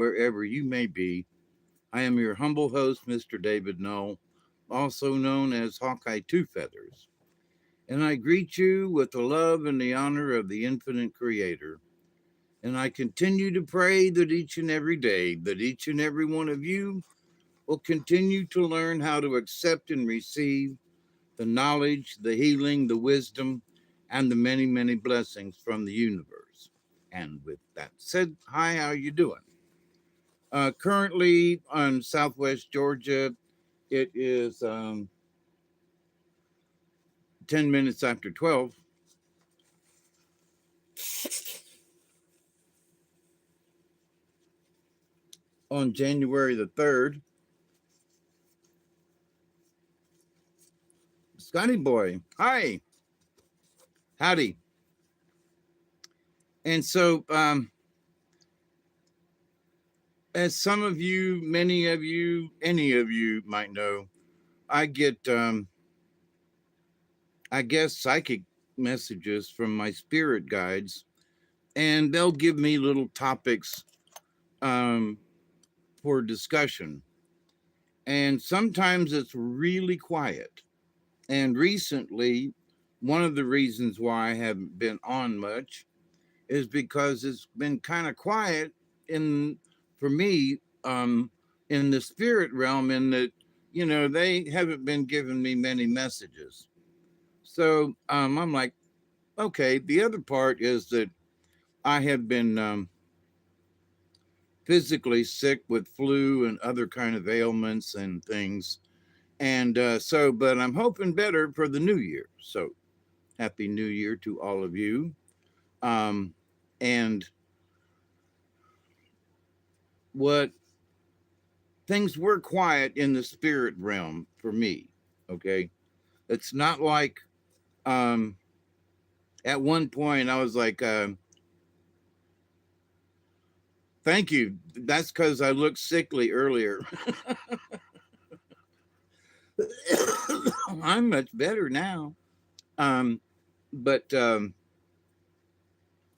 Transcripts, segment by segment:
wherever you may be. I am your humble host, Mr. David Null, also known as Hawkeye Two Feathers, and I greet you with the love and the honor of the infinite Creator. And I continue to pray that each and every day, that each and every one of you will continue to learn how to accept and receive the knowledge, the healing, the wisdom, and the many, many blessings from the universe. And with that said, hi, how you doing? Currently on Southwest Georgia, it is 10 minutes after 12 on January the 3rd. Scotty boy, hi, howdy. And so, as some of you, many of you, any of you might know, I get, I guess, psychic messages from my spirit guides, and they'll give me little topics um, for discussion. And sometimes it's really quiet. And recently, one of the reasons why I haven't been on much is because it's been kind of quiet in for me in the spirit realm, in that they haven't been giving me many messages. So I'm like, okay. The other part is that I have been physically sick with flu and other kind of ailments and things, and but I'm hoping better for the new year. So happy new year to all of you. um and what things were quiet in the spirit realm for me. Okay, it's not like um at one point I was like, thank you, that's because I looked sickly earlier. I'm much better now. um but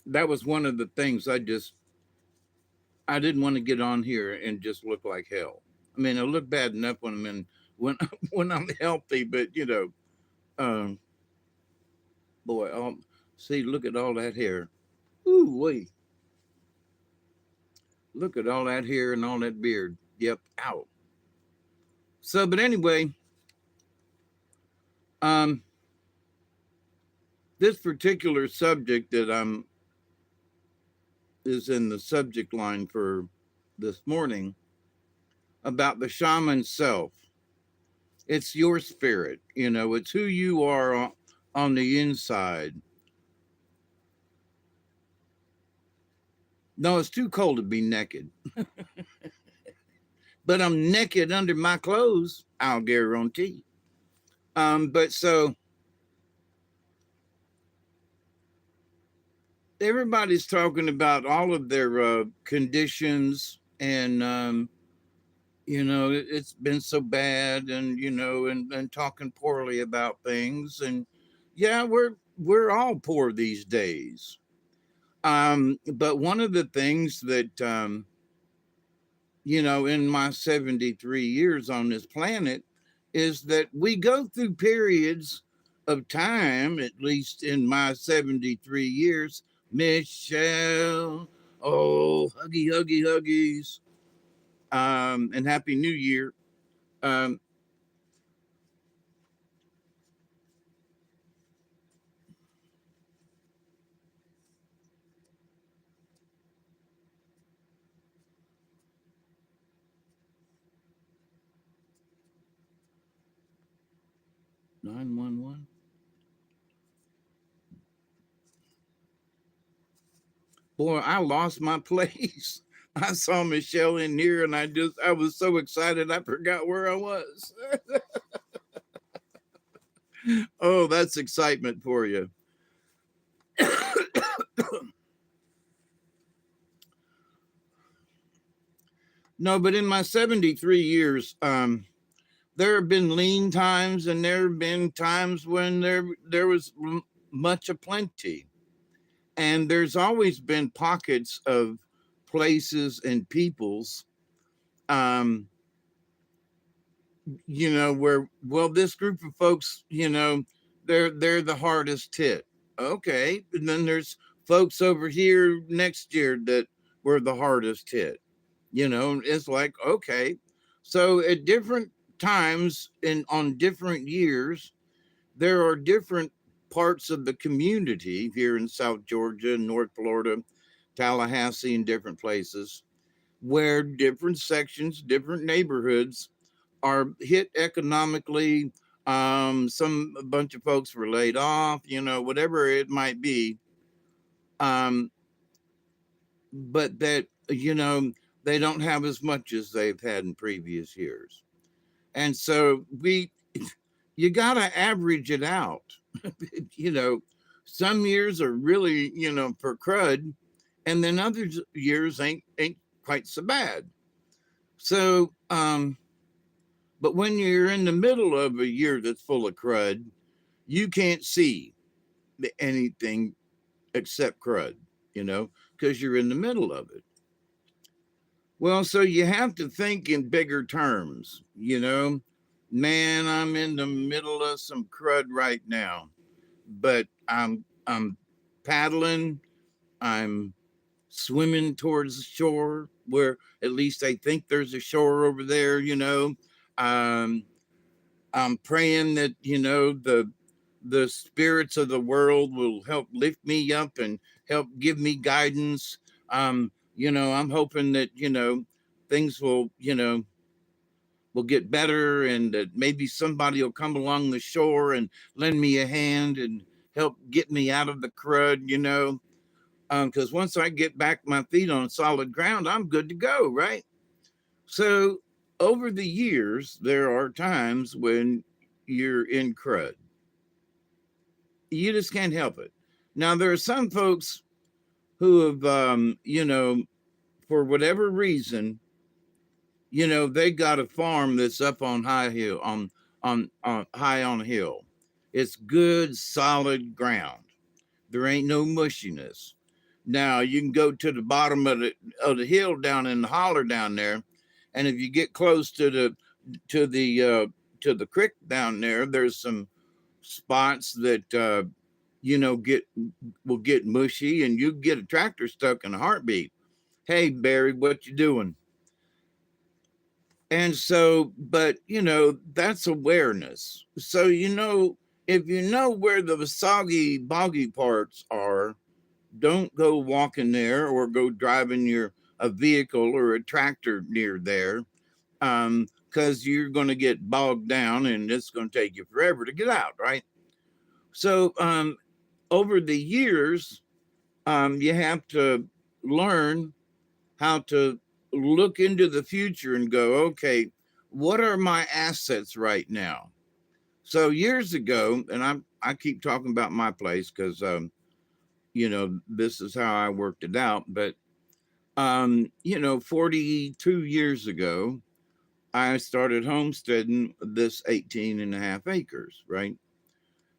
that was one of the things. I didn't want to get on here and just look like hell. I mean, I look bad enough when I'm in when when I'm healthy, but um boy, see, look at all that hair. Ooh, wait, look at all that hair and all that beard. Yep, out. So, but anyway, um, this particular subject that I'm is in the subject line for this morning about the shaman self. It's your spirit, it's who you are on the inside. No, it's too cold to be naked, but I'm naked under my clothes, I'll guarantee. But so everybody's talking about all of their conditions, and it's been so bad, and and talking poorly about things, and yeah, we're all poor these days. But one of the things that in my 73 years on this planet is that we go through periods of time, at least in my 73 years, Michelle. Oh, huggy, huggy, huggies. And Happy New Year. Um, 911. Boy, I lost my place. I saw Michelle in here, and I was so excited I forgot where I was. Oh, that's excitement for you. No, but in my 73 years, there have been lean times, and there have been times when there was much aplenty, and there's always been pockets of places and peoples, um, where, well, this group of folks, they're the hardest hit. Okay. And then there's folks over here next year that were the hardest hit. It's like, okay. So at different times and on different years, there are different parts of the community here in South Georgia, North Florida, Tallahassee, and different places where different sections, different neighborhoods are hit economically. Some a bunch of folks were laid off, whatever it might be. Um, but that, they don't have as much as they've had in previous years. And so you got to average it out. you know, some years are really, for crud, and then other years ain't quite so bad. So, but when you're in the middle of a year that's full of crud, you can't see anything except crud, because you're in the middle of it. Well, so you have to think in bigger terms. Man, I'm in the middle of some crud right now, but I'm paddling, I'm swimming towards the shore where at least I think there's a shore over there. Um, I'm praying that, the spirits of the world will help lift me up and help give me guidance. I'm hoping that, things will get better, and that maybe somebody will come along the shore and lend me a hand and help get me out of the crud. Because once I get back my feet on solid ground, I'm good to go, right? So over the years, there are times when you're in crud. You just can't help it. Now, there are some folks who have, for whatever reason, they got a farm that's up on high hill, on high on a hill. It's good, solid ground. There ain't no mushiness. Now you can go to the bottom of the hill down in the holler down there, and if you get close to the to the creek down there, there's some spots that get will get mushy, and you get a tractor stuck in a heartbeat. Hey Barry, what you doing? And so, but that's awareness. So if you know where the soggy, boggy parts are, don't go walking there or go driving a vehicle or a tractor near there, because you're going to get bogged down and it's going to take you forever to get out, right? So over the years, you have to learn how to look into the future and go, okay, what are my assets right now? So years ago, and I keep talking about my place because this is how I worked it out. But 42 years ago, I started homesteading this 18 and a half acres, right?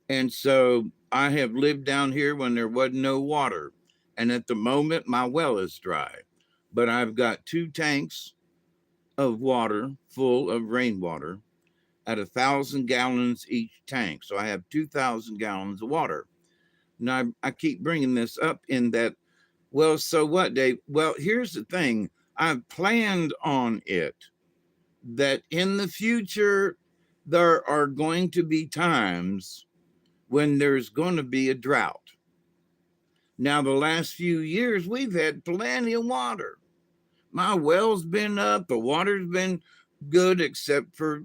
And so I have lived down here when there wasn't no water. And at the moment, my well is dry. But I've got 2 tanks of water full of rainwater at 1,000 gallons each tank. So I have 2,000 gallons of water. Now I keep bringing this up in that, well, so what, Dave? Well, here's the thing. I've planned on it that in the future, there are going to be times when there's going to be a drought. Now, the last few years, we've had plenty of water. My well's been up, the water's been good, except for,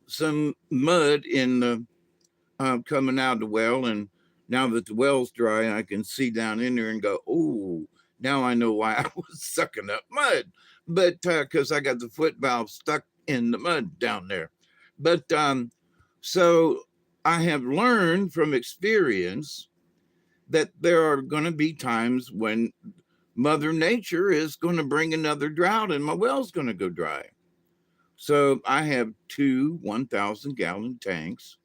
some mud in the coming out of the well. And now that the well's dry, I can see down in there and go, oh, now I know why I was sucking up mud. But because I got the foot valve stuck in the mud down there. But so I have learned from experience that there are going to be times when Mother Nature is going to bring another drought and my well's going to go dry. So I have 2 1,000 gallon tanks.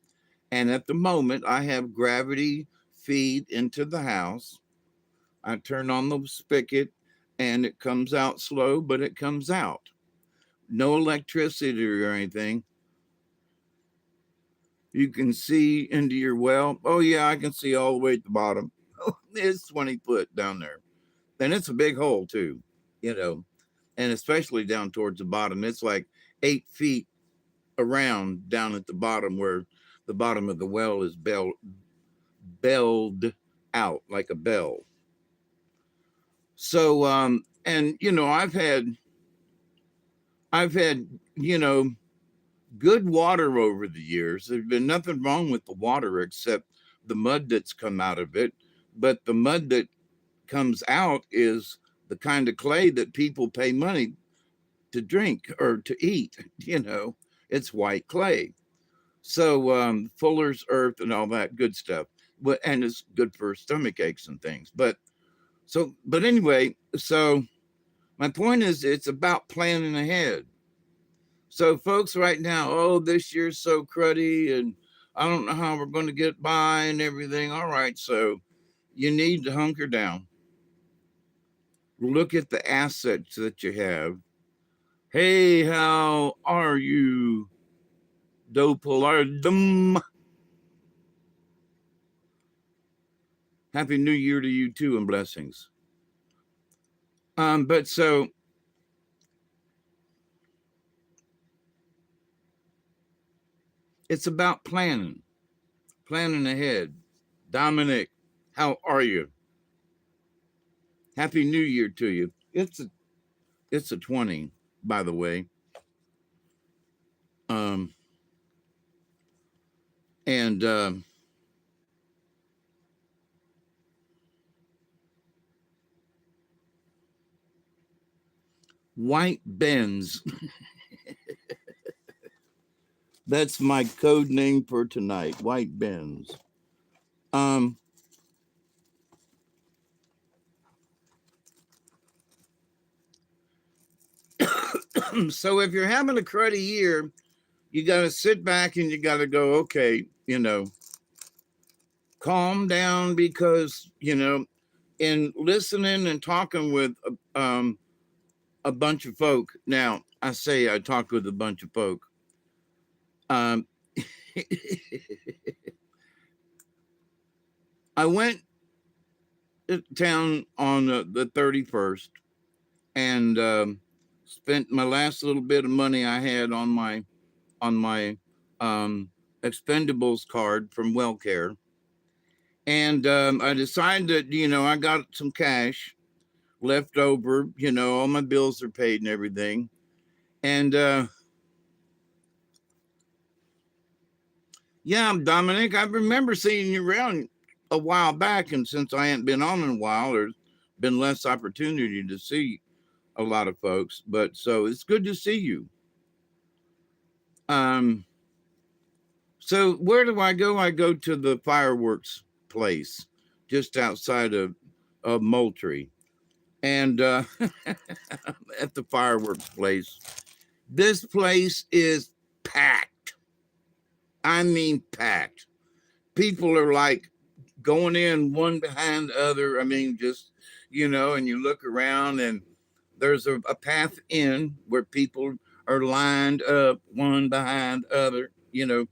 And at the moment, I have gravity feed into the house. I turn on the spigot and it comes out slow, but it comes out. No electricity or anything. You can see into your well. Oh, yeah, I can see all the way at the bottom. It's 20 foot down there. And it's a big hole, too, you know, and especially down towards the bottom. It's like 8 feet around down at the bottom where the bottom of the well is belled out like a bell. So, and, you know, I've had, you know, good water over the years. There's been nothing wrong with the water except the mud that's come out of it. But the mud that comes out is the kind of clay that people pay money to drink or to eat. You know, it's white clay. So Fuller's Earth and all that good stuff. But and it's good for stomach aches and things. But anyway, so my point is it's about planning ahead. So, folks, right now, oh, this year's so cruddy and I don't know how we're going to get by and everything. All right. So, you need to hunker down, look at the assets that you have. Hey, how are you, Dopolardum? Happy New Year to you too and blessings. But so it's about planning ahead. Dominic, how are you? Happy New Year to you. It's a 20, by the way. Um, and White Benz. That's my code name for tonight. White Benz. Um, so if you're having a cruddy year, you got to sit back and you got to go, okay, you know, calm down because, you know, in listening and talking with a bunch of folk. Now, I say I talked with a bunch of folk. Um, I went to town on the 31st and spent my last little bit of money I had on my um, expendables card from WellCare, and I decided that you know I got some cash left over. You know, all my bills are paid and everything, and yeah, Dominic, I remember seeing you around a while back, and since I hadn't been on in a while, there's been less opportunity to see a lot of folks. But so it's good to see you. Um, So where do I go? I go to the fireworks place just outside of Moultrie. And at the fireworks place, this place is packed. I mean, packed. People are like going in one behind the other. I mean, just, you know, and you look around and there's a path in where people are lined up one behind the other, you know,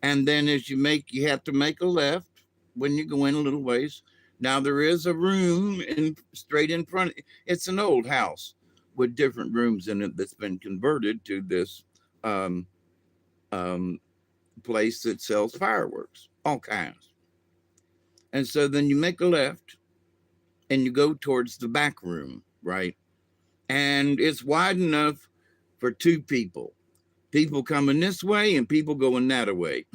and then as you have to make a left when you go in a little ways. Now there is a room in straight in front. It's an old house with different rooms in it that's been converted to this um, um, place that sells fireworks, all kinds. And so then you make a left and you go towards the back room, right? And it's wide enough for two people. People coming this way and people going that way.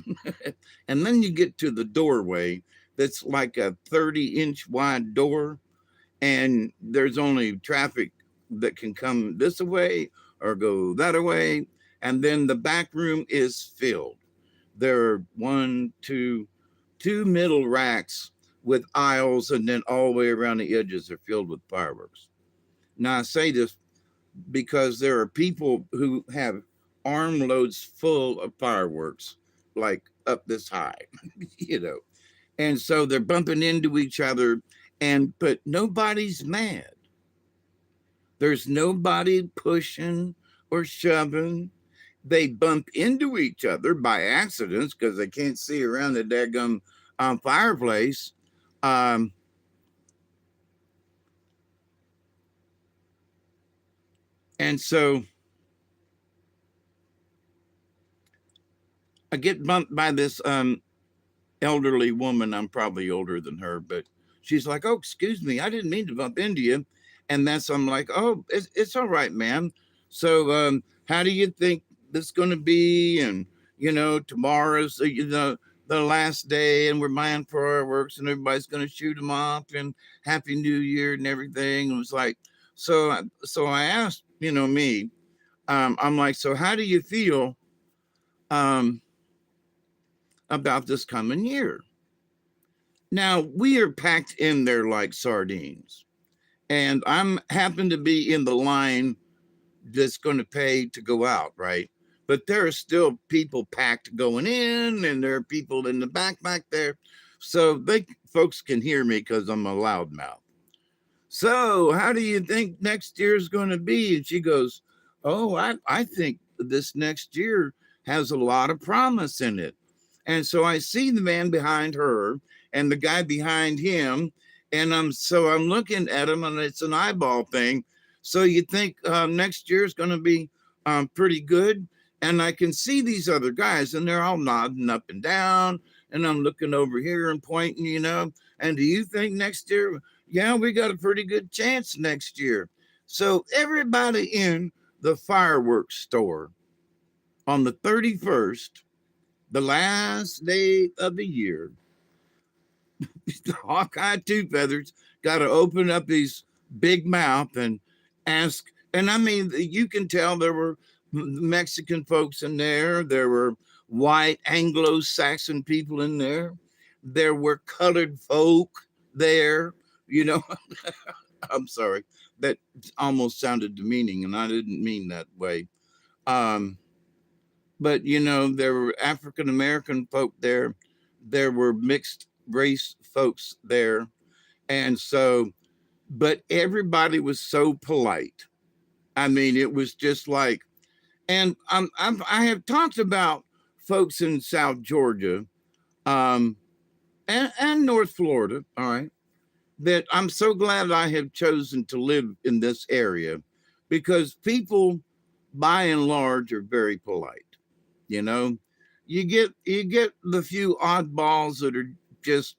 And then you get to the doorway that's like a 30-inch wide door, and there's only traffic that can come this way or go that way. And then the back room is filled. There are two middle racks with aisles, and then all the way around the edges are filled with fireworks. Now, I say this because there are people who have armloads full of fireworks, like up this high, you know. And so they're bumping into each other, but nobody's mad. There's nobody pushing or shoving. They bump into each other by accidents because they can't see around the daggum fireplace. Um, and so I get bumped by this elderly woman. I'm probably older than her, but she's like, "Oh, excuse me, I didn't mean to bump into you." And that's I'm like, "Oh, it's all right, ma'am. So, how do you think this is going to be? And tomorrow's the last day, and we're buying fireworks, and everybody's going to shoot them off, and Happy New Year and everything." It was like, so I asked, me, I'm like, "So how do you feel um, about this coming year?" Now we are packed in there like sardines, and I'm happen to be in the line that's going to pay to go out, right? But there are still people packed going in, and there are people in the back there, so they folks can hear me because I'm a loudmouth. "So, how do you think next year is going to be?" And she goes, "Oh, I think this next year has a lot of promise in it." And so I see the man behind her and the guy behind him. And I'm looking at him, and it's an eyeball thing. So you think next year is going to be pretty good. And I can see these other guys, and they're all nodding up and down. And I'm looking over here and pointing. And do you think next year? Yeah, we got a pretty good chance next year. So everybody in the fireworks store on the 31st, the last day of the year, Hawkeye Two Feathers got to open up his big mouth and ask. And I mean, you can tell there were Mexican folks in there, there were white Anglo Saxon people in there were colored folk there. You know, I'm sorry, that almost sounded demeaning, and I didn't mean that way. Um, but there were African American folk there were mixed race folks there, and so, but everybody was so polite. I mean, it was just like, and I have talked about folks in South Georgia, um, and North Florida. All right, that I'm so glad I have chosen to live in this area, because people, by and large, are very polite. You know, you get the few oddballs that are just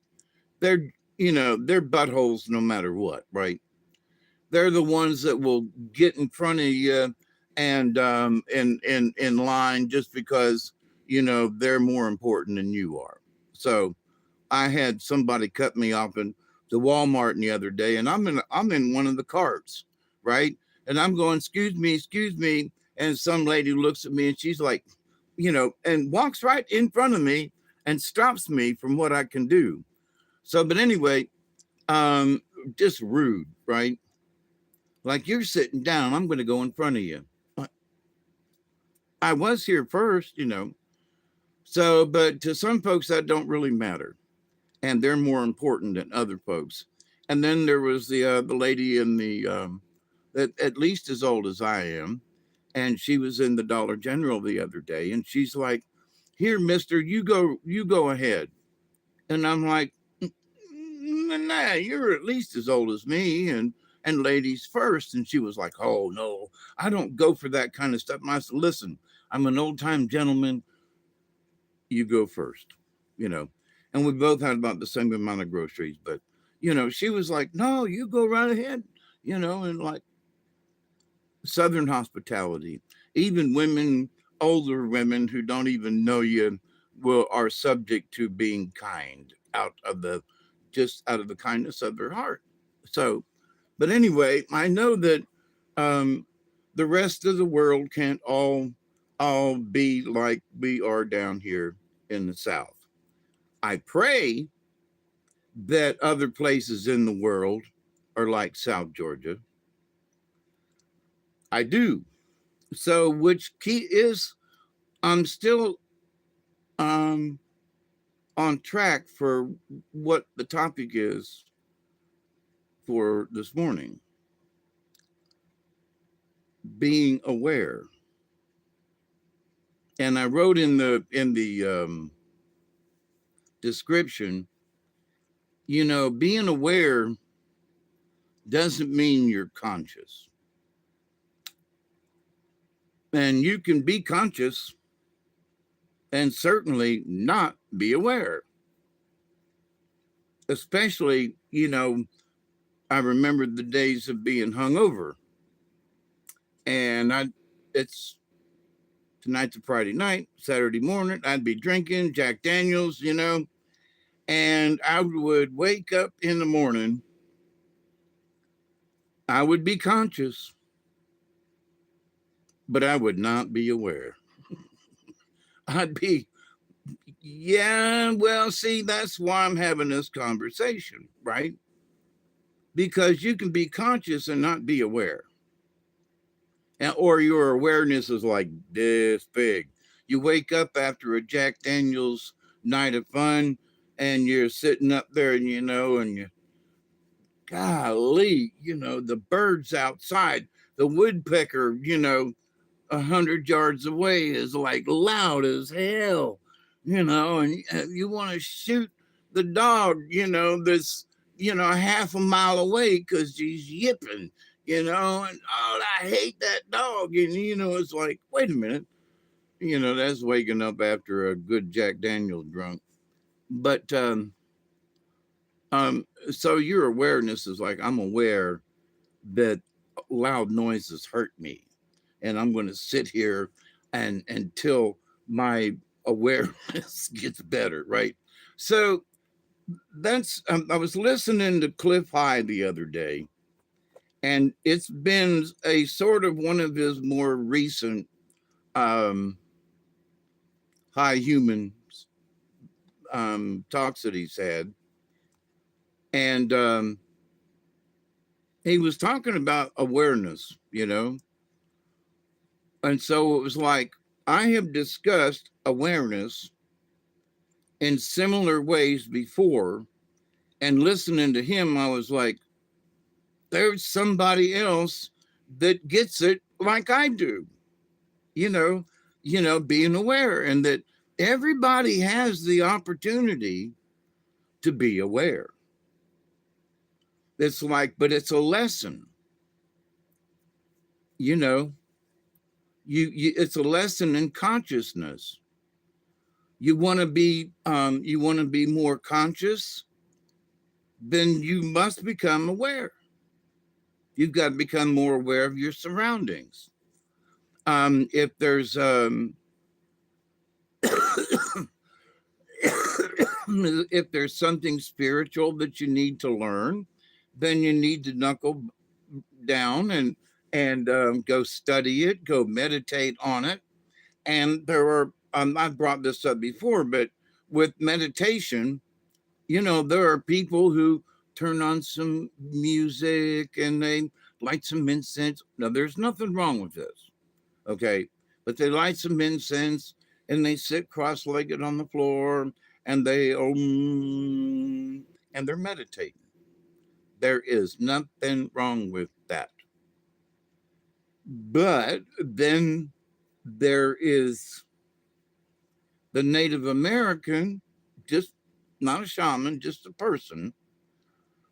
they're they're buttholes no matter what, right? They're the ones that will get in front of you and in line just because they're more important than you are. So I had somebody cut me off in the Walmart the other day, and I'm in one of the carts, right? And I'm going, excuse me. And some lady looks at me, and she's like, and walks right in front of me and stops me from what I can do. So, but anyway, um, just rude, right? Like, you're sitting down, I'm going to go in front of you. I was here first. So, but to some folks, that don't really matter, and they're more important than other folks. And then there was the lady in the that at least as old as I am, and she was in the Dollar General the other day, and she's like, "Here, Mister, you go ahead." And I'm like, "Nah, you're at least as old as me, and ladies first." And she was like, "Oh no, I don't go for that kind of stuff." And I said, "Listen, I'm an old time gentleman. You go first, you know." And we both had about the same amount of groceries, but she was like, "No, you go right ahead," and like Southern hospitality. Even women, older women who don't even know you, will are subject to being kind out of the kindness of their heart. So, but anyway, I know that um, the rest of the world can't all be like we are down here in the South. I pray that other places in the world are like South Georgia. I do. So, which key is I'm still um, on track for what the topic is for this morning. being aware. And I wrote in the description, being aware doesn't mean you're conscious. And you can be conscious and certainly not be aware. Especially, I remember the days of being hungover. And it's tonight's a Friday night, Saturday morning, I'd be drinking Jack Daniels, and I would wake up in the morning. I would be conscious, but I would not be aware. I'd be, yeah, well, see, that's why I'm having this conversation, right? Because you can be conscious and not be aware. Or your awareness is like this big. You wake up after a Jack Daniels night of fun and you're sitting up there and you, golly, the birds outside, the woodpecker, 100 yards away is like loud as hell, and you want to shoot the dog, that's, half a mile away because he's yipping, and oh, I hate that dog. And, it's like, wait a minute, that's waking up after a good Jack Daniel drunk. But, so your awareness is like, I'm aware that loud noises hurt me, and I'm going to sit here and until my awareness gets better, right? So that's I was listening to Cliff High the other day, and it's been a sort of one of his more recent um, high human talks that he's had, and he was talking about awareness, and so it was like, I have discussed awareness in similar ways before. And listening to him, I was like, there's somebody else that gets it like I do, you know, being aware, and that everybody has the opportunity to be aware. It's like, but it's a lesson, you know, it's a lesson in consciousness. You want to be more conscious, then you must become aware. You've got to become more aware of your surroundings. If there's if there's something spiritual that you need to learn, then you need to knuckle down and go study it, go meditate on it. And there are I've brought this up before, but with meditation, there are people who turn on some music and they light some incense. Now, there's nothing wrong with this, okay? But they light some incense and they sit cross-legged on the floor and and they're meditating. There is nothing wrong with that. But then there is the Native American, just not a shaman, just a person,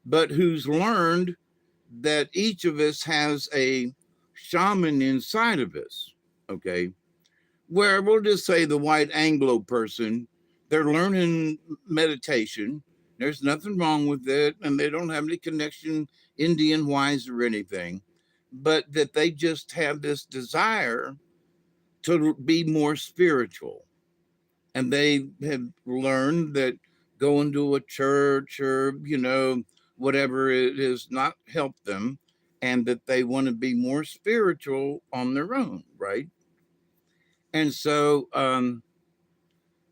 but who's learned that each of us has a shaman inside of us, okay? Where we'll just say the white Anglo person, they're learning meditation. There's nothing wrong with it, and they don't have any connection Indian wise or anything, but that they just have this desire to be more spiritual. And they have learned that going to a church or, whatever it is, not help them, and that they want to be more spiritual on their own, right? And so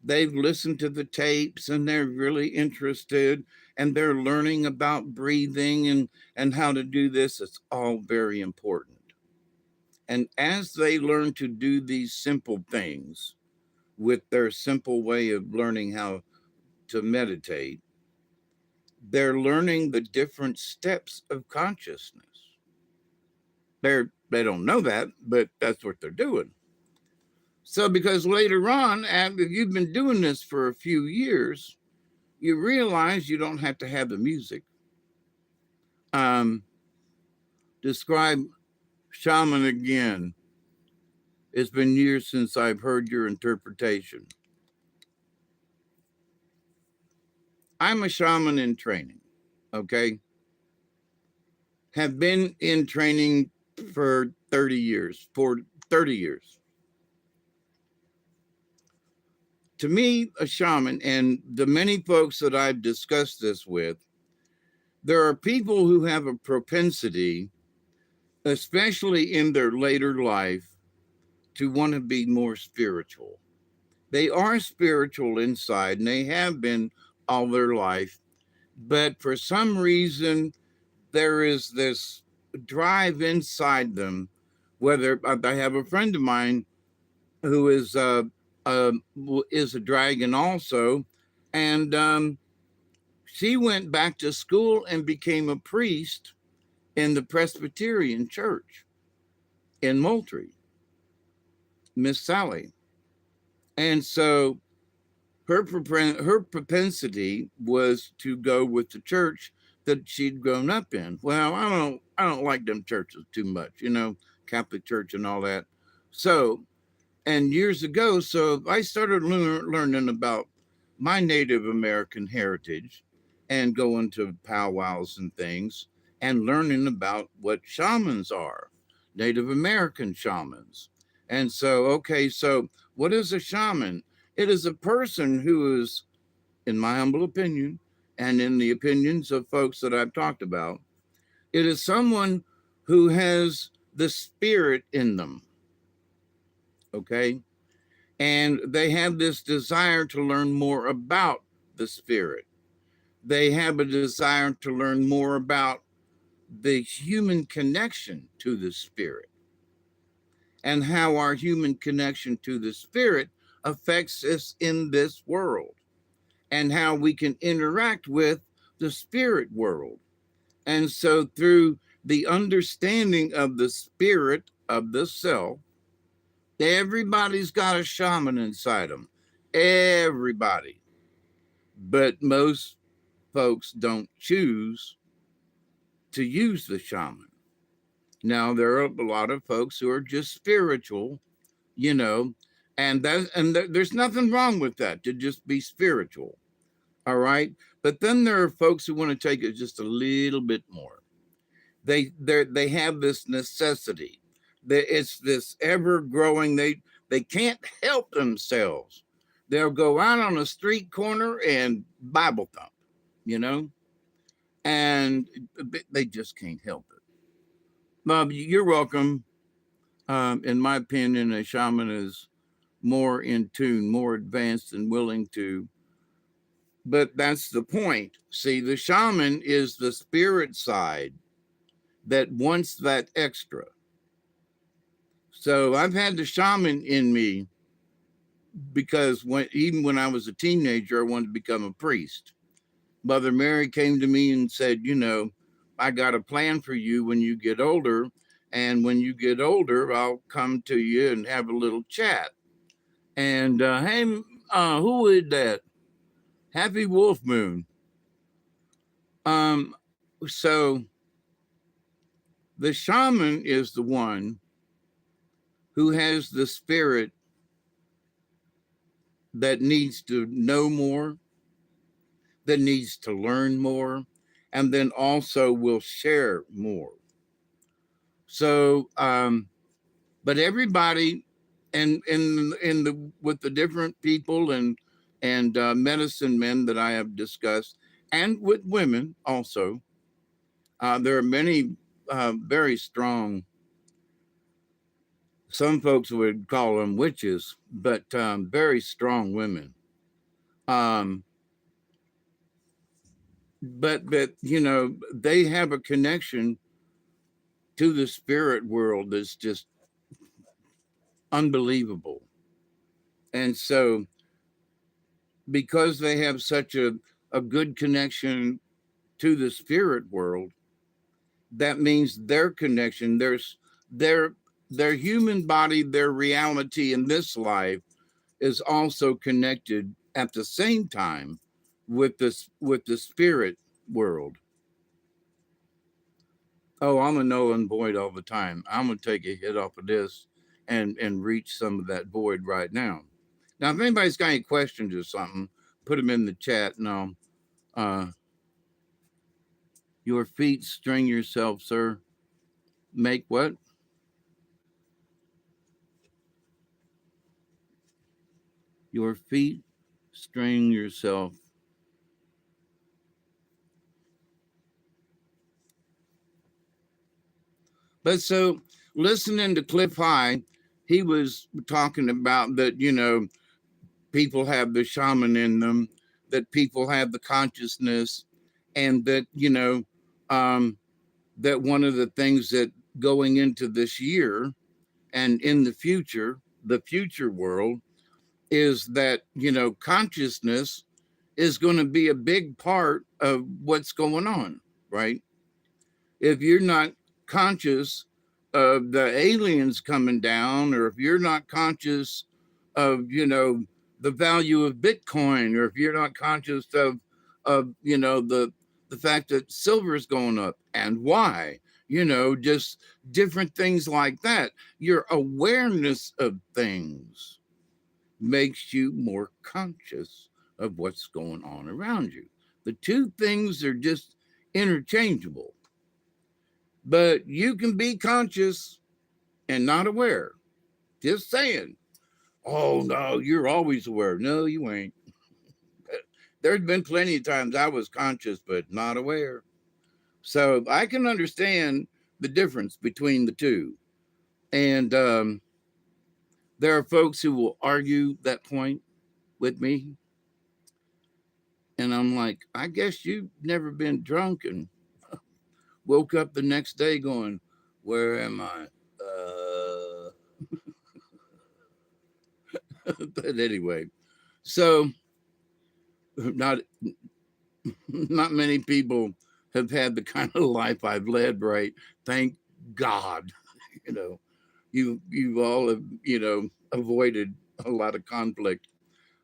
they've listened to the tapes and they're really interested, and they're learning about breathing and how to do this. It's all very important. And as they learn to do these simple things with their simple way of learning how to meditate, they're learning the different steps of consciousness. They don't know that, but that's what they're doing. So, because later on, after you've been doing this for a few years, you realize you don't have to have the music. Um, Describe shaman again. It's been years since I've heard your interpretation. I'm a shaman in training, okay? Have been in training for 30 years, for 30 years. To me, a shaman, and the many folks that I've discussed this with, there are people who have a propensity, especially in their later life, to want to be more spiritual. They are spiritual inside and they have been all their life, but for some reason, there is this drive inside them. Whether I have a friend of mine who uh, is a dragon also, and she went back to school and became a priest in the Presbyterian Church in Moultrie, Miss Sally. And so her propensity was to go with the church that she'd grown up in. Well, I don't like them churches too much, Catholic Church and all that. So, and years ago, so I started learning about my Native American heritage and going to powwows and things and learning about what shamans are, Native American shamans. And so, okay, so what is a shaman? It is a person who is, in my humble opinion, and in the opinions of folks that I've talked about, it is someone who has the spirit in them, okay? And they have this desire to learn more about the spirit. They have a desire to learn more about the human connection to the spirit and how our human connection to the spirit affects us in this world and how we can interact with the spirit world. And so, through the understanding of the spirit of the self, everybody's got a shaman inside them. Everybody. But most folks don't choose to use the shaman. Now, there are a lot of folks who are just spiritual, you know, there's nothing wrong with that, to just be spiritual. All right. But then there are folks who want to take it just a little bit more. They have this necessity. It's this ever growing. They can't help themselves. They'll go out on a street corner and Bible thump, you know, and they just can't help it. Bob, you're welcome. In my opinion, a shaman is more in tune, more advanced, and willing to. But that's the point. See, the shaman is the spirit side that wants that extra. So I've had the shaman in me because even when I was a teenager, I wanted to become a priest. Mother Mary came to me and said, I got a plan for you when you get older. And when you get older, I'll come to you and have a little chat. And hey, who is that? Happy Wolf Moon. Um, so the shaman is the one who has the spirit that needs to know more, that needs to learn more, and then also will share more. So, but everybody, and in the with the different people and medicine men that I have discussed, and with women also, there are many very strong. Some folks would call them witches, but very strong women. Um, but they have a connection to the spirit world that's just unbelievable. And so, because they have such a good connection to the spirit world, that means their connection, their their human body, their reality in this life is also connected at the same time with the spirit world. Oh, I'm a null and void all the time. I'm gonna take a hit off of this and reach some of that void right now. Now, if anybody's got any questions or something, put them in the chat. No, uh, your feet string yourself, sir. Make what? Your feet string yourself. But so listening to Cliff High, he was talking about that, people have the shaman in them, that people have the consciousness, and that, um, that one of the things that going into this year and in the future world, is that, consciousness is going to be a big part of what's going on, right? If you're not conscious of the aliens coming down, or if you're not conscious of, the value of Bitcoin, or if you're not conscious of the fact that silver is going up and why, just different things like that. Your awareness of things makes you more conscious of what's going on around you. The two things are just interchangeable, but you can be conscious and not aware. Just saying. Oh, no, you're always aware. No, you ain't. There's been plenty of times I was conscious, but not aware. So I can understand the difference between the two. And there are folks who will argue that point with me. And I'm like, I guess you've never been drunk and woke up the next day going, where am I? But anyway, so not not many people have had the kind of life I've led, right? Thank God. You know, you all have, avoided a lot of conflict.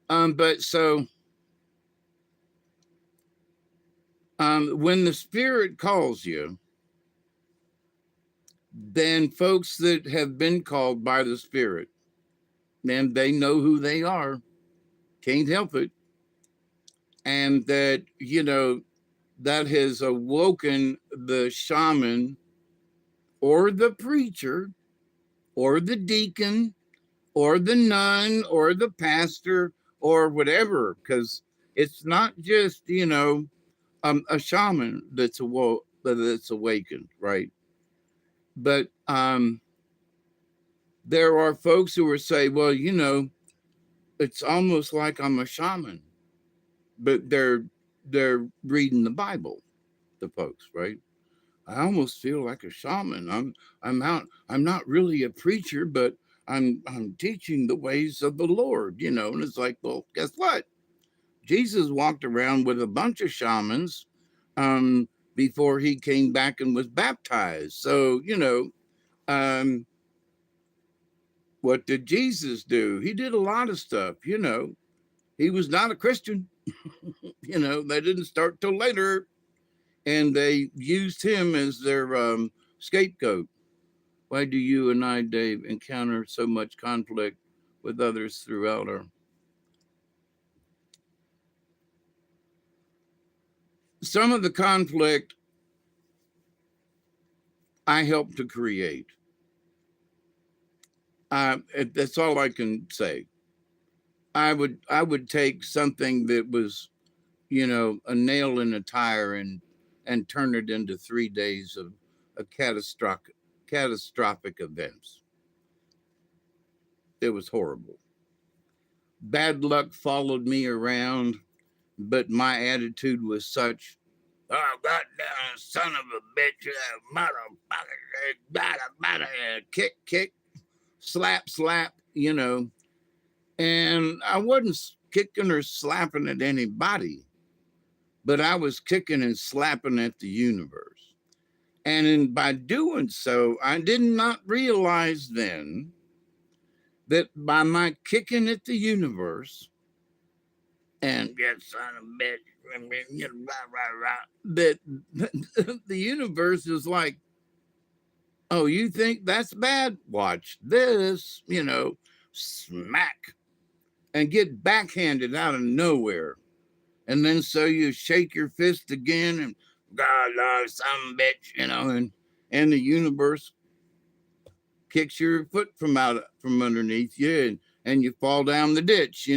But so when the spirit calls you, then folks that have been called by the spirit, and they know who they are, can't help it. And that, that has awoken the shaman or the preacher or the deacon or the nun or the pastor or whatever, because it's not just, a shaman that's awakened, right? But there are folks who are say, well, it's almost like I'm a shaman, but they're reading the Bible, the folks, right? I almost feel like a shaman. I'm not really a preacher, but I'm teaching the ways of the Lord, and it's like, well, guess what? Jesus walked around with a bunch of shamans um before he came back and was baptized. So, what did Jesus do? He did a lot of stuff. He was not a Christian. They didn't start till later, and they used him as their scapegoat. Why do you and I, Dave, encounter so much conflict with others throughout our? Some of the conflict I helped to create. That's all I can say. I would take something that was, a nail in a tire and turn it into 3 days of a catastrophic events. It was horrible. Bad luck followed me around, but my attitude was such, oh, goddamn son of a bitch, motherfucker, kick, kick, slap, slap, And I wasn't kicking or slapping at anybody, but I was kicking and slapping at the universe. And by doing so, I did not realize then that by my kicking at the universe and yeah, son of a bitch, that the universe is like, oh, you think that's bad? Watch this, smack and get backhanded out of nowhere. And then so you shake your fist again and God, Lord, some bitch, and the universe kicks your foot from underneath you and you fall down the ditch.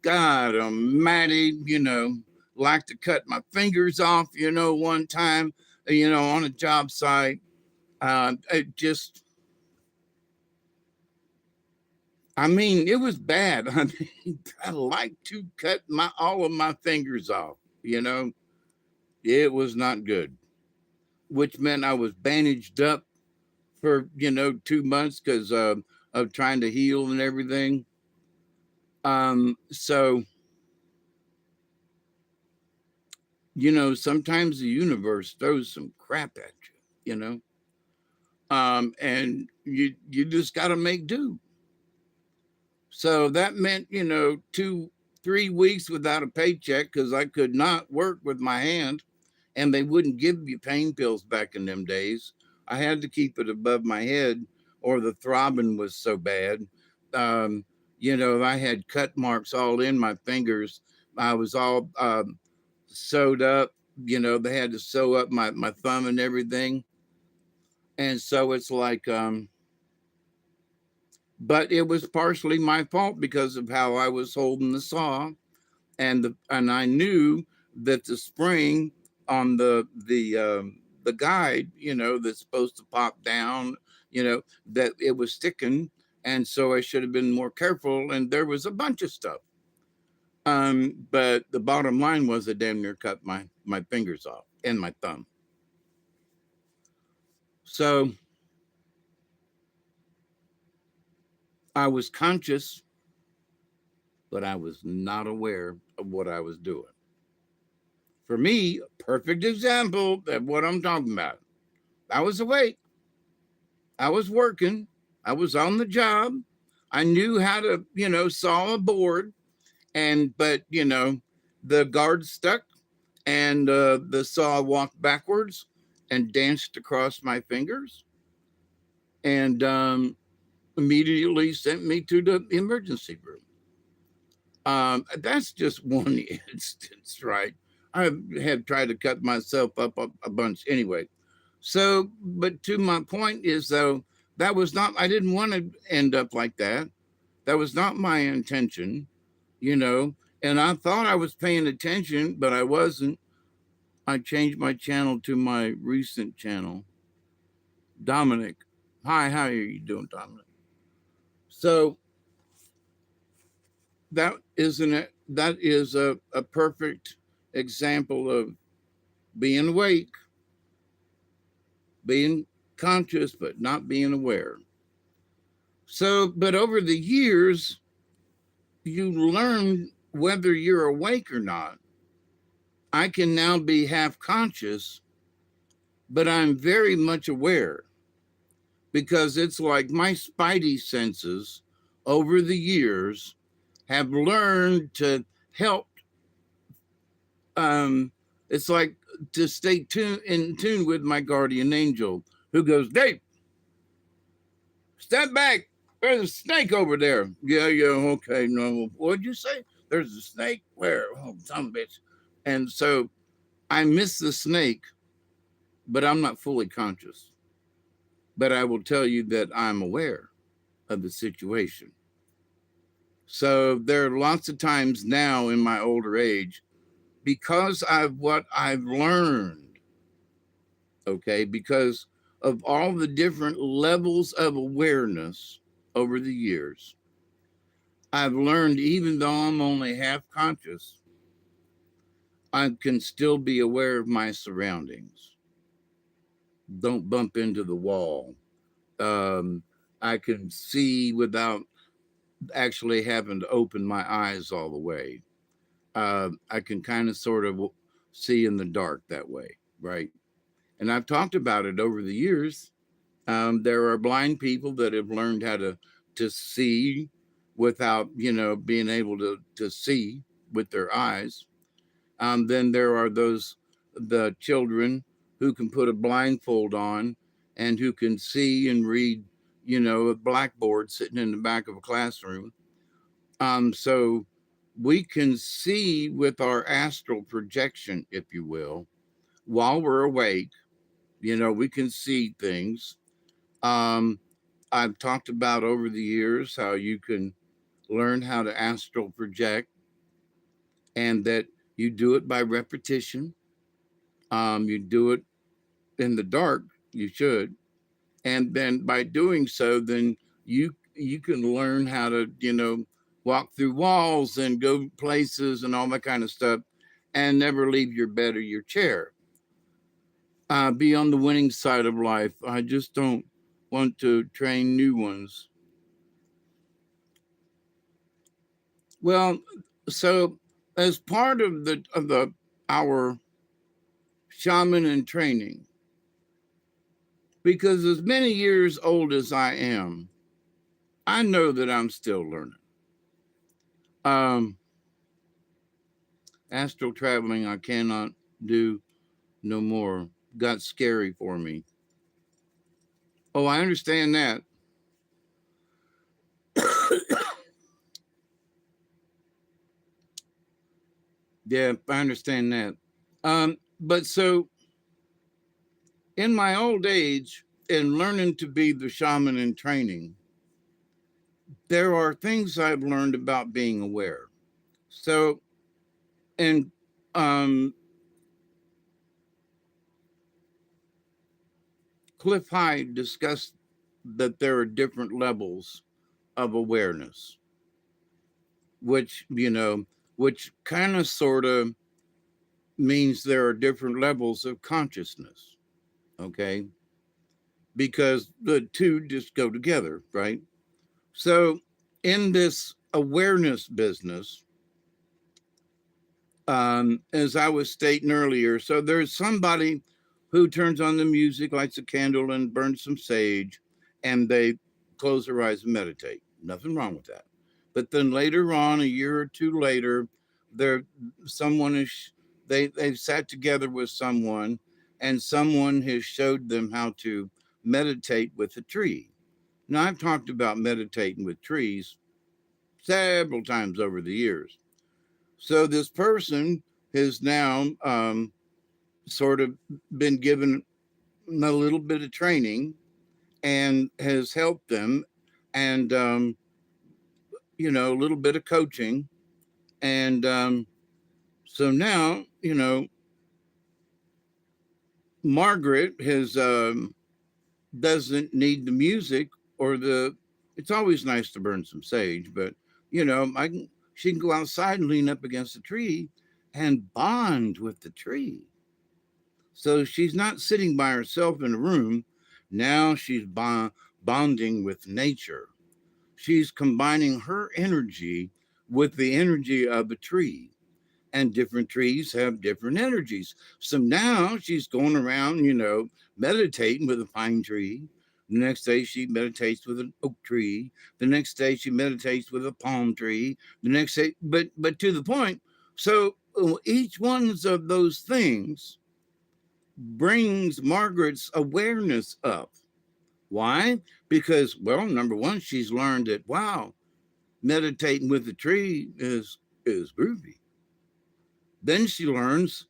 God almighty, like to cut my fingers off, one time, on a job site. It just, I mean, it was bad. I mean, I like to cut all of my fingers off, you know. It was not good, which meant I was bandaged up for, 2 months because of trying to heal and everything. So, sometimes the universe throws some crap at you, and you just got to make do. So that meant, 3 weeks without a paycheck because I could not work with my hand and they wouldn't give you pain pills back in them days. I had to keep it above my head or the throbbing was so bad. Um, I had cut marks all in my fingers. I was all sewed up. They had to sew up my thumb and everything. And so it's like, but it was partially my fault because of how I was holding the saw, and I knew that the spring on the guide, that's supposed to pop down, that it was sticking, and so I should have been more careful. And there was a bunch of stuff. But the bottom line was I damn near cut my fingers off and my thumb. So I was conscious, but I was not aware of what I was doing. For me, a perfect example of what I'm talking about. I was awake. I was working. I was on the job. I knew how to, saw a board, but the guard stuck, and the saw walked backwards and danced across my fingers, and immediately sent me to the emergency room. That's just one instance, right? I have tried to cut myself up a bunch anyway. So, but to my point is though, that was not, I didn't want to end up like that. That was not my intention, you know, and I thought I was paying attention, but I wasn't. I changed my channel to my recent channel. Dominic. Hi, how are you doing, Dominic? So that is a perfect example of being awake, being conscious, but not being aware. So, but over the years, you learn whether you're awake or not. I can now be half conscious, but I'm very much aware because it's like my spidey senses over the years have learned to help. Um, it's like to stay in tune with my guardian angel who goes, Dave, step back. There's a snake over there. Yeah, okay. No, what'd you say? There's a snake? Where? Oh, some bitch. And so I miss the snake, but I'm not fully conscious. But I will tell you that I'm aware of the situation. So there are lots of times now in my older age, because of what I've learned, okay, because of all the different levels of awareness over the years, I've learned even though I'm only half conscious, I can still be aware of my surroundings. Don't bump into the wall. Um, I can see without actually having to open my eyes all the way. I can kind of sort of see in the dark that way, right? And I've talked about it over the years. There are blind people that have learned how to see without, being able to see with their eyes. Then there are the children who can put a blindfold on and who can see and read, a blackboard sitting in the back of a classroom. So we can see with our astral projection, if you will, while we're awake. We can see things. Um, I've talked about over the years how you can learn how to astral project, and that you do it by repetition. You do it in the dark, you should, and then by doing so, then you can learn how to walk through walls and go places and all that kind of stuff, and never leave your bed or your chair. Be on the winning side of life. I just don't want to train new ones. Well, so as part of the our shaman and training, because as many years old as I am, I know that I'm still learning. Um, Astral traveling, I cannot do no more. Got scary for me. Oh, I understand that. Yeah, I understand that. But so in my old age, in learning to be the shaman in training, there are things I've learned about being aware. So, and um, Cliff Hyde discussed that there are different levels of awareness, which, which kind of sort of means there are different levels of consciousness. Okay. Because the two just go together, right? So, in this awareness business, as I was stating earlier, so there's somebody who turns on the music, lights a candle, and burns some sage, and they close their eyes and meditate. Nothing wrong with that. But then later on, a year or two later, there someone is they've sat together with someone, and someone has showed them how to meditate with a tree. Now I've talked about meditating with trees several times over the years. So this person has now sort of been given a little bit of training and has helped them, and a little bit of coaching, and so now Margaret has doesn't need the music or the. It's always nice to burn some sage, but I can. She can go outside and lean up against a tree and bond with the tree. So she's not sitting by herself in a room. Now she's bonding with nature. She's combining her energy with the energy of a tree. And different trees have different energies. So now she's going around, meditating with a pine tree. The next day she meditates with an oak tree. The next day she meditates with a palm tree. The next day, but to the point. So each one of those things brings Margaret's awareness up. Why? Because, well, number one, she's learned that, wow, meditating with the tree is groovy. Then she learns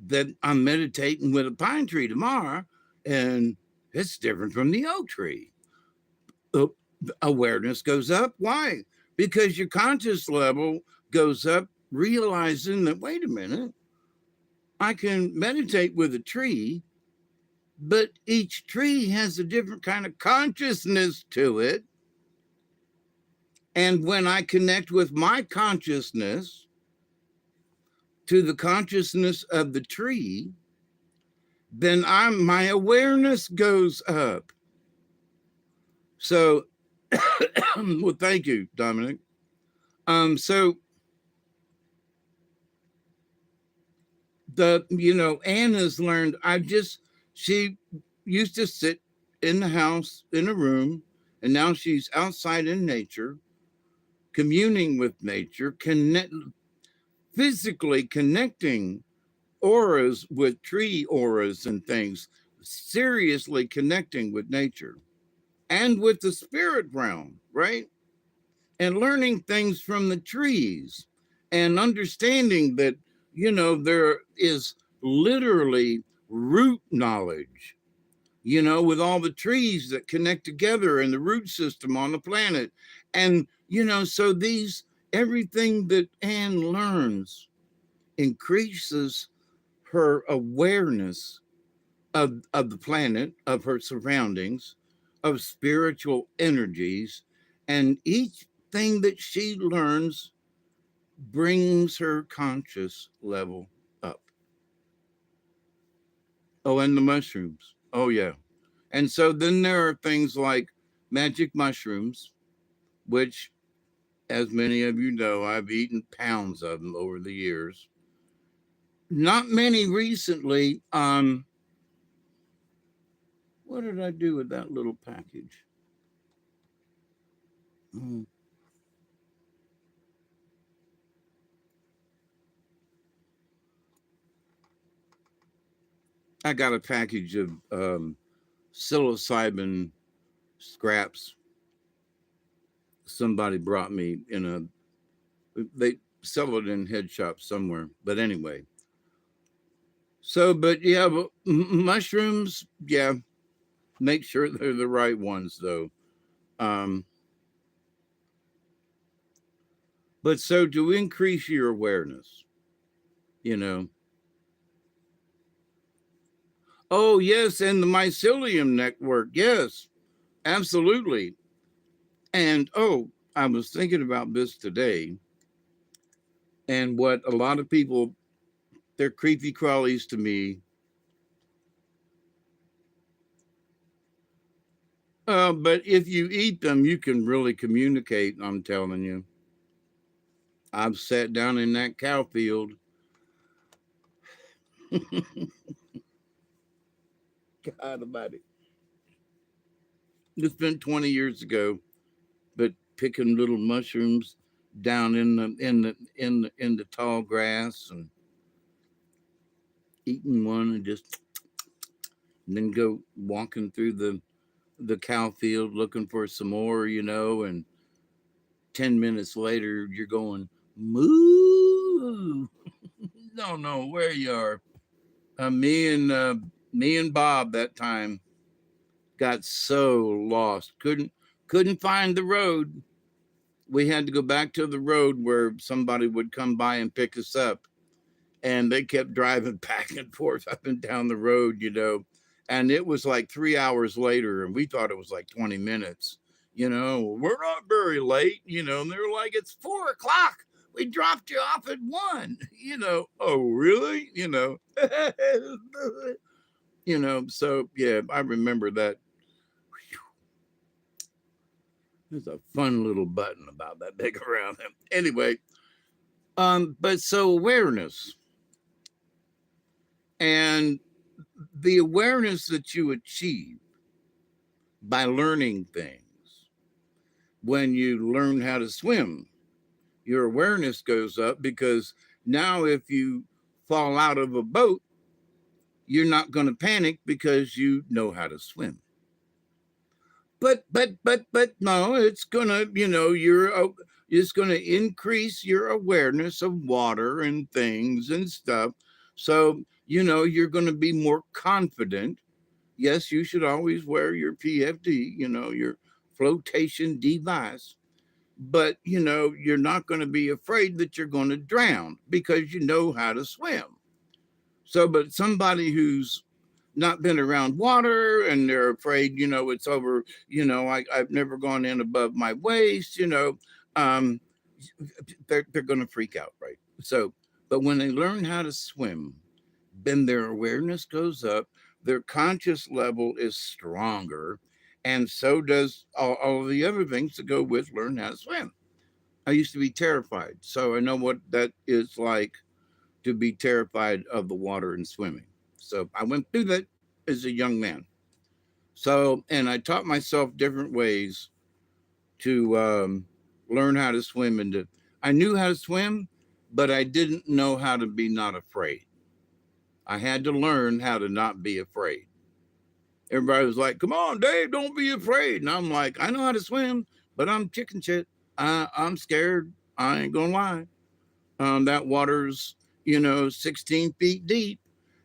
that I'm meditating with a pine tree tomorrow, and it's different from the oak tree. The awareness goes up. Why? Because your conscious level goes up, realizing that, wait a minute, I can meditate with a tree, but each tree has a different kind of consciousness to it. And when I connect with my consciousness to the consciousness of the tree, then my awareness goes up. So, well, thank you, Dominic. So Anne has learned. I just She used to sit in the house in a room, and now she's outside in nature, communing with nature, physically connecting auras with tree auras and things, seriously connecting with nature and with the spirit realm, right? And learning things from the trees and understanding that, there is literally root knowledge, with all the trees that connect together and the root system on the planet. And, so everything that Anne learns increases her awareness of the planet, of her surroundings, of spiritual energies, and each thing that she learns brings her conscious level up. Oh, and the mushrooms. Oh, yeah. And so then there are things like magic mushrooms, which, as many of you know, I've eaten pounds of them over the years. Not many recently. What did I do with that little package? Mm, I got a package of psilocybin scraps. Somebody brought me they sell it in head shops somewhere. But anyway, but yeah, but mushrooms, yeah, make sure they're the right ones though. Um, but so to increase your awareness, you know, oh, yes, and the mycelium network, yes, absolutely. And oh, I was thinking about this today, and what a lot of people, they're creepy crawlies to me. But if you eat them, you can really communicate. I'm telling you. I've sat down in that cow field. God about it. It's been 20 years ago, but picking little mushrooms down in the tall grass and eating one and just and then go walking through the cow field looking for some more, and 10 minutes later you're going moo. Don't know where you are. Me and Bob that time got so lost. Couldn't find the road. We had to go back to the road where somebody would come by and pick us up. And they kept driving back and forth up and down the road, And it was like 3 hours later, and we thought it was like 20 minutes. We're not very late, and they're like, it's 4 o'clock. We dropped you off at 1, Oh, really? So yeah, I remember that. There's a fun little button about that big around him. Anyway, but so awareness and the awareness that you achieve by learning things. When you learn how to swim, your awareness goes up because now if you fall out of a boat, you're not going to panic because you know how to swim. But no, it's gonna, it's gonna increase your awareness of water and things and stuff. So, you're gonna be more confident. Yes, you should always wear your PFD, your flotation device. But, you're not gonna be afraid that you're gonna drown because you know how to swim. So, but somebody who's not been around water and they're afraid, it's over, I've never gone in above my waist, um, they're going to freak out, right? So, but when they learn how to swim, then their awareness goes up, their conscious level is stronger, and so does all of the other things that go with learn how to swim. I used to be terrified, so I know what that is like to be terrified of the water and swimming. So I went through that. as a young man. So, and I taught myself different ways to learn how to swim. I knew how to swim, but I didn't know how to be not afraid. I had to learn how to not be afraid. Everybody was like, "Come on, Dave, don't be afraid." And I'm like, "I know how to swim, but I'm chicken shit. I'm scared. I ain't gonna lie. That water's 16 feet deep,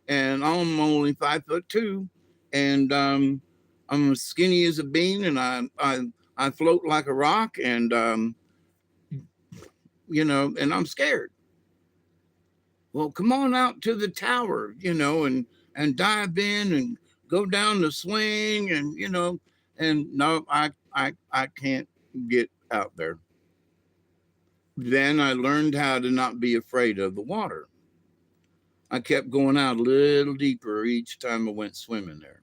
and I'm only 5'2", and I'm as skinny as a bean, and I float like a rock, and and I'm scared." Well, come on out to the tower, and dive in and go down the swing, and and no, I can't get out there. Then I learned how to not be afraid of the water. I kept going out a little deeper each time I went swimming there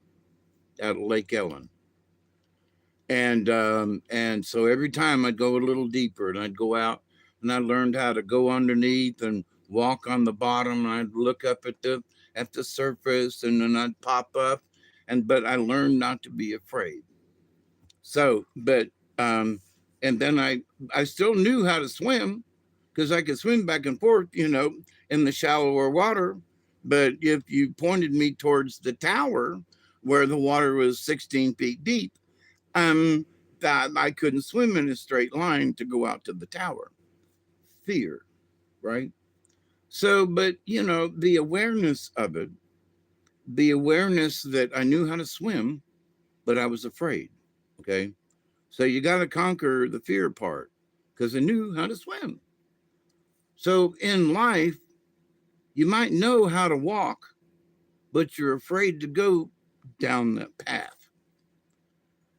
at Lake Ellen. And so every time I'd go a little deeper, and I'd go out, and I learned how to go underneath and walk on the bottom, and I'd look up at the surface, and then I'd pop up, but I learned not to be afraid. So, but and then I still knew how to swim, because I could swim back and forth, in the shallower water. But if you pointed me towards the tower where the water was 16 feet deep, um, that I couldn't swim in a straight line to go out to the tower. Fear, right? So, but the awareness of it, the awareness that I knew how to swim, but I was afraid. Okay. So you got to conquer the fear part, because I knew how to swim. So in life, you might know how to walk, but you're afraid to go down that path.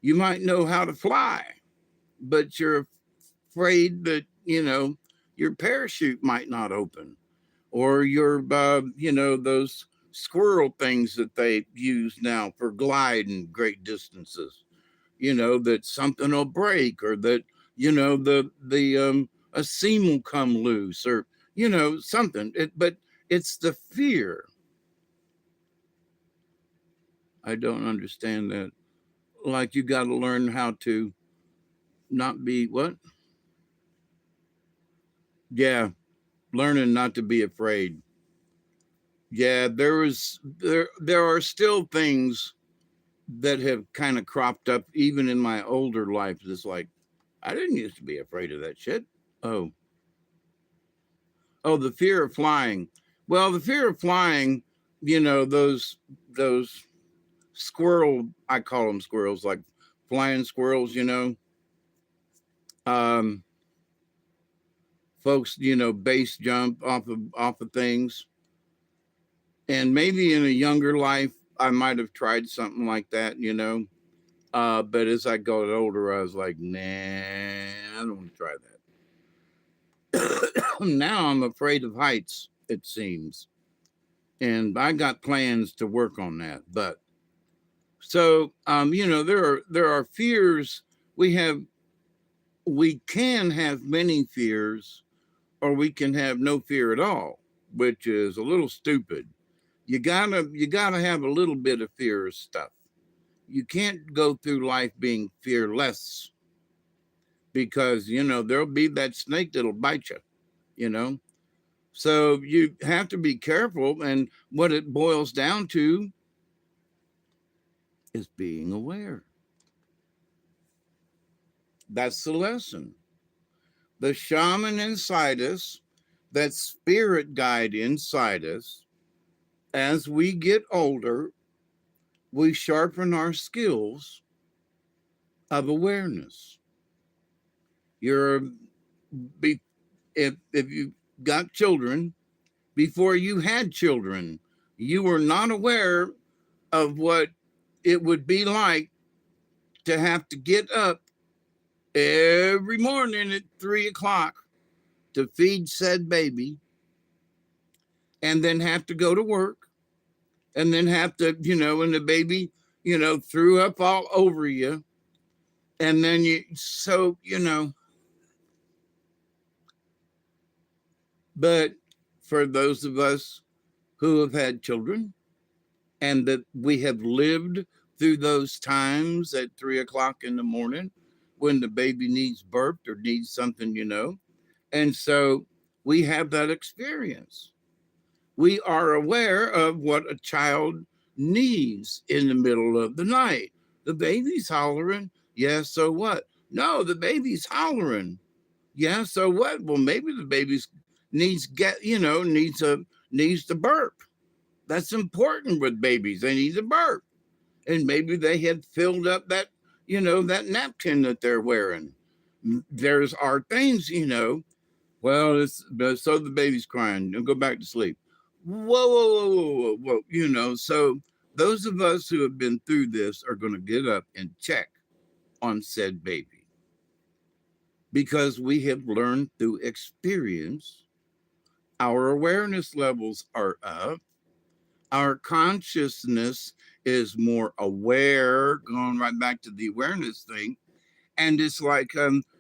You might know how to fly, but you're afraid that, your parachute might not open, or your, those squirrel things that they use now for gliding great distances, that something will break, or that, a seam will come loose, or, something. But it's the fear. I don't understand that. Like, you got to learn how to not be what? Yeah, learning not to be afraid. Yeah, there are still things that have kind of cropped up even in my older life. It's like, I didn't used to be afraid of that shit. Oh, oh, the fear of flying. Well, the fear of flying, those squirrel, I call them squirrels, like flying squirrels, um, folks, base jump off of things. And maybe in a younger life, I might have tried something like that, but as I got older, I was like, nah, I don't want to try that. Now I'm afraid of heights, it seems. And I got plans to work on that. But so, there are fears. We can have many fears, or we can have no fear at all, which is a little stupid. You gotta have a little bit of fear of stuff. You can't go through life being fearless, because there'll be that snake that'll bite you. You know, so you have to be careful. And what it boils down to is being aware. That's the lesson. The shaman inside us, that spirit guide inside us, as we get older, we sharpen our skills of awareness. You're be if you got children, before you had children, you were not aware of what it would be like to have to get up every morning at 3 o'clock to feed said baby, and then have to go to work, and then have to, and the baby, threw up all over you. And then but for those of us who have had children, and that we have lived through those times at 3 o'clock in the morning when the baby needs burped or needs something, And so we have that experience. We are aware of what a child needs in the middle of the night. The baby's hollering. Yeah, so what? No, the baby's hollering. Yeah, so what? Well, maybe the baby's needs get, needs to burp. That's important with babies. They need to burp. And maybe they had filled up that napkin that they're wearing. There's our things. Well, so the baby's crying. Go back to sleep. Whoa, whoa, whoa, whoa, whoa, whoa. So those of us who have been through this are going to get up and check on said baby because we have learned through experience. Our awareness levels are up. Our consciousness is more aware, going right back to the awareness thing. And it's like,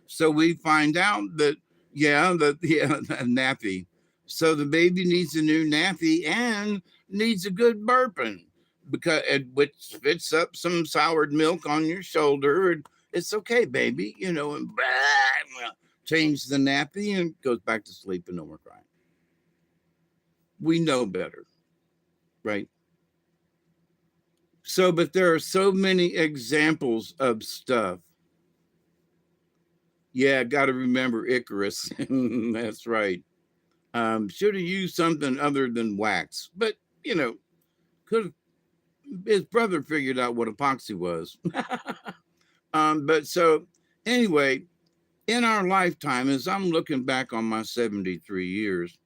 so we find out that, a nappy. So the baby needs a new nappy and needs a good burping because which spits up some soured milk on your shoulder. And it's okay, baby, and change the nappy and goes back to sleep and no more crying. We know better, right? So, but there are so many examples of stuff. Yeah, got to remember Icarus. That's right. Should have used something other than wax, but could his brother figured out what epoxy was. But so anyway, in our lifetime, as I'm looking back on my 73 years,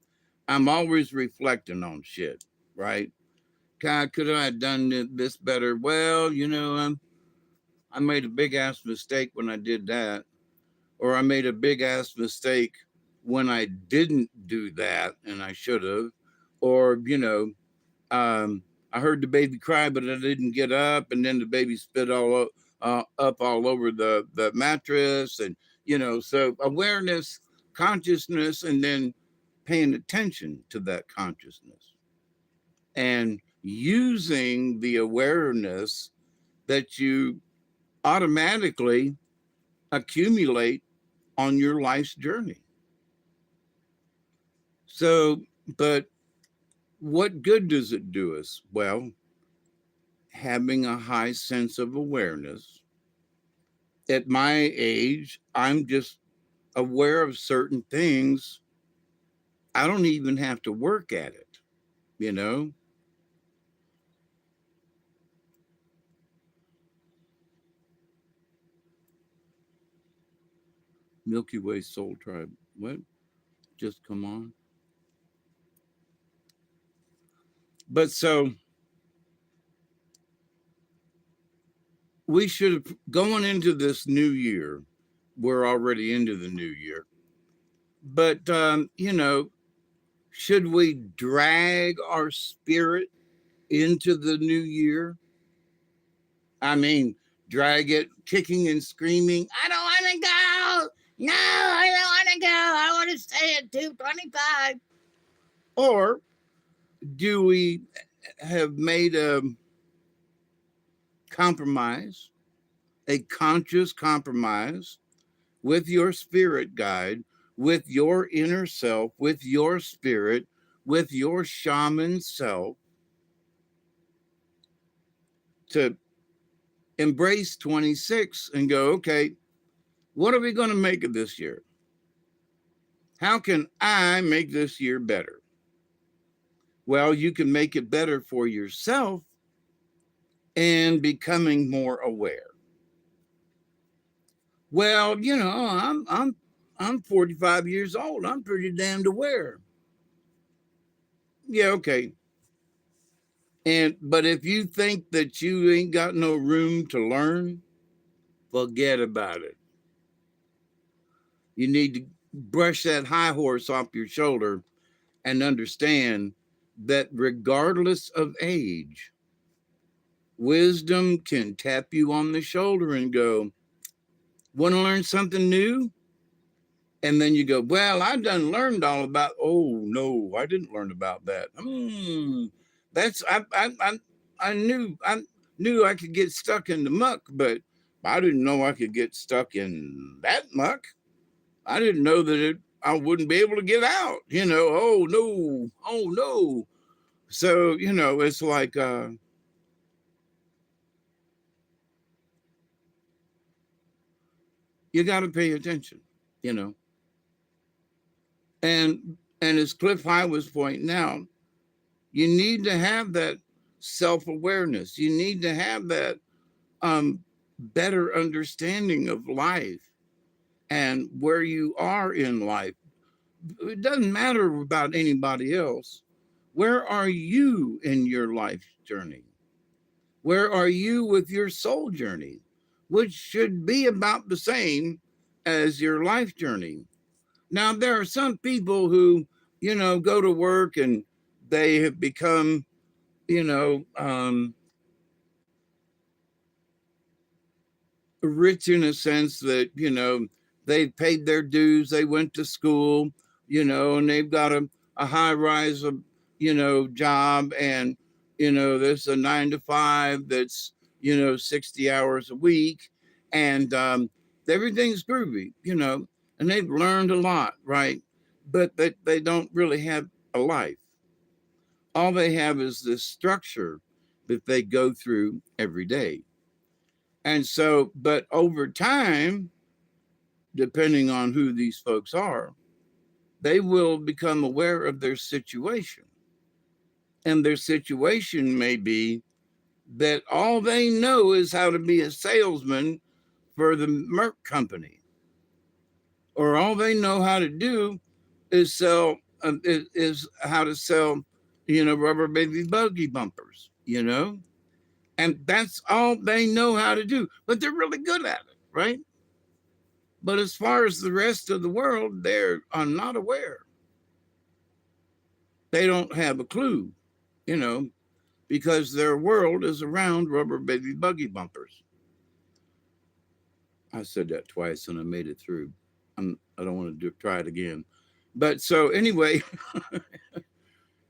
I'm always reflecting on shit, right? God, could I have done this better? Well, I made a big ass mistake when I did that, or I made a big ass mistake when I didn't do that and I should have, or I heard the baby cry, but I didn't get up, and then the baby spit up all over the mattress, and so awareness, consciousness, and then paying attention to that consciousness and using the awareness that you automatically accumulate on your life's journey. So, but what good does it do us? Well, having a high sense of awareness. At my age, I'm just aware of certain things. I don't even have to work at it, you know? Milky Way Soul Tribe. What? Just come on. But so we should have going into this new year. We're already into the new year. But should we drag our spirit into the new year? I mean, drag it kicking and screaming. I don't want to go. No, I don't want to go. I want to stay at 225. Or do we have made a compromise, a conscious compromise with your spirit guide, with your inner self, with your spirit, with your shaman self to embrace 26 and go, okay, what are we going to make of this year? How can I make this year better? Well, you can make it better for yourself and becoming more aware. Well, I'm 45 years old. I'm pretty damned aware. Yeah, okay. But if you think that you ain't got no room to learn, forget about it. You need to brush that high horse off your shoulder and understand that regardless of age, wisdom can tap you on the shoulder and go, want to learn something new? And then you go, well, I done learned all about, oh, no, I didn't learn about that. That's, I knew I could get stuck in the muck, but I didn't know I could get stuck in that muck. I didn't know that I wouldn't be able to get out. Oh no, oh no. So it's like you got to pay attention. You know, and as Cliff High was pointing out, you need to have that self awareness. You need to have that um, better understanding of life and where you are in life. It doesn't matter about anybody else. Where are you in your life journey? Where are you with your soul journey? Which should be about the same as your life journey. Now, there are some people who, go to work and they have become, you know, um, rich in a sense that they paid their dues, they went to school, and they've got a high rise of job, and there's a 9 to 5 that's 60 hours a week, and everything's groovy, and they've learned a lot, right? But they don't really have a life. All they have is this structure that they go through every day. And so, but over time, depending on who these folks are, they will become aware of their situation. And their situation may be that all they know is how to be a salesman for the Merck company, or all they know how to do is sell, is how to sell, rubber baby buggy bumpers, and that's all they know how to do, but they're really good at it, right? But as far as the rest of the world, they're not aware. They don't have a clue, you know, because their world is around rubber baby buggy bumpers. I said that twice and I made it through. I don't want to try it again. But so anyway,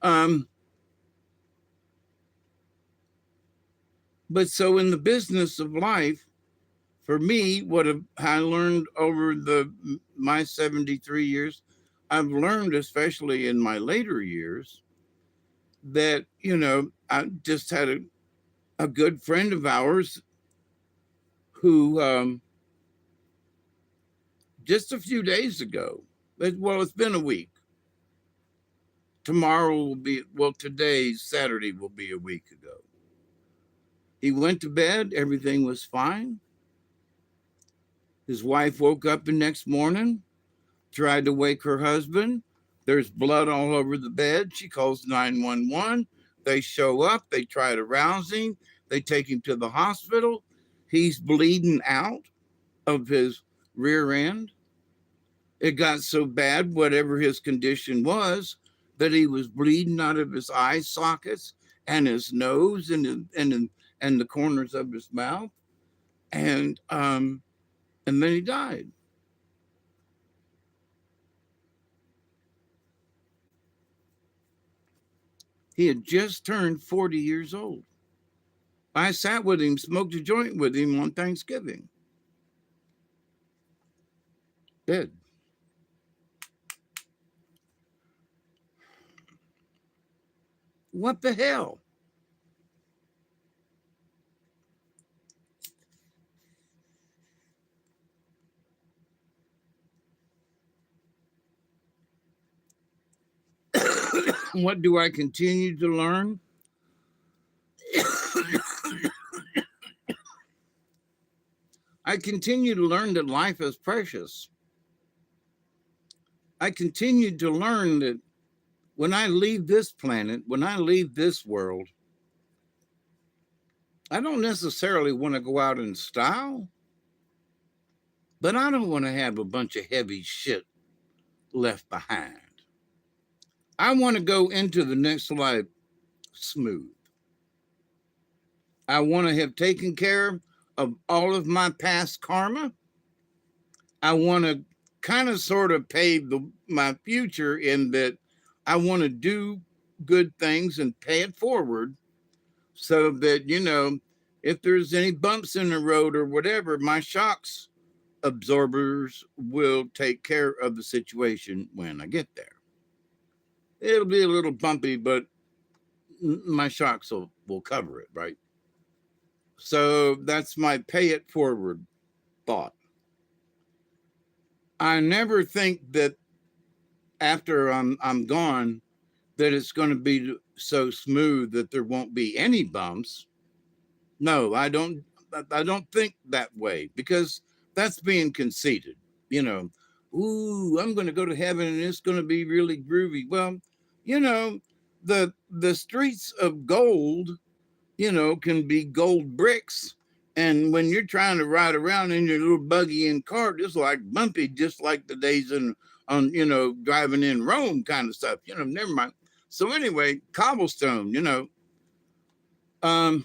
um, but so in the business of life, for me, what I learned over my 73 years, I've learned, especially in my later years, that I just had a good friend of ours who just a few days ago, well, it's been a week. Tomorrow will be, well, today, Saturday, will be a week ago. He went to bed, everything was fine. His wife woke up the next morning, tried to wake her husband. There's blood all over the bed. She calls 911. They show up, they try to rouse him, they take him to the hospital. He's bleeding out of his rear end. It got so bad, whatever his condition was, that he was bleeding out of his eye sockets and his nose and the corners of his mouth, and then he died. He had just turned 40 years old. I sat with him, smoked a joint with him on Thanksgiving. Dead. What the hell? What do I continue to learn? I continue to learn that life is precious. I continue to learn that when I leave this planet, when I leave this world, I don't necessarily want to go out in style, but I don't want to have a bunch of heavy shit left behind. I want to go into the next life smooth. I want to have taken care of all of my past karma. I want to kind of sort of pave my future in that I want to do good things and pay it forward, so that, if there's any bumps in the road or whatever, my shocks absorbers will take care of the situation when I get there. It'll be a little bumpy, but my shocks will cover it, right? So that's my pay it forward thought. I never think that after I'm gone that it's going to be so smooth that there won't be any bumps. No, I don't. I don't think that way, because that's being conceited. You know, ooh, I'm going to go to heaven and it's going to be really groovy. Well, you know, the streets of gold, can be gold bricks. And when you're trying to ride around in your little buggy and cart, it's like bumpy, just like the days on driving in Rome kind of stuff. Never mind. So anyway, cobblestone. Um,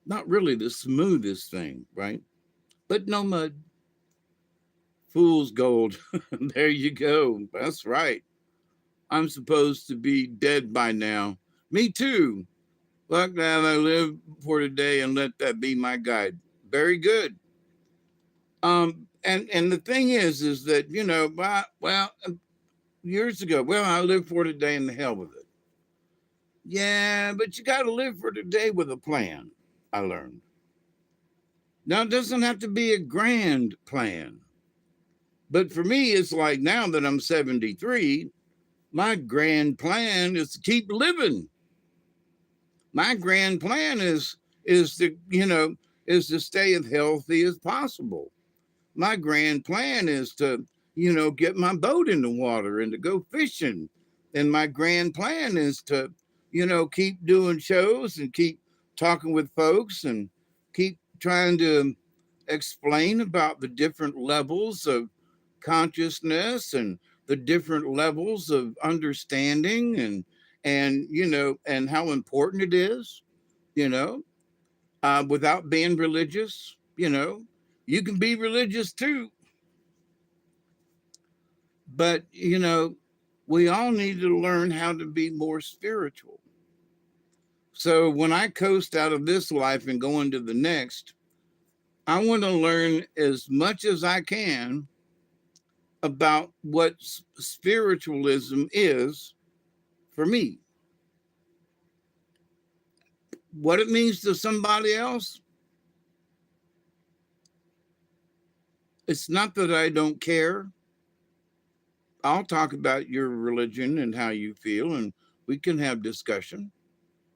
not really the smoothest thing, right? But no mud. Fool's gold. There you go. That's right. I'm supposed to be dead by now. Me too. Luck that I live for today and let that be my guide. Very good. And the thing is that, years ago, well, I live for today and the hell with it. Yeah, but you got to live for today with a plan, I learned. Now, it doesn't have to be a grand plan. But for me, it's like now that I'm 73, my grand plan is to keep living. My grand plan is to, is to stay as healthy as possible. My grand plan is to, get my boat in the water and to go fishing. And my grand plan is to, keep doing shows and keep talking with folks and keep trying to explain about the different levels of consciousness and the different levels of understanding and how important it is, you know, without being religious. You can be religious too, but we all need to learn how to be more spiritual. So when I coast out of this life and go into the next, I want to learn as much as I can about what spiritualism is for me. What it means to somebody else, it's not that I don't care. I'll talk about your religion and how you feel, and we can have discussion.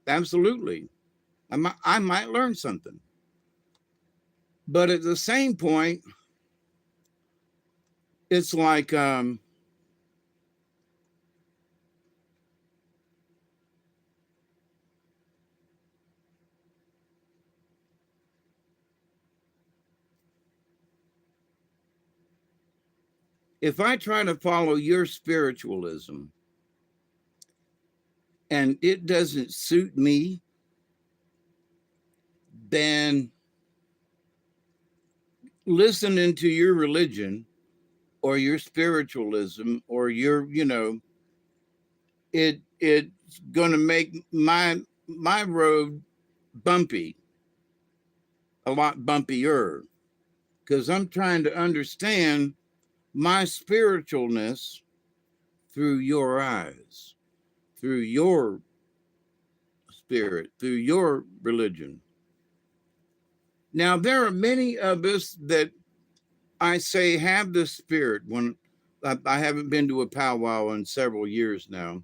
Absolutely. I might learn something. But at the same point, it's like if I try to follow your spiritualism and it doesn't suit me, then listening to your religion or your spiritualism or your, it's going to make my road bumpy, a lot bumpier, because I'm trying to understand my spiritualness through your eyes, through your spirit, through your religion. Now, there are many of us that I say have the spirit. When I haven't been to a powwow in several years now,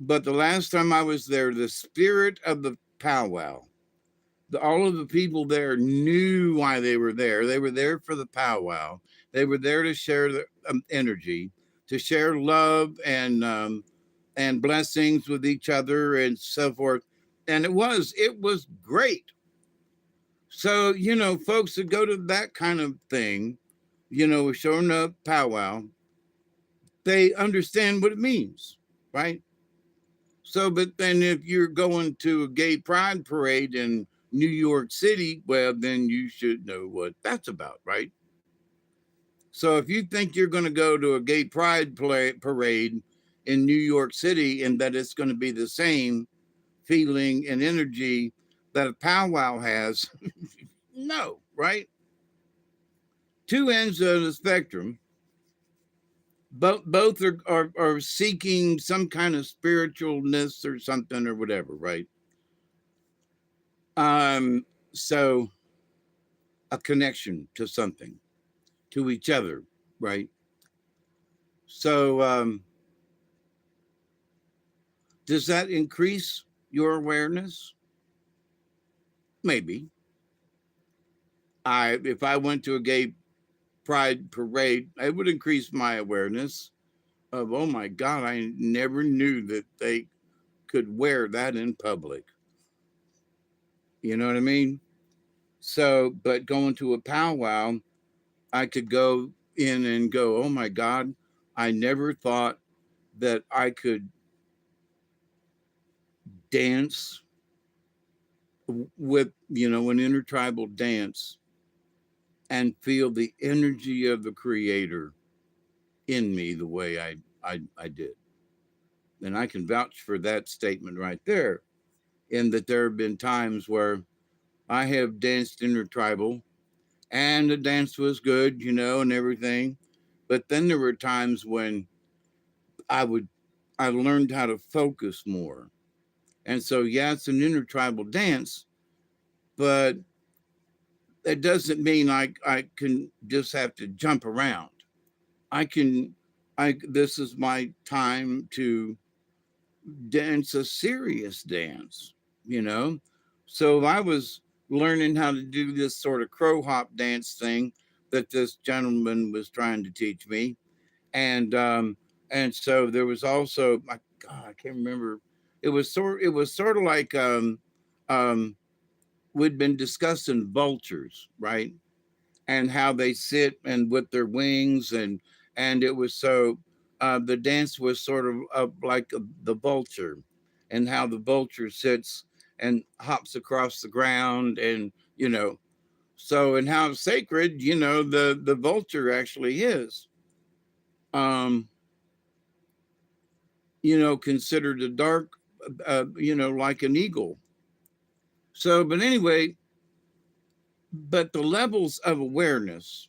but the last time I was there, the spirit of the powwow, all of the people there knew why they were there. They were there for the powwow. They were there to share the energy, to share love and blessings with each other and so forth. And it was great. So, folks that go to that kind of thing, showing up powwow, they understand what it means, right? So, but then if you're going to a gay pride parade in New York City, well, then you should know what that's about, right? So if you think you're going to go to a gay pride parade in New York City and that it's going to be the same feeling and energy that a powwow has. No, right? Two ends of the spectrum. Both are seeking some kind of spiritualness or something or whatever, right? So a connection to something, to each other, right? So does that increase your awareness? Maybe. If I went to a gay pride parade, it would increase my awareness of, oh my God, I never knew that they could wear that in public. You know what I mean? So, but going to a powwow, I could go in and go, oh my God, I never thought that I could dance with, an intertribal dance and feel the energy of the creator in me the way I did. And I can vouch for that statement right there, in that there have been times where I have danced intertribal and the dance was good, and everything. But then there were times when I would, I learned how to focus more. And so, yeah, it's an intertribal dance, but that doesn't mean I can just have to jump around. I can, this is my time to dance a serious dance, you know? So if I was learning how to do this sort of crow hop dance thing that this gentleman was trying to teach me, and so there was also, my God, I can't remember. It was sort of like um, we'd been discussing vultures, right? And how they sit and with their wings, and it was so the dance was sort of like the vulture, and how the vulture sits and hops across the ground, and so, and how sacred the vulture actually is. um considered a dark, like an eagle. So, but anyway, but the levels of awareness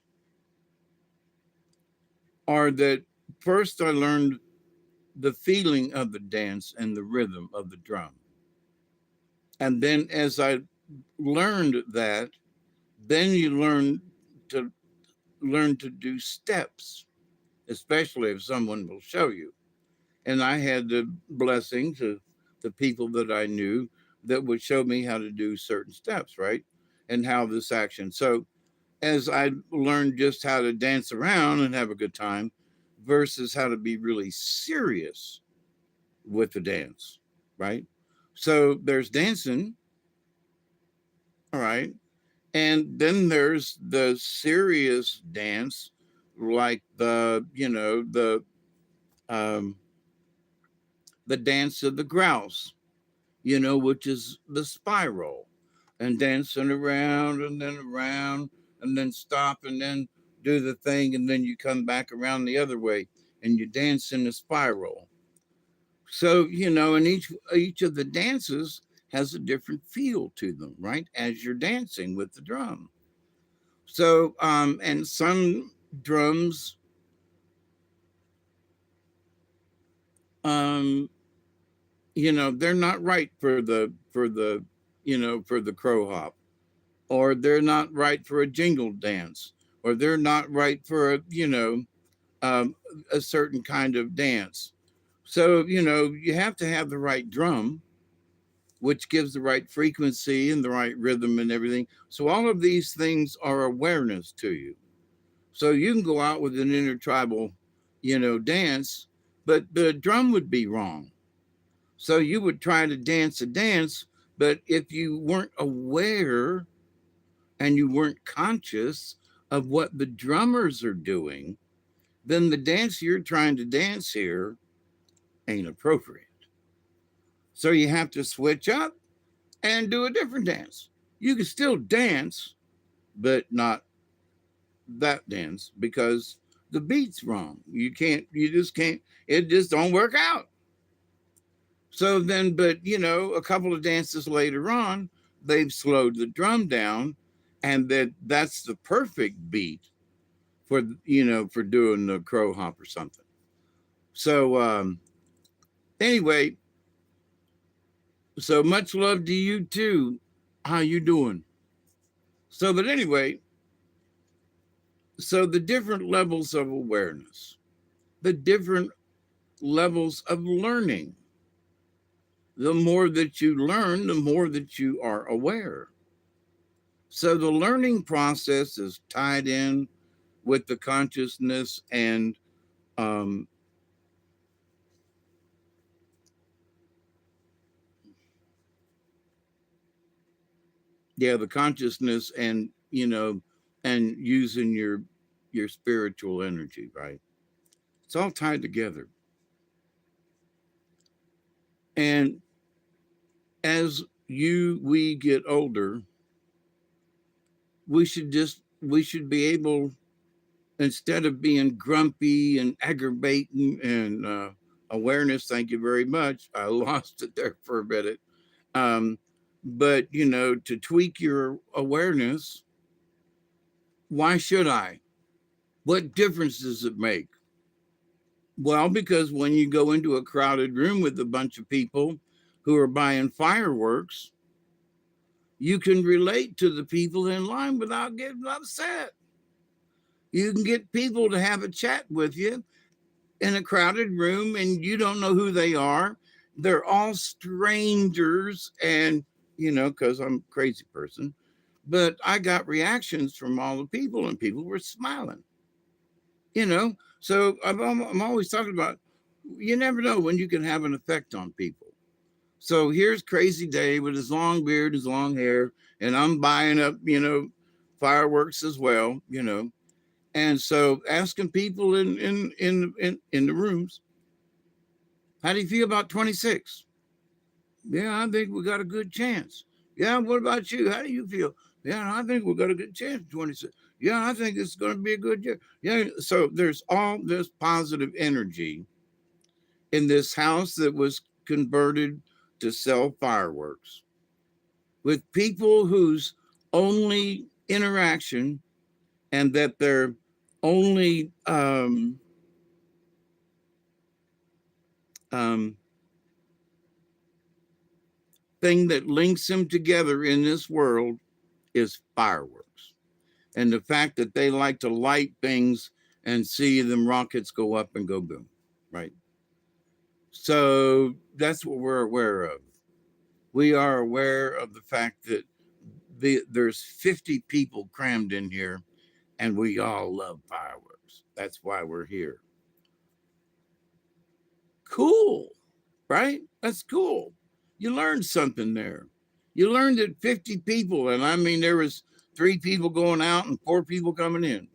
are that first I learned the feeling of the dance and the rhythm of the drum. And then as I learned that, then you to learn to do steps, especially if someone will show you. And I had the blessing to the people that I knew that would show me how to do certain steps, right? And how this action. So as I learned just how to dance around and have a good time versus how to be really serious with the dance, right? So there's dancing, all right. And then there's the serious dance, like um, the dance of the grouse, which is the spiral, and dancing around and then stop and then do the thing and then you come back around the other way and you dance in a spiral. So, and each of the dances has a different feel to them, right? As you're dancing with the drum. So, and some drums, um, they're not right for the crow hop, or they're not right for a jingle dance, or they're not right for um, a certain kind of dance. So, you have to have the right drum, which gives the right frequency and the right rhythm and everything. So all of these things are awareness to you. So you can go out with an intertribal, dance, but the drum would be wrong. So you would try to dance a dance, but if you weren't aware and you weren't conscious of what the drummers are doing, then the dance you're trying to dance here ain't appropriate. So you have to switch up and do a different dance. You can still dance, but not that dance, because the beat's wrong. You just can't, it just don't work out. So then, but a couple of dances later on, they've slowed the drum down, and that's the perfect beat for doing the crow hop or something. So anyway, so much love to you too. How you doing? So, but anyway, so the different levels of awareness, the different levels of learning. The more that you learn, the more that you are aware. So the learning process is tied in with the consciousness and um, yeah, the consciousness and and using your spiritual energy, right? It's all tied together. And as we get older, we should be able, instead of being grumpy and aggravating and awareness, thank you very much. I lost it there for a minute. Um, but to tweak your awareness, why should I? What difference does it make? Well, because when you go into a crowded room with a bunch of people who are buying fireworks, you can relate to the people in line without getting upset. You can get people to have a chat with you in a crowded room and you don't know who they are. They're all strangers. And, because I'm a crazy person, but I got reactions from all the people and people were smiling, you know. So I'm always talking about, you never know when you can have an effect on people. So here's Crazy Dave with his long beard, his long hair, and I'm buying up, fireworks as well, And so asking people in the rooms, how do you feel about 26? Yeah, I think we got a good chance. Yeah, what about you? How do you feel? Yeah, I think we got a good chance 26. Yeah, I think it's going to be a good year. Yeah, so there's all this positive energy in this house that was converted to sell fireworks with people whose only interaction and that their only um, thing that links them together in this world is fireworks. And the fact that they like to light things and see them rockets go up and go boom, right? So that's what we're aware of. We are aware of the fact that there's 50 people crammed in here and we all love fireworks. That's why we're here. Cool, right? That's cool. You learned something there. You learned that 50 people, and I mean, there was 3 people going out and 4 people coming in.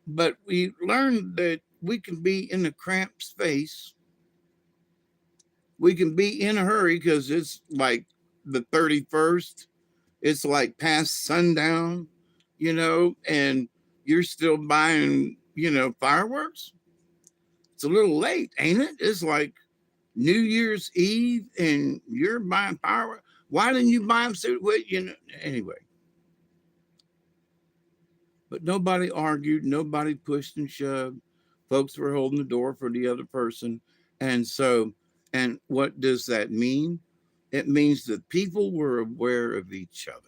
But we learned that we can be in a cramped space. We can be in a hurry because it's like the 31st. It's like past sundown, and you're still buying, fireworks. It's a little late, ain't it? It's like New Year's Eve and you're buying fireworks. Why didn't you buy them so well, anyway? But nobody argued, nobody pushed and shoved. Folks were holding the door for the other person. And so, and what does that mean? It means that people were aware of each other.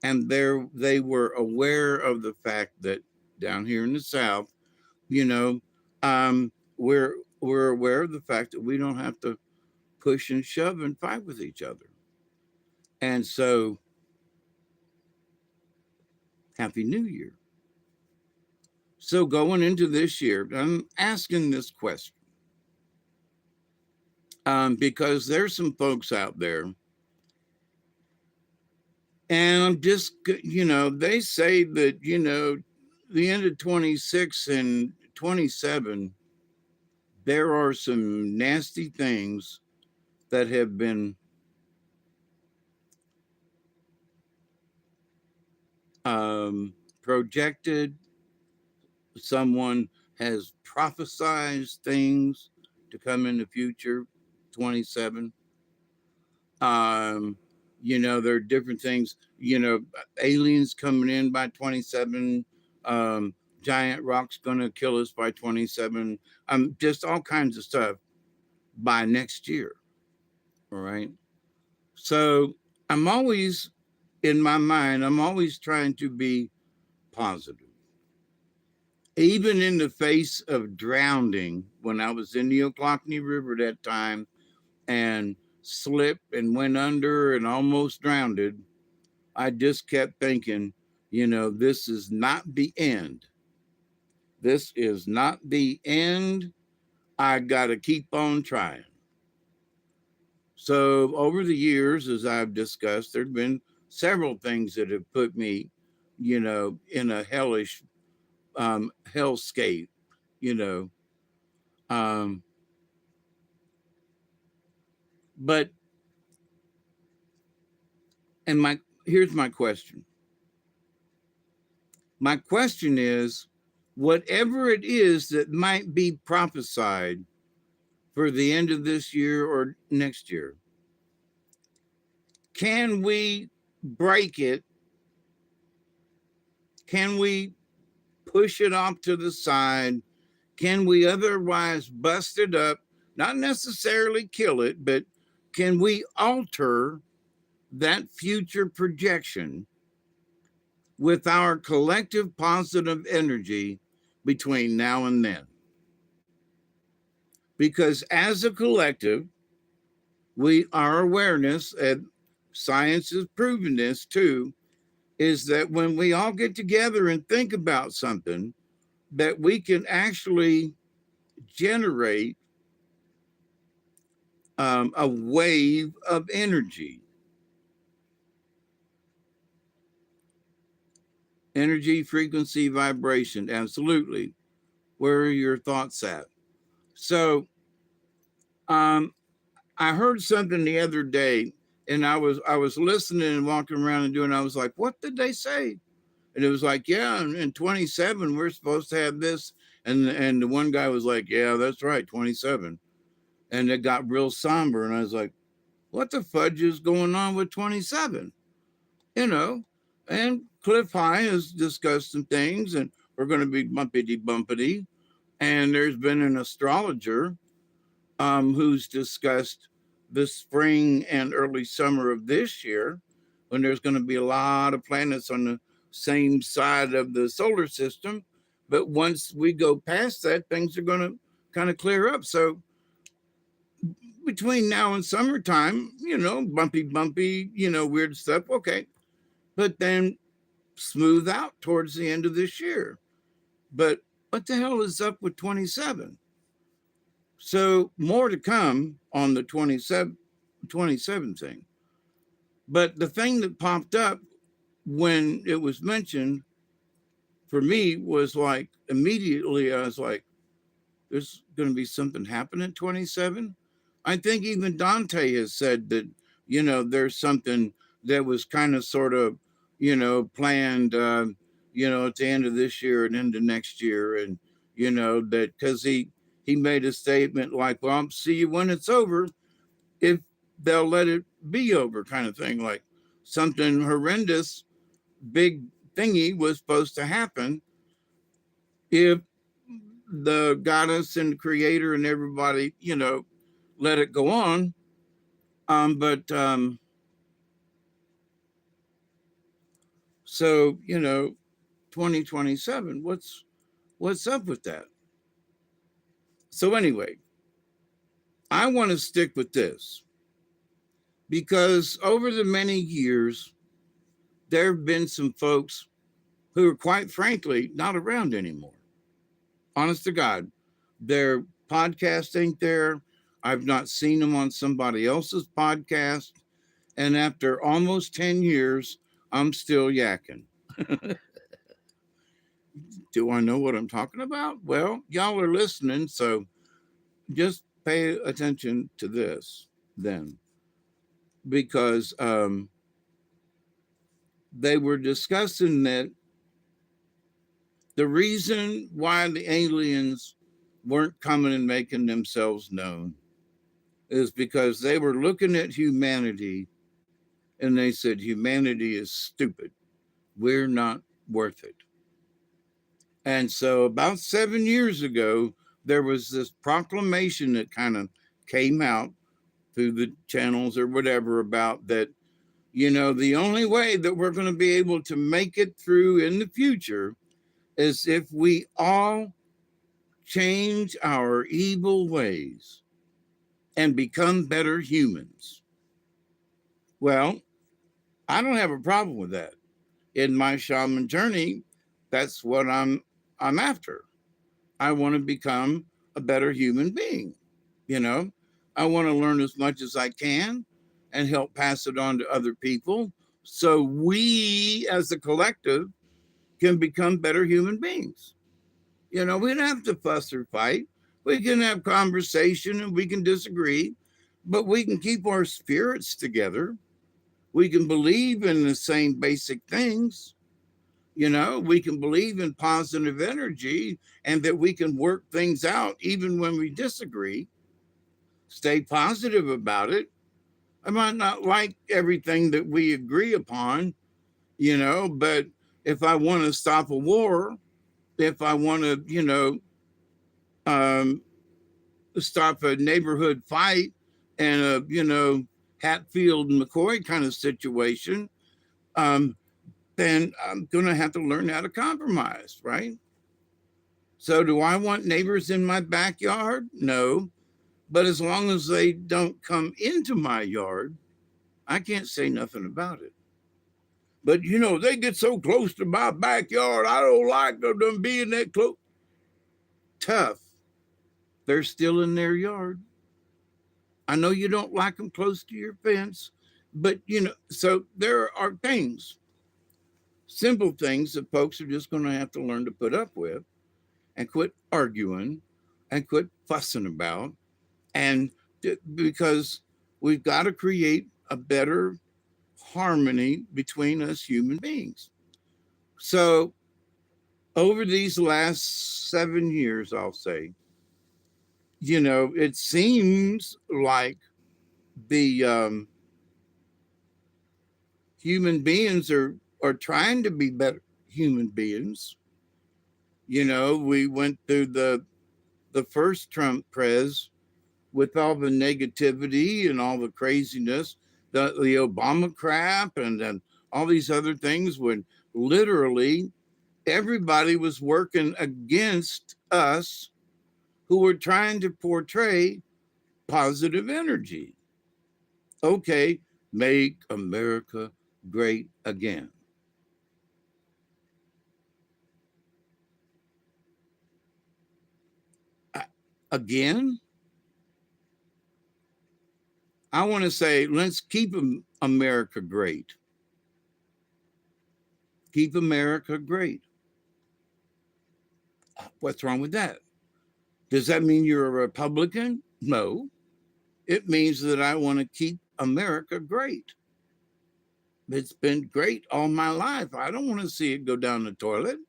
And they were aware of the fact that down here in the South, you know, um, we're aware of the fact that we don't have to push and shove and fight with each other. And so, Happy New Year. So, going into this year, I'm asking this question because there's some folks out there, and I'm just, they say that, the end of 26 and 27, there are some nasty things that have been projected someone has prophesied things to come in the future, 27. Um, there are different things, aliens coming in by 27, um, giant rocks going to kill us by 27, just all kinds of stuff by next year. All right. So I'm always, in my mind, I'm always trying to be positive. Even in the face of drowning, when I was in the Ocklawaha River that time and slipped and went under and almost drowned, I just kept thinking, this is not the end. This is not the end. I got to keep on trying. So, over the years, as I've discussed, there have been several things that have put me, in a hellish hellscape, you know. Um, but, and here's my question. My question is, whatever it is that might be prophesied for the end of this year or next year, can we break it? Can we push it off to the side? Can we otherwise bust it up? Not necessarily kill it, but can we alter that future projection with our collective positive energy between now and then? Because as a collective, our awareness, and science has proven this too, is that when we all get together and think about something, that we can actually generate a wave of energy, frequency, vibration. Absolutely. Where are your thoughts at? So, um, I heard something the other day, and I was listening and walking around and doing. I was like, "What did they say?" And it was like, "Yeah, in 27 we're supposed to have this." And the one guy was like, "Yeah, that's right, 27." And it got real somber, and I was like, "What the fudge is going on with 27?" You know. And Cliff High has discussed some things, and we're going to be bumpity bumpity. And there's been an astrologer who's discussed the spring and early summer of this year, when there's going to be a lot of planets on the same side of the solar system. But once we go past that, things are going to kind of clear up. So between now and summertime, bumpy, bumpy, weird stuff. Okay. But then smooth out towards the end of this year. But what the hell is up with 27? So more to come on the 27 thing. But the thing that popped up when it was mentioned for me was like, immediately I was like, there's going to be something happen at 27. I think even Dante has said that, there's something that was kind of sort of, planned, at the end of this year and into next year. And, that because he made a statement like, well, I'll see you when it's over, if they'll let it be over, kind of thing. Like something horrendous, big thingy was supposed to happen if the goddess and creator and everybody, let it go on. But so 2027. What's up with that? So anyway, I want to stick with this because over the many years, there have been some folks who are quite frankly not around anymore. Honest to God, their podcast ain't there. I've not seen them on somebody else's podcast. And after almost 10 years, I'm still yakking. Do I know what I'm talking about? Well, y'all are listening, so just pay attention to this then, because they were discussing that The reason why the aliens weren't coming and making themselves known is because they were looking at humanity and they said, humanity is stupid. We're not worth it. And so about 7 years ago, there was this proclamation that kind of came out through the channels or whatever about that, the only way that we're going to be able to make it through in the future is if we all change our evil ways and become better humans. Well, I don't have a problem with that. In my shaman journey, that's what I'm after. I want to become a better human being. You know, I want to learn as much as I can and help pass it on to other people so we as a collective can become better human beings. We don't have to fuss or fight. We can have conversation and we can disagree, but we can keep our spirits together. We can believe in the same basic things. We can believe in positive energy and that we can work things out even when we disagree. Stay positive about it. I might not like everything that we agree upon, but if I want to stop a war, if I want to, um, stop a neighborhood fight and a, Hatfield and McCoy kind of situation, um, then I'm going to have to learn how to compromise, right? So do I want neighbors in my backyard? No. But as long as they don't come into my yard, I can't say nothing about it. But they get so close to my backyard, I don't like them being that close. Tough. They're still in their yard. I know you don't like them close to your fence, but so there are things, simple things that folks are just going to have to learn to put up with and quit arguing and quit fussing about. And because we've got to create a better harmony between us human beings. So over these last 7 years, I'll say, it seems like the human beings are trying to be better human beings. We went through the first Trump prez with all the negativity and all the craziness, the Obama crap, and then all these other things when literally everybody was working against us who were trying to portray positive energy. Okay, make America great again. Again, I want to say, let's keep America great. Keep America great. What's wrong with that? Does that mean you're a Republican? No. It means that I want to keep America great. It's been great all my life. I don't want to see it go down the toilet.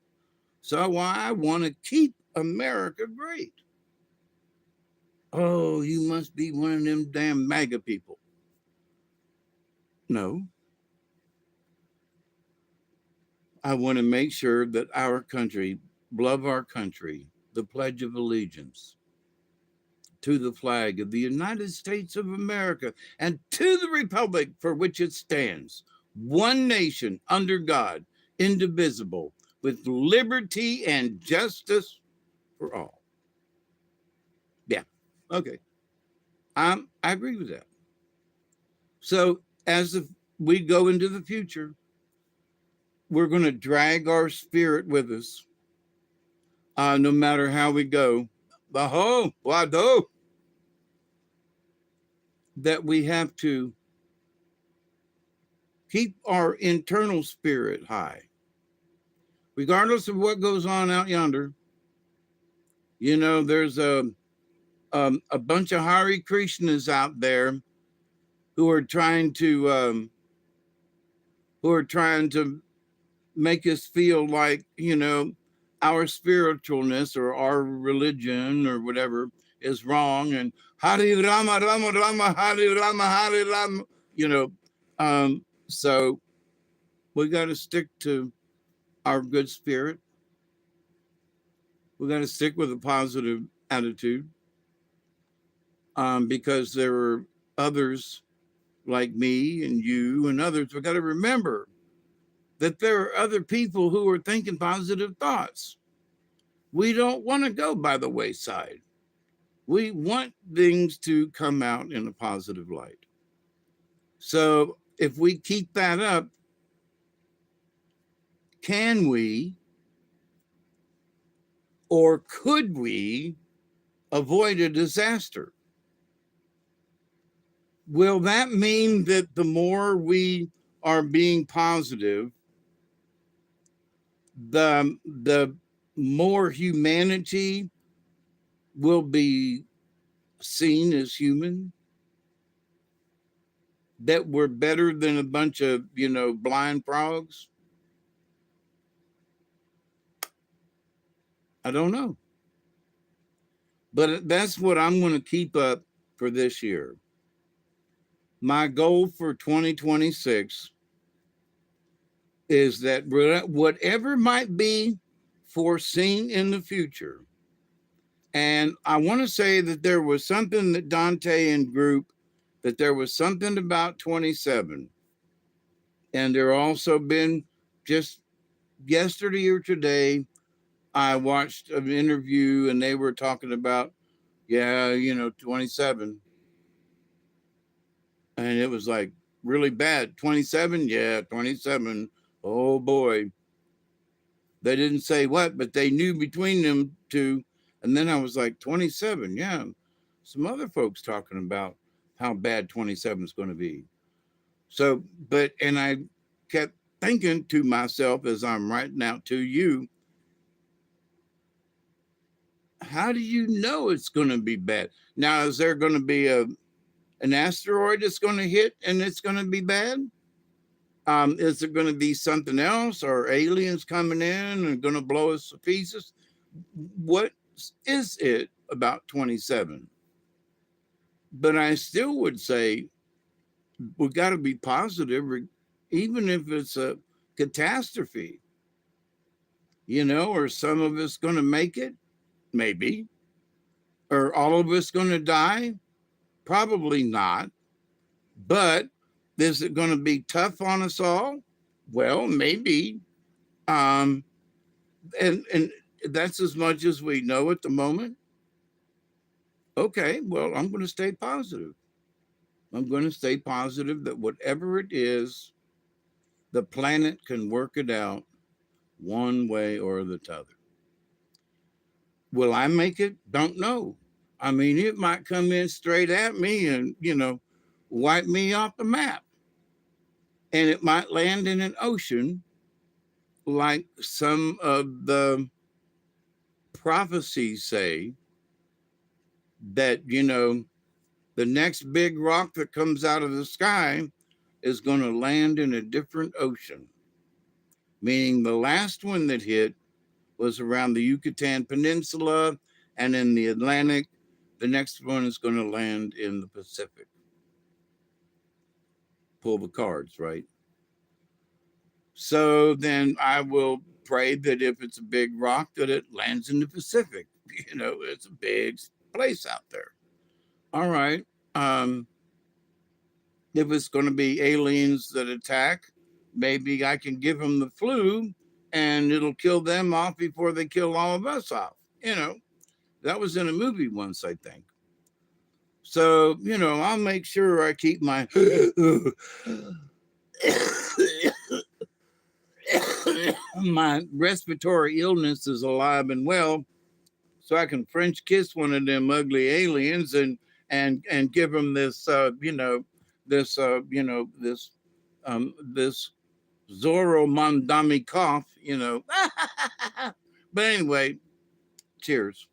So I want to keep America great. Oh, you must be one of them damn MAGA people. No. I want to make sure that our country, love our country, the Pledge of Allegiance to the flag of the United States of America and to the republic for which it stands, one nation under God, indivisible, with liberty and justice for all. Yeah. Okay. I agree with that. So as we go into the future, we're going to drag our spirit with us, no matter how we go. That we have to keep our internal spirit high, regardless of what goes on out yonder. There's a bunch of Hare Krishnas out there who are trying to make us feel like our spiritualness or our religion or whatever is wrong, and Hari Rama Rama Rama Hari Rama Hari Rama, you know. So we got to stick to our good spirit. We got to stick with a positive attitude, because there are others like me and you and others. We got to remember that there are other people who are thinking positive thoughts. We don't want to go by the wayside. We want things to come out in a positive light. So if we keep that up, can we or could we avoid a disaster? Will that mean that the more we are being positive, the more humanity will be seen as human? That we're better than a bunch of, blind frogs? I don't know. But that's what I'm going to keep up for this year. My goal for 2026 is that whatever might be foreseen in the future, and I want to say that there was something that Dante and group, that there was something about 27. And there also been, just yesterday or today, I watched an interview and they were talking about, 27. And it was like really bad. 27? Yeah, 27. Oh boy. They didn't say what, but they knew between them two. And then I was like, 27. Yeah. Some other folks talking about how bad 27 is going to be. So, and I kept thinking to myself as I'm writing out to you, how do you know it's going to be bad? Now, is there going to be an asteroid that's going to hit and it's going to be bad? Is it going to be something else, or aliens coming in and going to blow us to pieces? What is it about 27? But I still would say we got to be positive, even if it's a catastrophe, or some of us going to make it, maybe, or all of us going to die, probably not. But is it going to be tough on us all? Well, maybe. Um, and that's as much as we know at the moment. Okay, well, I'm going to stay positive. I'm going to stay positive that whatever it is, the planet can work it out one way or the other. Will I make it? Don't know. I mean, it might come in straight at me and, wipe me off the map. And it might land in an ocean like some of the prophecies say that, the next big rock that comes out of the sky is going to land in a different ocean, meaning the last one that hit was around the Yucatan Peninsula and in the Atlantic. The next one is going to land in the Pacific. Pull the cards, right? So then I will pray that if it's a big rock, that it lands in the Pacific. It's a big place out there. All right. If it's going to be aliens that attack, maybe I can give them the flu and it'll kill them off before they kill all of us off. That was in a movie once, I think. So, I'll make sure I keep my my respiratory illness is alive and well, so I can French kiss one of them ugly aliens and give them this this Zorro Mondami cough. But anyway, cheers.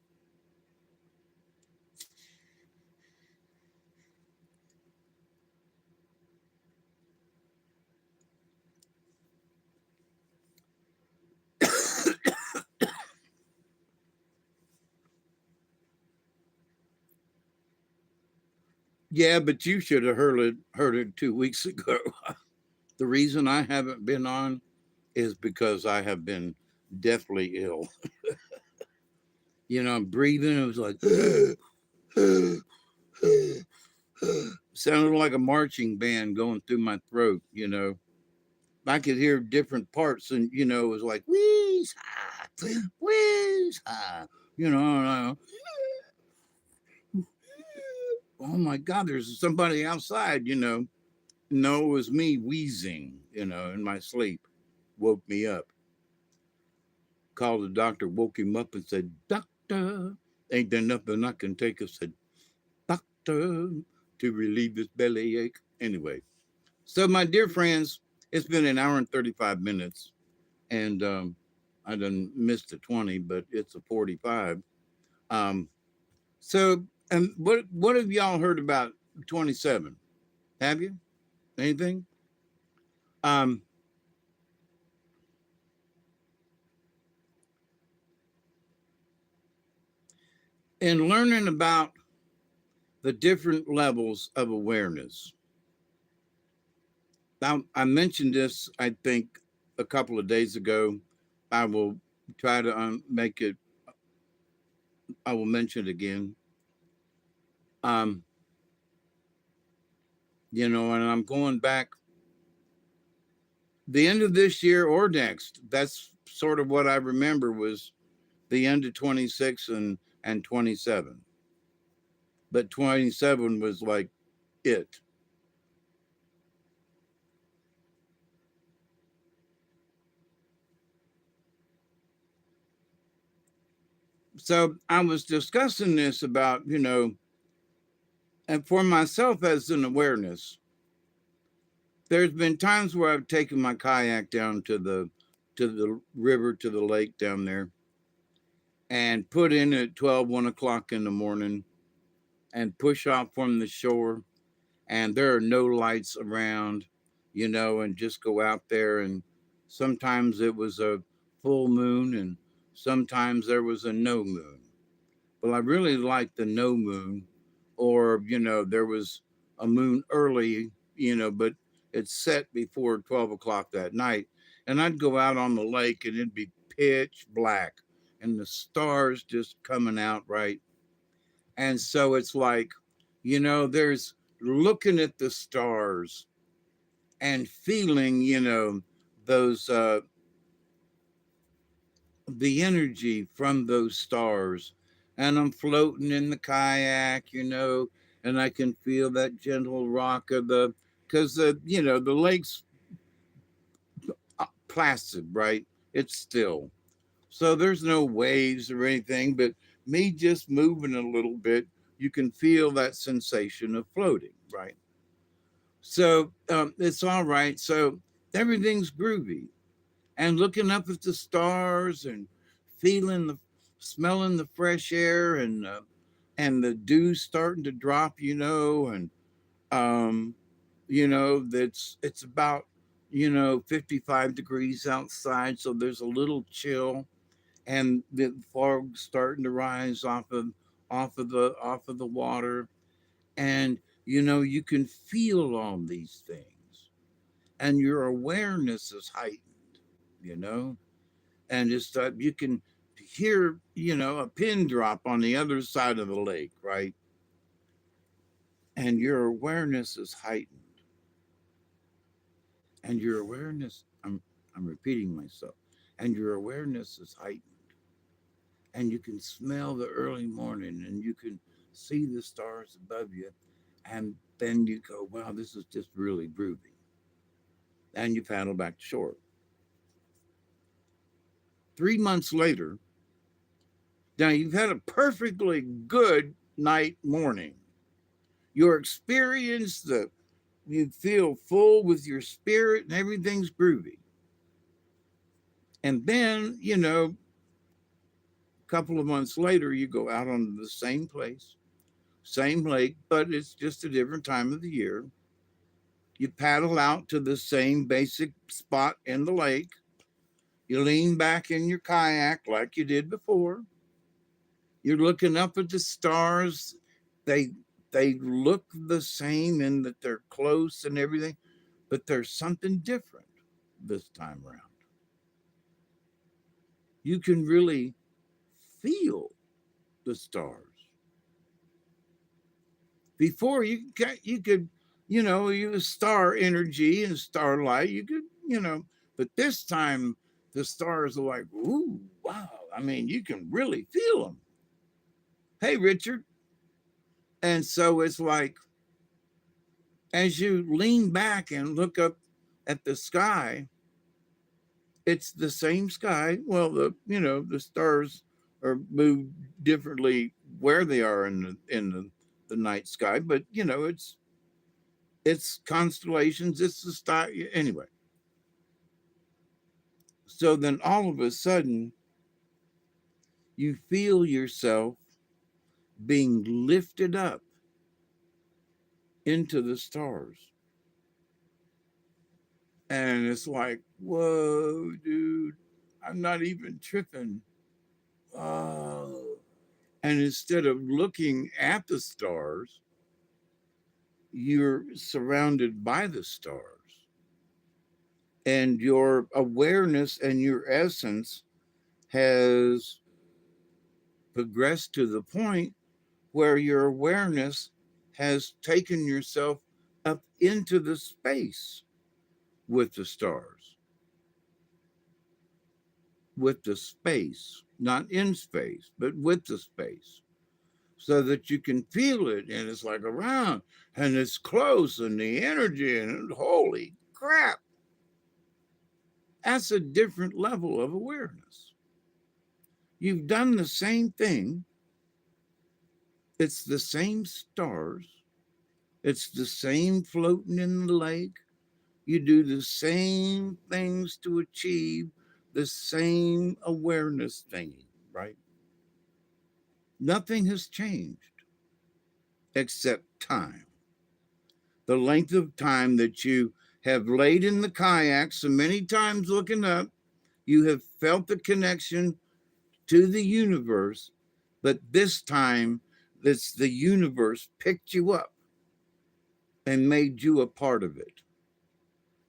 Yeah, but you should have heard it 2 weeks ago. The reason I haven't been on is because I have been deathly ill. I'm breathing. It was like sounded like a marching band going through my throat. I could hear different parts, and it was like wheeze, ah, wheeze, ah, and oh my God, there's somebody outside. No, it was me wheezing, in my sleep. Woke me up. Called the doctor, woke him up and said, "Doctor, ain't there nothing I can take?" I said, "Doctor, to relieve this bellyache." Anyway, so my dear friends, it's been an hour and 35 minutes, and I done missed a 20, but it's a 45. Um, so, and what have y'all heard about 27? Have you? Anything? Um, in learning about the different levels of awareness, now, I mentioned this, I think, a couple of days ago. I will try to make it, I will mention it again. Um, and I'm going back the end of this year or next. That's sort of what I remember was the end of 26 and 27. But 27 was like it. So I was discussing this about, and for myself as an awareness, there's been times where I've taken my kayak down to the river, to the lake down there, and put in at 12, 1 o'clock in the morning and push off from the shore. And there are no lights around, and just go out there. And sometimes it was a full moon, and sometimes there was a no moon. Well, I really liked the no moon, or there was a moon early, but it set before 12 o'clock that night. And I'd go out on the lake and it'd be pitch black and the stars just coming out, right? And so it's like, there's looking at the stars and feeling, those the energy from those stars. And I'm floating in the kayak, and I can feel that gentle rock of because the lake's placid, right? It's still. So there's no waves or anything, but me just moving a little bit, you can feel that sensation of floating, right? So it's all right. So everything's groovy. And looking up at the stars and feeling smelling the fresh air and the dew starting to drop, and um, that's it's about 55 degrees outside, so there's a little chill, and the fog starting to rise off of the water, and you can feel all these things, and your awareness is heightened, and it's that you can hear a pin drop on the other side of the lake, right? And your awareness is heightened, and your awareness, I'm repeating myself, and your awareness is heightened, and you can smell the early morning, and you can see the stars above you, and then you go, wow, this is just really groovy, and you paddle back to shore. 3 months later, now you've had a perfectly good night morning. Your experience, you feel full with your spirit and everything's groovy. And then, a couple of months later, you go out on the same place, same lake, but it's just a different time of the year. You paddle out to the same basic spot in the lake. You lean back in your kayak like you did before. You're looking up at the stars. They They look the same in that they're close and everything, but there's something different this time around. You can really feel the stars. Before you could use star energy and starlight. You could but this time the stars are like, ooh, wow. I mean, you can really feel them. Hey, Richard. And so it's like, as you lean back and look up at the sky, it's the same sky. Well, the stars are moved differently where they are in the night sky, but it's constellations. It's the star anyway. So then all of a sudden, you feel yourself being lifted up into the stars. And it's like, whoa, dude, I'm not even tripping. Oh. And instead of looking at the stars, you're surrounded by the stars. And your awareness and your essence has progressed to the point where your awareness has taken yourself up into the space with the stars, with the space, not in space, but with the space, so that you can feel it and it's like around and it's close and the energy and holy crap. That's a different level of awareness. You've done the same thing. It's the same stars. It's the same floating in the lake. You do the same things to achieve the same awareness thingy, right? Nothing has changed except time. The length of time that you have laid in the kayak so many times looking up, you have felt the connection to the universe, but this time it's the universe picked you up and made you a part of it.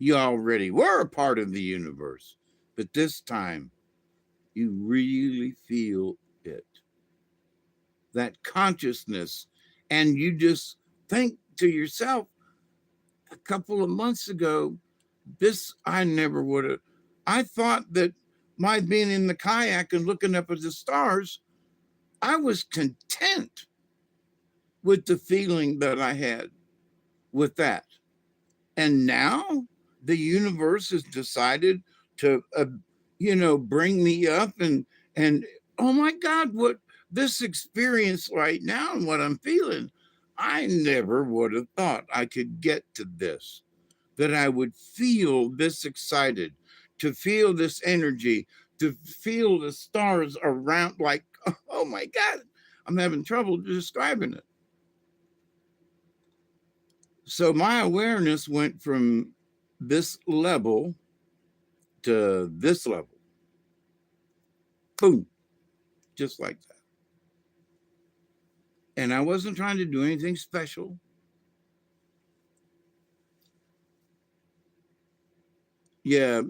You already were a part of the universe, but this time you really feel it. That consciousness. And you just think to yourself, a couple of months ago, this I never would have. I thought that my being in the kayak and looking up at the stars, I was content with the feeling that I had with that. And now the universe has decided to, bring me up and oh my God, what this experience right now and what I'm feeling, I never would have thought I could get to this, that I would feel this excited, to feel this energy, to feel the stars around. Like, oh my God, I'm having trouble describing it. So my awareness went from this level to this level. Boom, just like that. And I wasn't trying to do anything special. Yeah.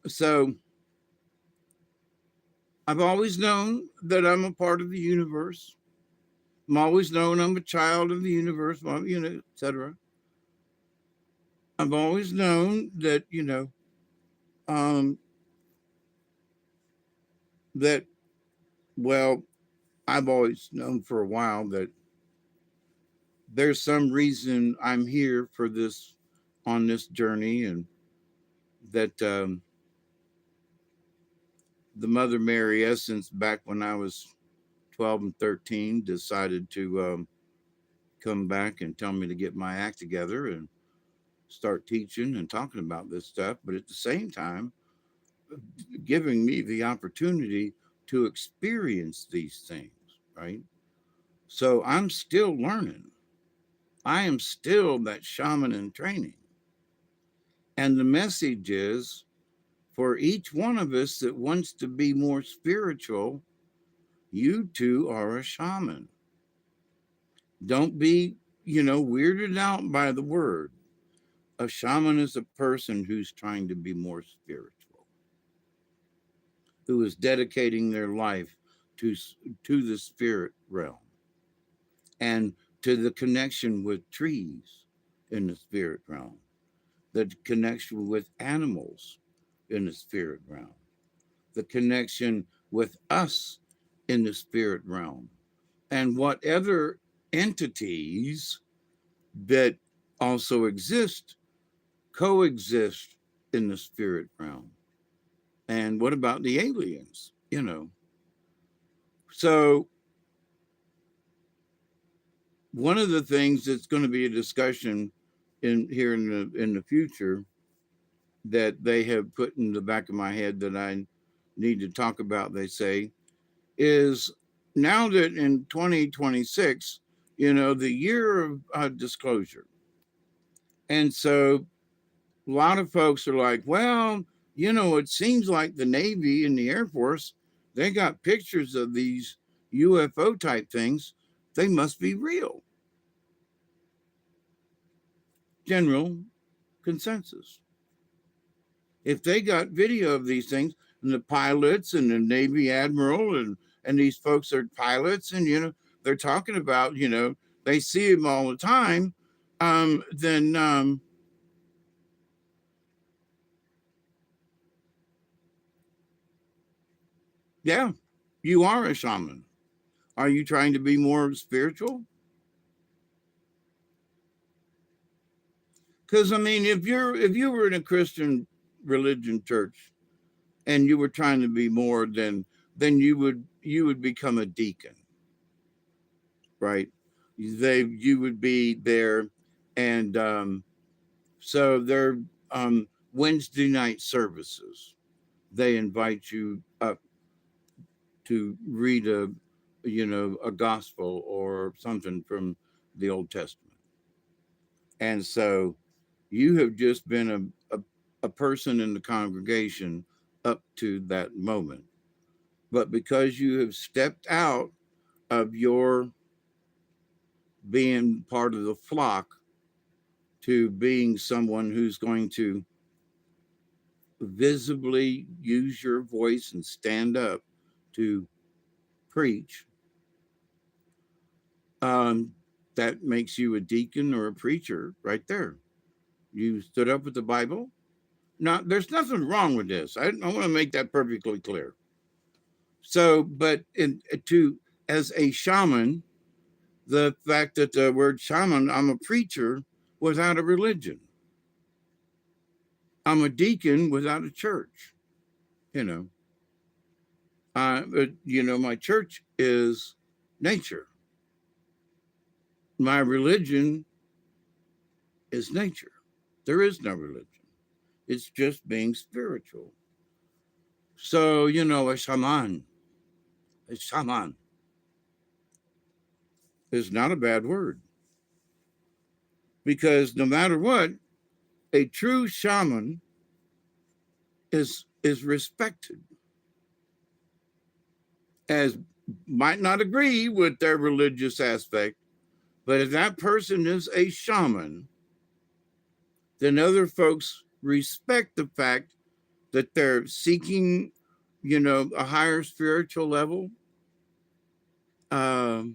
So I've always known that I'm a part of the universe. I'm always known I'm a child of the universe, etc. I've always known that, um, that, well, I've always known for a while that there's some reason I'm here for this, on this journey, and that the Mother Mary essence, back when I was 12 and 13, decided to come back and tell me to get my act together and start teaching and talking about this stuff, but at the same time, giving me the opportunity to experience these things, right? So I'm still learning. I am still that shaman in training. And the message is, for each one of us that wants to be more spiritual, you too are a shaman. Don't be, weirded out by the word. A shaman is a person who's trying to be more spiritual, who is dedicating their life to the spirit realm and to the connection with trees in the spirit realm, the connection with animals in the spirit realm, the connection with us in the spirit realm, and what other entities that also exist, coexist in the spirit realm. And what about the aliens? So one of the things that's going to be a discussion in here in the future that they have put in the back of my head that I need to talk about, they say, is now that in 2026, the year of disclosure. And so a lot of folks are like, well, it seems like the Navy and the Air Force, they got pictures of these UFO type things. They must be real. General consensus. If they got video of these things and the pilots and the Navy admiral and these folks are pilots and they're talking about they see them all the time, then yeah, you are a shaman. Are you trying to be more spiritual? Because I mean, if you were in a Christian religion church and you were trying to be more, then you would become a deacon, right? You would be there, and so their Wednesday night services, they invite you up to read a gospel or something from the Old Testament, and so you have just been a person in the congregation up to that moment. But because you have stepped out of your being part of the flock to being someone who's going to visibly use your voice and stand up to preach, um, that makes you a deacon or a preacher right there. You stood up with the Bible. Now, there's nothing wrong with this. I want to make that perfectly clear. So, but as a shaman, the fact that the word shaman, I'm a preacher without a religion. I'm a deacon without a church. You know, but my church is nature. My religion is nature. There is no religion. It's just being spiritual. So a shaman is not a bad word because no matter what, a true shaman is respected, as might not agree with their religious aspect, but if that person is a shaman, then other folks respect the fact that they're seeking, a higher spiritual level. Um,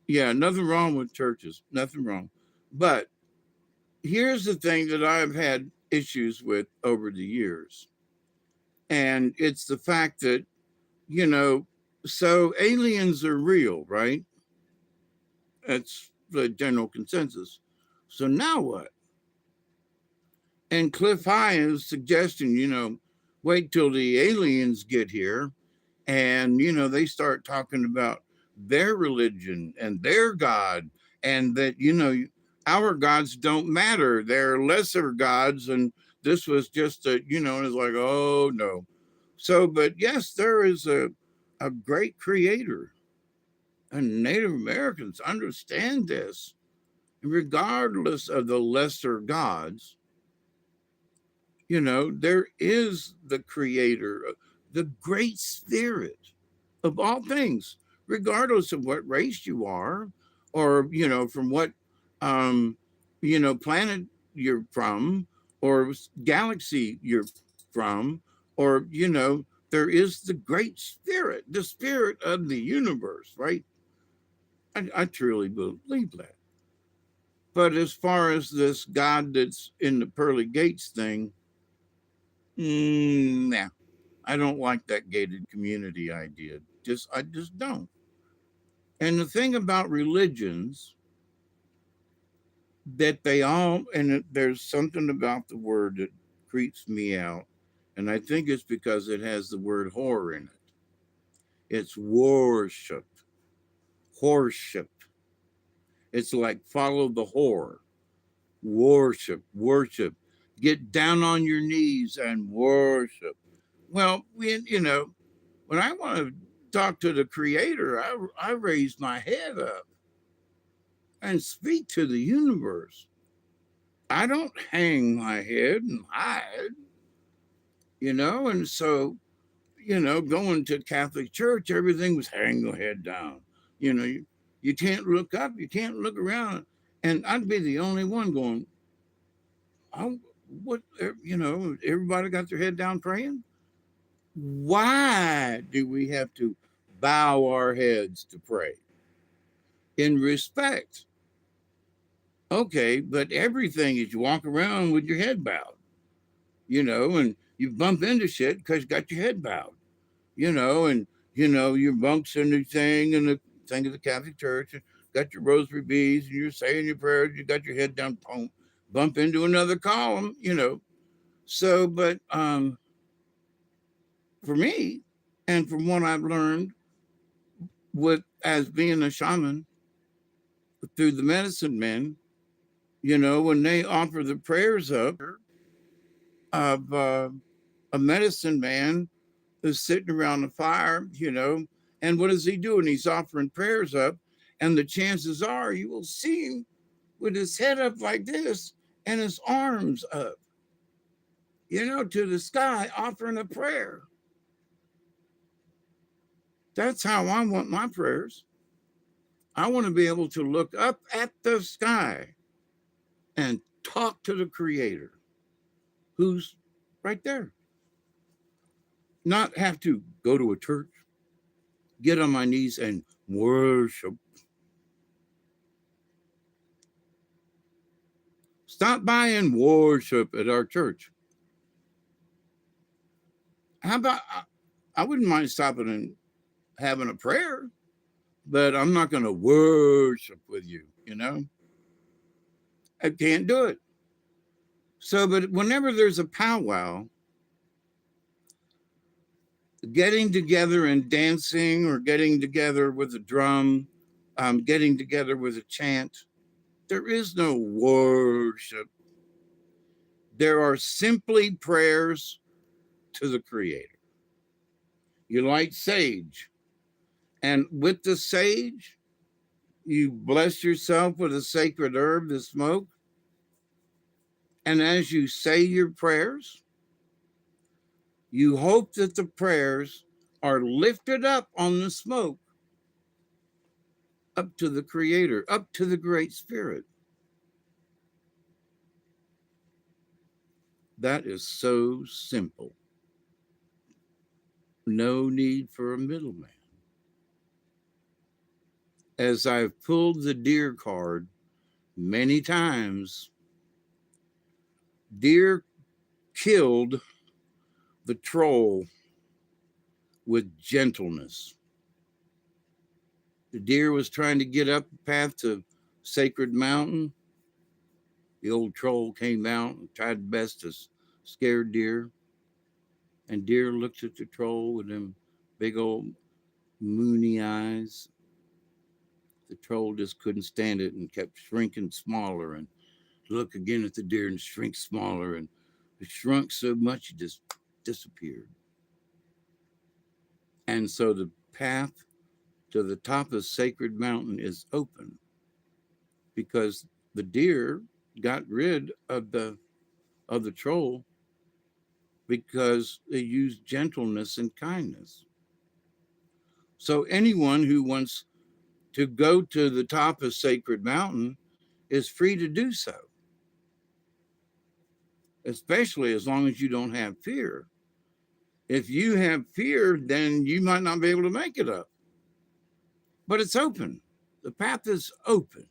yeah, nothing wrong with churches, nothing wrong. But here's the thing that I've had issues with over the years, and it's the fact that, you know, so aliens are real, right? That's the general consensus. So now what? And Cliff High is suggesting, wait till the aliens get here and, they start talking about their religion and their God, and that, our gods don't matter. They're lesser gods. And this was just and it's like, oh no. So, but yes, there is a great creator, and Native Americans understand this. Regardless of the lesser gods, there is the creator, the great spirit of all things. regardless of what race you are, or from what um, planet you're from, or galaxy you're from, or there is the great spirit, the spirit of the universe, right? I truly believe that. But as far as this God that's in the pearly gates thing, nah, I don't like that gated community idea. I just don't. And the thing about religions, that they all, there's something about the word that creeps me out, and I think it's because it has the word horror in it. It's worship, worship. It's like follow the whore, worship, worship. Get down on your knees and worship. Well, when I want to talk to the Creator, I raise my head up and speak to the universe. I don't hang my head and hide, and so, going to Catholic Church, everything was hang your head down. You can't look up, you can't look around. And I'd be the only one going, oh, what, everybody got their head down praying? Why do we have to bow our heads to pray? In respect. Okay, but everything is you walk around with your head bowed, and you bump into shit because you got your head bowed, and your monks and the thing and the thing of the Catholic Church, and got your rosary beads and you're saying your prayers, you got your head down, boom, bump into another column, So, but for me, and from what I've learned with as being a shaman through the medicine men, when they offer the prayers up of a medicine man who's sitting around the fire, and what is he doing? He's offering prayers up, and the chances are you will see him with his head up like this and his arms up, to the sky, offering a prayer. That's how I want my prayers. I want to be able to look up at the sky and talk to the Creator who's right there. Not have to go to a church, get on my knees and worship. Stop by and worship at our church. How about, I wouldn't mind stopping and having a prayer, but I'm not going to worship with you, I can't do it. So, but whenever there's a powwow, getting together and dancing, or getting together with a drum, getting together with a chant, there is no worship. There are simply prayers to the Creator. You light sage, and with the sage, you bless yourself with a sacred herb, the smoke. And as you say your prayers, you hope that the prayers are lifted up on the smoke, up to the Creator, up to the Great Spirit. That is so simple. No need for a middleman. As I've pulled the deer card many times, deer killed the troll with gentleness. The deer was trying to get up the path to Sacred Mountain. The old troll came out and tried best to scare deer. And deer looked at the troll with them big old moony eyes. The troll just couldn't stand it and kept shrinking smaller, and look again at the deer and shrink smaller, and it shrunk so much it just disappeared. And so the path to the top of Sacred Mountain is open because the deer got rid of the troll because they used gentleness and kindness. So anyone who wants to go to the top of Sacred Mountain is free to do so, especially as long as you don't have fear. If you have fear, then you might not be able to make it up. But it's open. The path is open.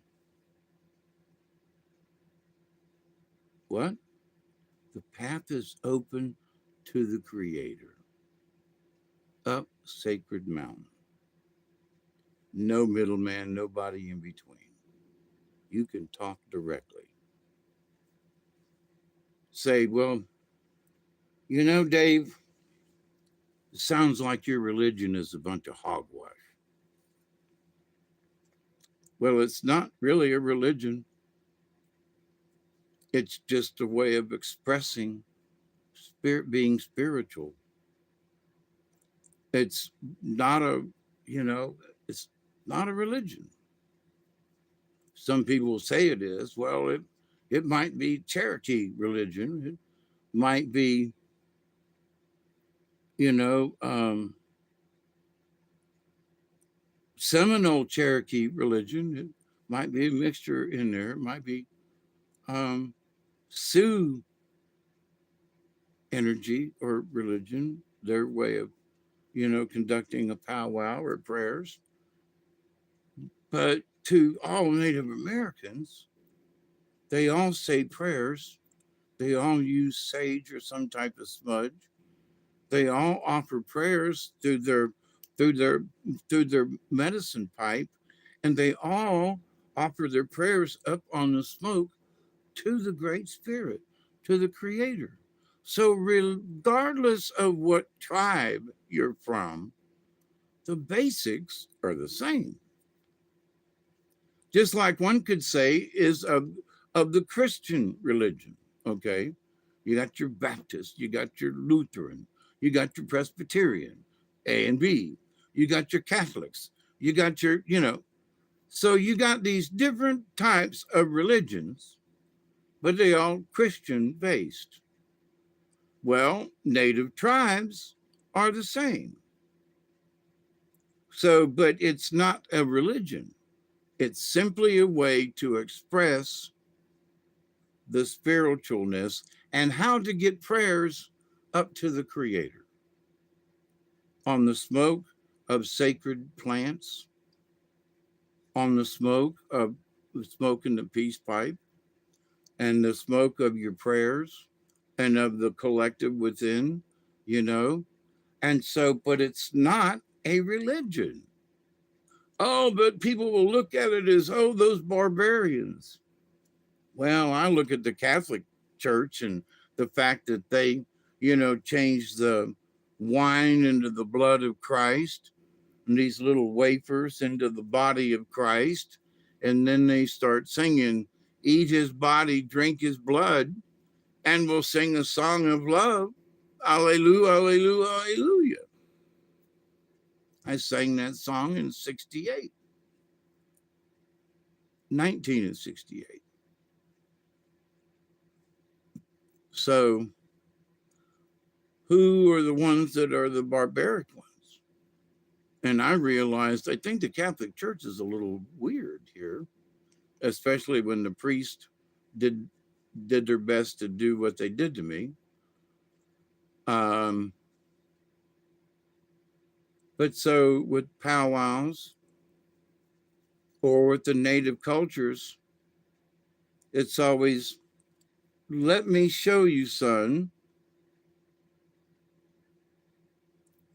What? The path is open to the Creator up Sacred Mountain. No middleman, nobody in between. You can talk directly. Say, well, you know, Dave, it sounds like your religion is a bunch of hogwash. Well, it's not really a religion. It's just a way of expressing spirit, being spiritual. It's not a, you know, it's not a religion. Some people say it is. Well, it might be Cherokee religion. It might be, you know, Seminole Cherokee religion. It might be a mixture in there. It might be um, Sioux energy or religion, their way of, you know, conducting a powwow or prayers. But to all Native Americans, they all say prayers. They all use sage or some type of smudge. They all offer prayers through their through their medicine pipe, and they all offer their prayers up on the smoke to the Great Spirit, to the Creator. So regardless of what tribe you're from, the basics are the same. Just like one could say is of the Christian religion, okay? You got your Baptist, you got your Lutheran, you got your Presbyterian, A and B, you got your Catholics, you got your, you know, so you got these different types of religions, but they all Christian based. Well, native tribes are the same. So, but it's not a religion. It's simply a way to express the spiritualness and how to get prayers up to the Creator on the smoke of sacred plants, on the smoke in the peace pipe, and the smoke of your prayers and of the collective within, you know. And so, but it's not a religion. Oh, but people will look at it as, oh, those barbarians. Well, I look at the Catholic Church and the fact that they, you know, changed the wine into the blood of Christ and these little wafers into the body of Christ. And then they start singing, eat his body, drink his blood, and we'll sing a song of love. Alleluia, alleluia, alleluia. I sang that song in 68, 1968. So who are the ones that are the barbaric ones? And I realized I think the Catholic Church is a little weird here, especially when the priest did did their best to do what they did to me. Um, but so with powwows or with the native cultures, it's always, let me show you, son,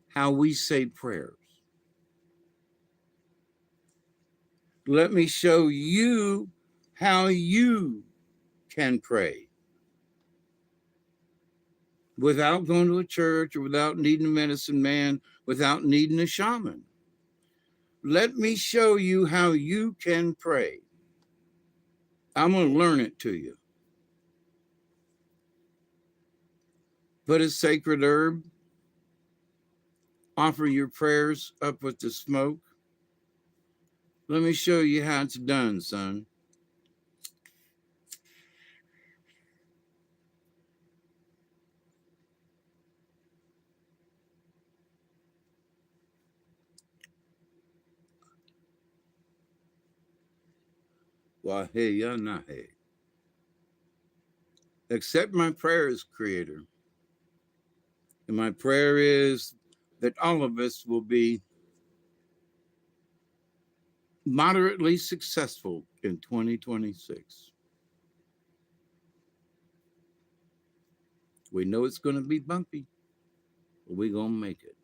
how we say prayers. Let me show you how you can pray without going to a church or without needing a medicine man, without needing a shaman. Let me show you how you can pray. I'm going to learn it to you. Put a sacred herb, offer your prayers up with the smoke. Let me show you how it's done, son. Waheyanahe. Accept my prayers, Creator. And my prayer is that all of us will be moderately successful in 2026. We know it's going to be bumpy, but we're going to make it.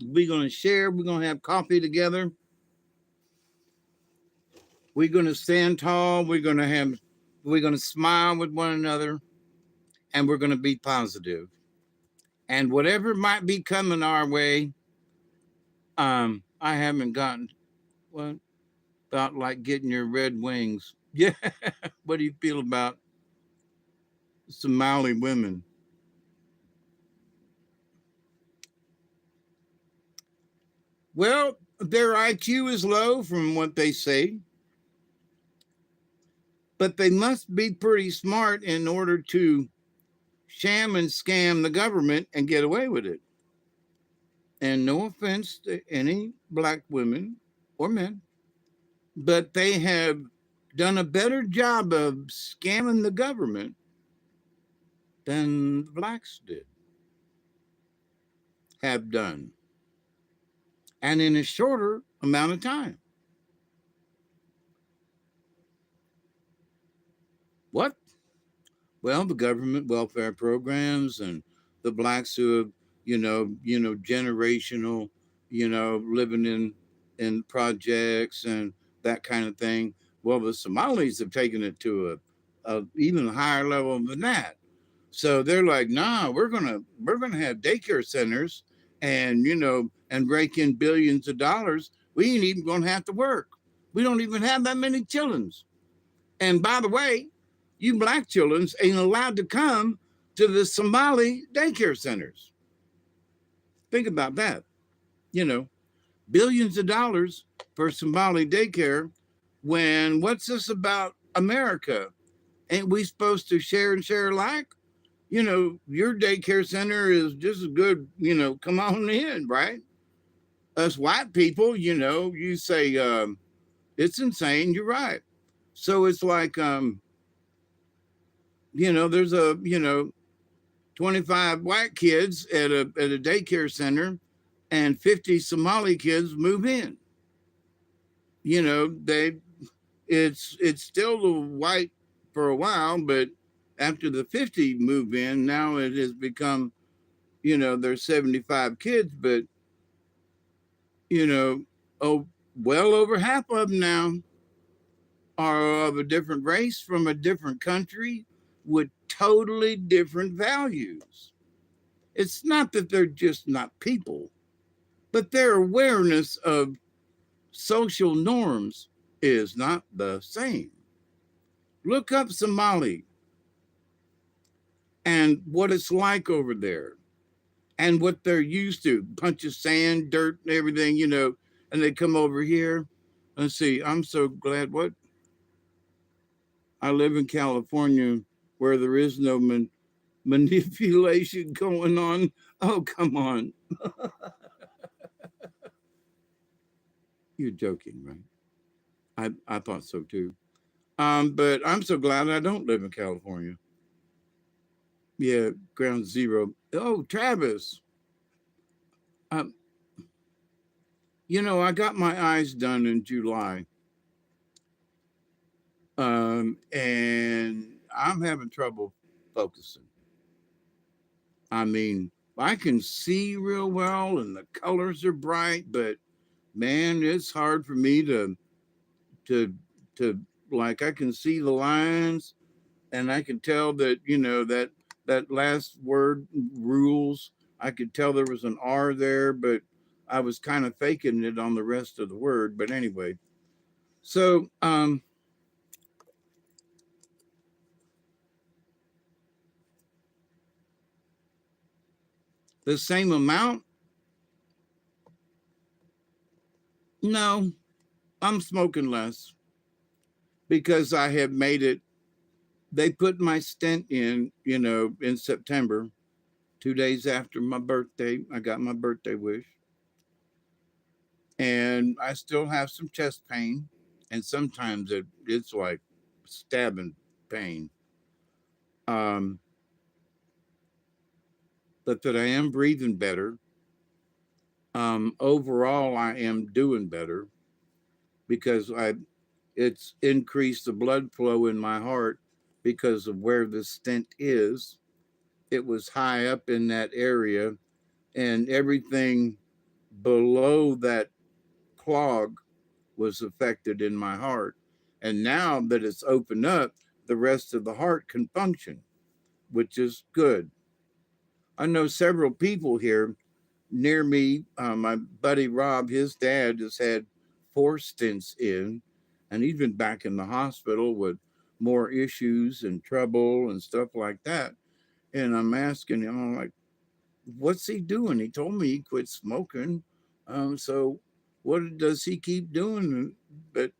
We're going to share, we're going to have coffee together. We're going to stand tall, we're going to smile with one another, and we're going to be positive. And whatever might be coming our way, I haven't gotten what about like getting your red wings. Yeah. What do you feel about Somali women? Well, their IQ is low from what they say, but they must be pretty smart in order to sham and scam the government and get away with it. And no offense to any black women or men, but they have done a better job of scamming the government than the blacks have done, and in a shorter amount of time. What? Well, the government welfare programs and the blacks who have, generational, living in projects and that kind of thing. Well, the Somalis have taken it to a even higher level than that. So they're like, nah, we're gonna have daycare centers and and rake in billions of dollars. We ain't even gonna have to work. We don't even have that many childrens. And by the way, you black children ain't allowed to come to the Somali daycare centers. Think about that. You know, billions of dollars for Somali daycare when what's this about America? Ain't we supposed to share and share alike? Your daycare center is just as good, come on in, right? Us white people, you say, it's insane. You're right. So it's like, there's 25 white kids at a daycare center and 50 Somali kids move in. They it's still the white for a while, but after the 50 move in, now it has become, there's 75 kids, but you know, oh, well over half of them now are of a different race from a different country with totally different values. It's not that they're just not people, but their awareness of social norms is not the same. Look up Somali and what it's like over there and what they're used to. Bunch of sand, dirt, and everything, and they come over here. Let's see, I'm so glad what I live in California where there is no manipulation going on. Oh, come on. You're joking, right? I thought so too. But I'm so glad I don't live in California. Yeah, ground zero. Oh, Travis. Um, I got my eyes done in July. And I'm having trouble focusing. I mean, I can see real well and the colors are bright, but man, it's hard for me to to like I can see the lines and I can tell that, that last word rules. I could tell there was an R there, but I was kind of faking it on the rest of the word. But anyway, so the same amount? No, I'm smoking less. because I have made it. They put my stent in, in September, 2 days after my birthday. I got my birthday wish, and I still have some chest pain, and sometimes it's like stabbing pain. Um, but that I am breathing better. Overall, I am doing better because it's increased the blood flow in my heart because of where the stent is. It was high up in that area, and everything below that clog was affected in my heart. And now that it's opened up, the rest of the heart can function, which is good. I know several people here near me. My buddy Rob, his dad has had 4 stents in, and he's been back in the hospital with more issues and trouble and stuff like that. And I'm asking him, I'm like, what's he doing? He told me he quit smoking. So what does he keep doing that,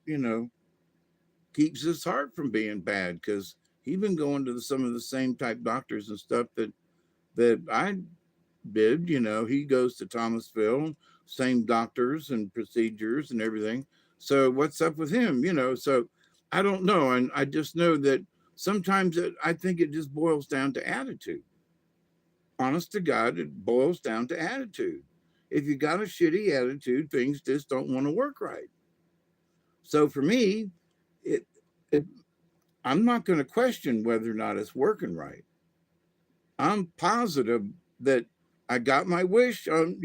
keeps his heart from being bad? Because he's been going to some of the same type doctors and stuff that I did. He goes to Thomasville, same doctors and procedures and everything. So what's up with him? So I don't know. And I just know that sometimes I think it just boils down to attitude. Honest to God, it boils down to attitude. If you got a shitty attitude, things just don't want to work right. So for me, it, it I'm not going to question whether or not it's working right. I'm positive that I got my wish on,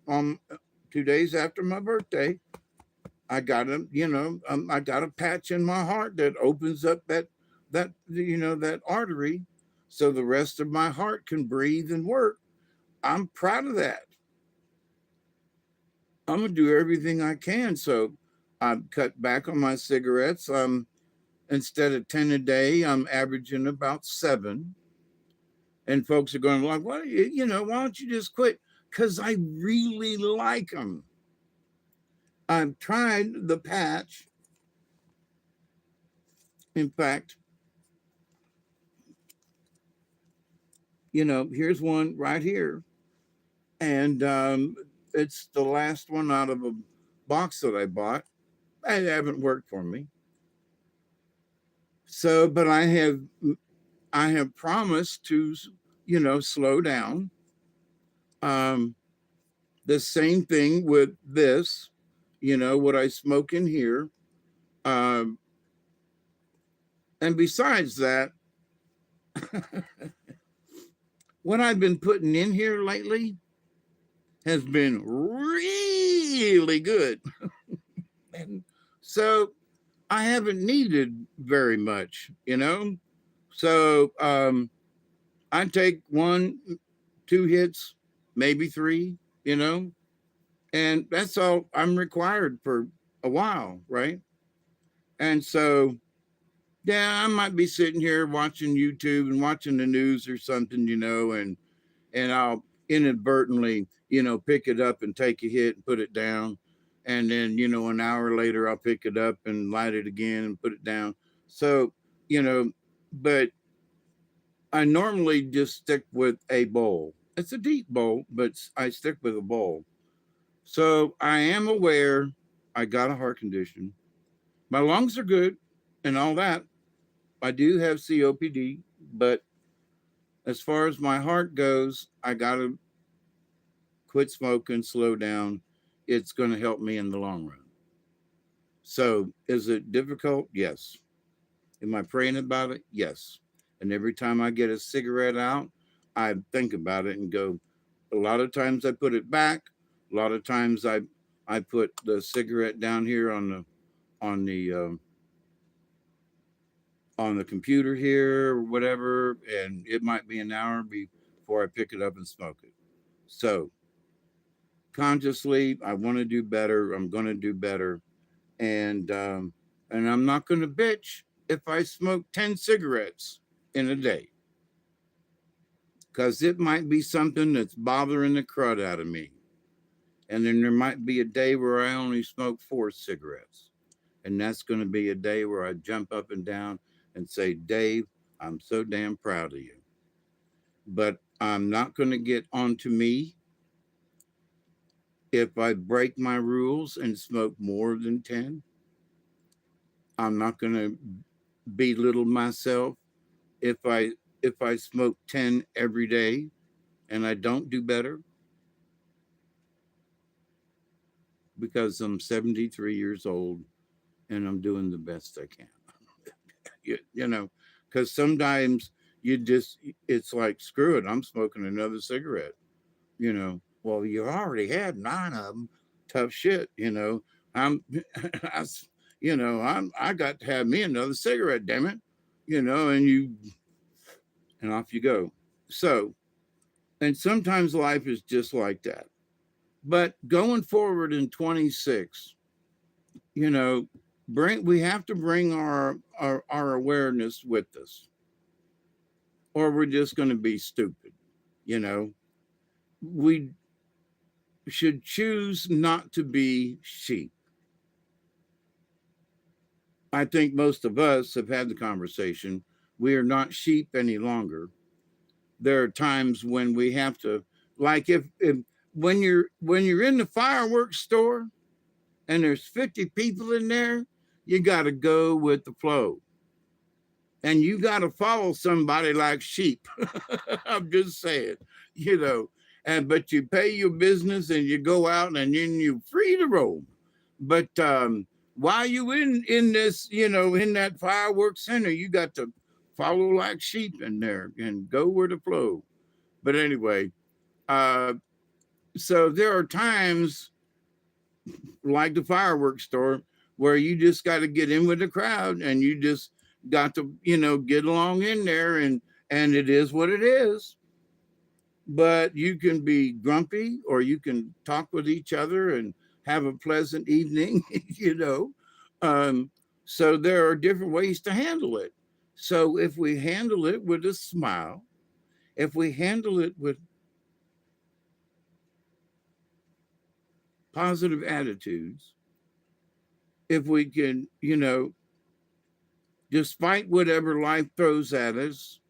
on 2 days after my birthday. I got a patch in my heart that opens up that artery, so the rest of my heart can breathe and work. I'm proud of that. I'm gonna do everything I can. So I've cut back on my cigarettes. Instead of 10 a day, I'm averaging about 7. And folks are going like, "What? Why don't you just quit?" Because I really like them. I've tried the patch. In fact, here's one right here, and it's the last one out of a box that I bought. It haven't worked for me. So, but I have promised to, slow down. Um, the same thing with this, what I smoke in here. Um, and besides that, what I've been putting in here lately has been really good. And so I haven't needed very much. So I take 1, 2 hits, maybe 3, and that's all I'm required for a while, right? And so, yeah, I might be sitting here watching YouTube and watching the news or something, and I'll inadvertently, pick it up and take a hit and put it down. And then, an hour later, I'll pick it up and light it again and put it down. So, you know, but I normally just stick with a bowl. It's a deep bowl, but I stick with a bowl. So I am aware I got a heart condition. My lungs are good and all that. I do have COPD, but as far as my heart goes, I got to quit smoking, slow down. It's going to help me in the long run. So is it difficult? Yes. Am I praying about it? Yes. And every time I get a cigarette out, I think about it and go, a lot of times I put it back. A lot of times I put the cigarette down here on the on the computer here or whatever, and it might be an hour before I pick it up and smoke it. So consciously, I want to do better. I'm going to do better, and um, and I'm not going to bitch if I smoke 10 cigarettes in a day, because it might be something that's bothering the crud out of me. And then there might be a day where I only smoke 4 cigarettes. And that's going to be a day where I jump up and down and say, Dave, I'm so damn proud of you. But I'm not going to get onto me if I break my rules and smoke more than 10. I'm not going to belittle myself if I smoke 10 every day and I don't do better, because I'm 73 years old and I'm doing the best I can. You know, because sometimes you just, it's like, screw it, I'm smoking another cigarette. Well, you already had 9 of them. Tough shit. I'm, I, I got to have me another cigarette, damn it. And off you go. So, and sometimes life is just like that. But going forward in 26, you know, we have to bring our awareness with us, or we're just going to be stupid. You know, we should choose not to be sheep. I think most of us have had the conversation. We are not sheep any longer. There are times when we have to, like, if when you're in the fireworks store and there's 50 people in there, you got to go with the flow. And you got to follow somebody like sheep. I'm just saying, you know. But you pay your business and you go out and then you're free to roam. But while you in this, in that fireworks center, you got to follow like sheep in there and go with the flow. But anyway, uh, so there are times like the fireworks store where you just got to get in with the crowd and you just got to, get along in there, and it is what it is. But you can be grumpy or you can talk with each other and have a pleasant evening. um, so there are different ways to handle it. So if we handle it with a smile, if we handle it with positive attitudes, if we can, despite whatever life throws at us,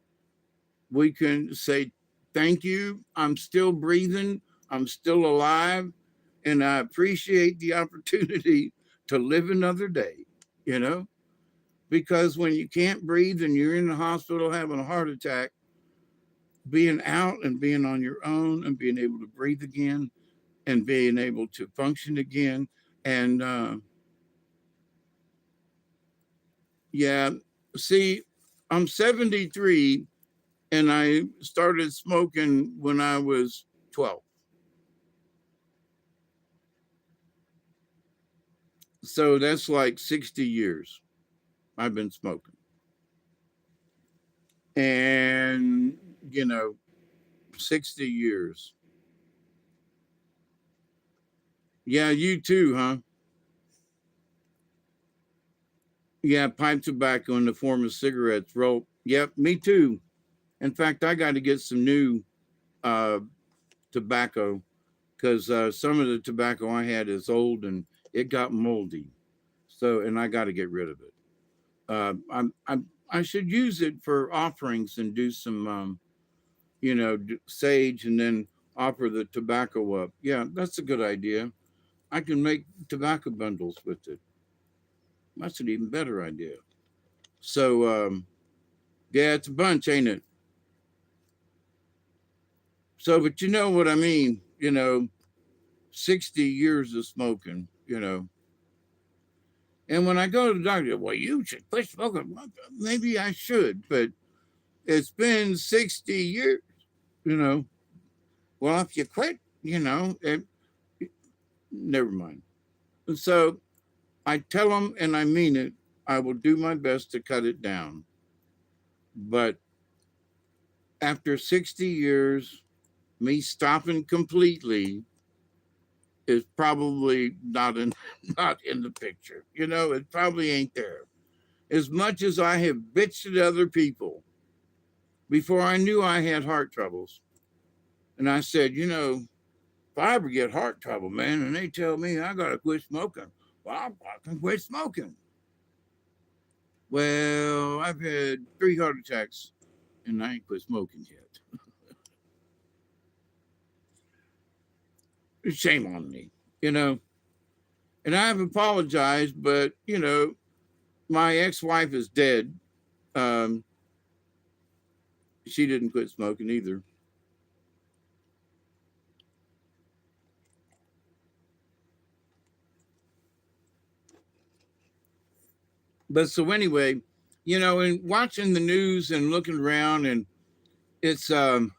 we can say, thank you, I'm still breathing, I'm still alive, and I appreciate the opportunity to live another day, you know? Because when you can't breathe and you're in the hospital having a heart attack, being out and being on your own and being able to breathe again and being able to function again. And yeah, see, I'm 73 and I started smoking when I was 12. So that's like 60 years I've been smoking. And, you know, 60 years. Yeah, you too, huh? Yeah, pipe tobacco in the form of cigarettes. Roll. Yep, me too. In fact, I got to get some new uh, tobacco because some of the tobacco I had is old and it got moldy. So, and I got to get rid of it. I should use it for offerings and do some, sage and then offer the tobacco up. Yeah, that's a good idea. I can make tobacco bundles with it. That's an even better idea. So, yeah, it's a bunch, ain't it? So, but you know what I mean? 60 years of smoking, And when I go to the doctor, well, you should quit smoking. Maybe I should, but it's been 60 years, you know. Well, if you quit, never mind. So I tell them, and I mean it, I will do my best to cut it down. But after 60 years, me stopping completely is probably not in not in the picture. It probably ain't there. As much as I have bitched at other people before I knew I had heart troubles, and I said, if I ever get heart trouble, man, and they tell me I gotta quit smoking, well, I can quit smoking. Well, I've had 3 heart attacks and I ain't quit smoking yet. Shame on me, you know. And I've apologized, but my ex-wife is dead. Um, she didn't quit smoking either. But so anyway, and watching the news and looking around, and it's well,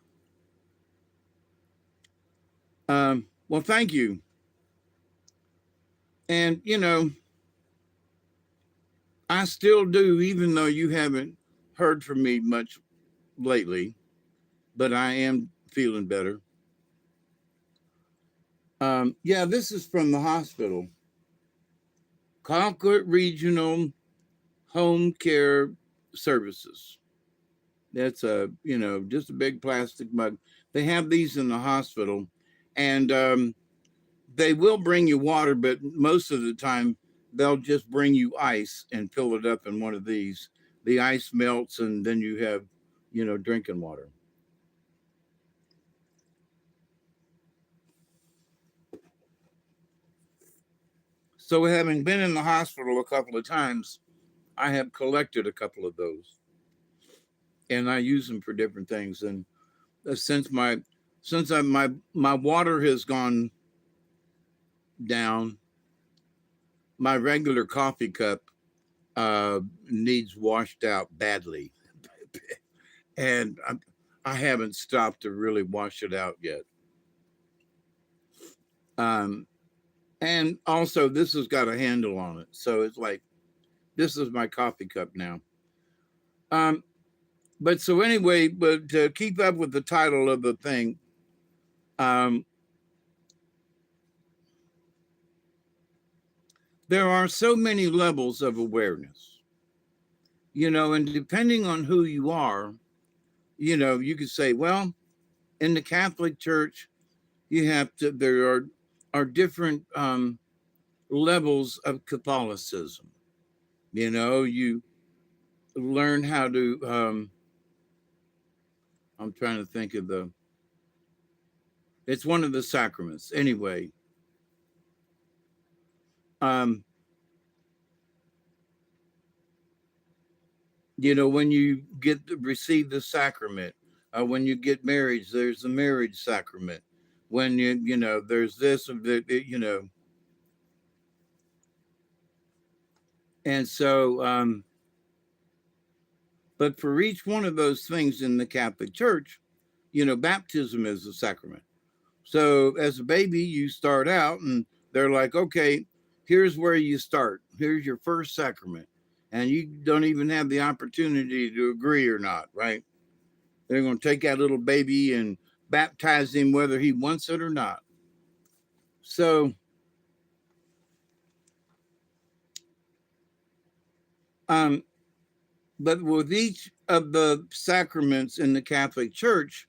thank you. And I still do, even though you haven't heard from me much lately, but I am feeling better. Yeah, this is from the hospital. Concord Regional Home Care Services. That's just a big plastic mug. They have these in the hospital, and they will bring you water, but most of the time they'll just bring you ice and fill it up in one of these. The ice melts, and then you have, drinking water. So, having been in the hospital a couple of times, I have collected a couple of those, and I use them for different things. And since my water has gone down, my regular coffee cup needs washed out badly, and I haven't stopped to really wash it out yet. Um, and also, this has got a handle on it, so it's like this is my coffee cup now. Um, but so anyway, but to keep up with the title of the thing, um, there are so many levels of awareness, and depending on who you are, you could say, well, in the Catholic Church, there are different levels of Catholicism. You learn how to. I'm trying to think of the. It's one of the sacraments, anyway. Um, when you receive the sacrament, when you get married, there's the marriage sacrament. When there's this, and so. But for each one of those things in the Catholic Church, baptism is a sacrament. So as a baby, you start out and they're like, okay, here's where you start. Here's your first sacrament. And you don't even have the opportunity to agree or not, right? They're going to take that little baby and baptize him whether he wants it or not. So, um, but with each of the sacraments in the Catholic Church,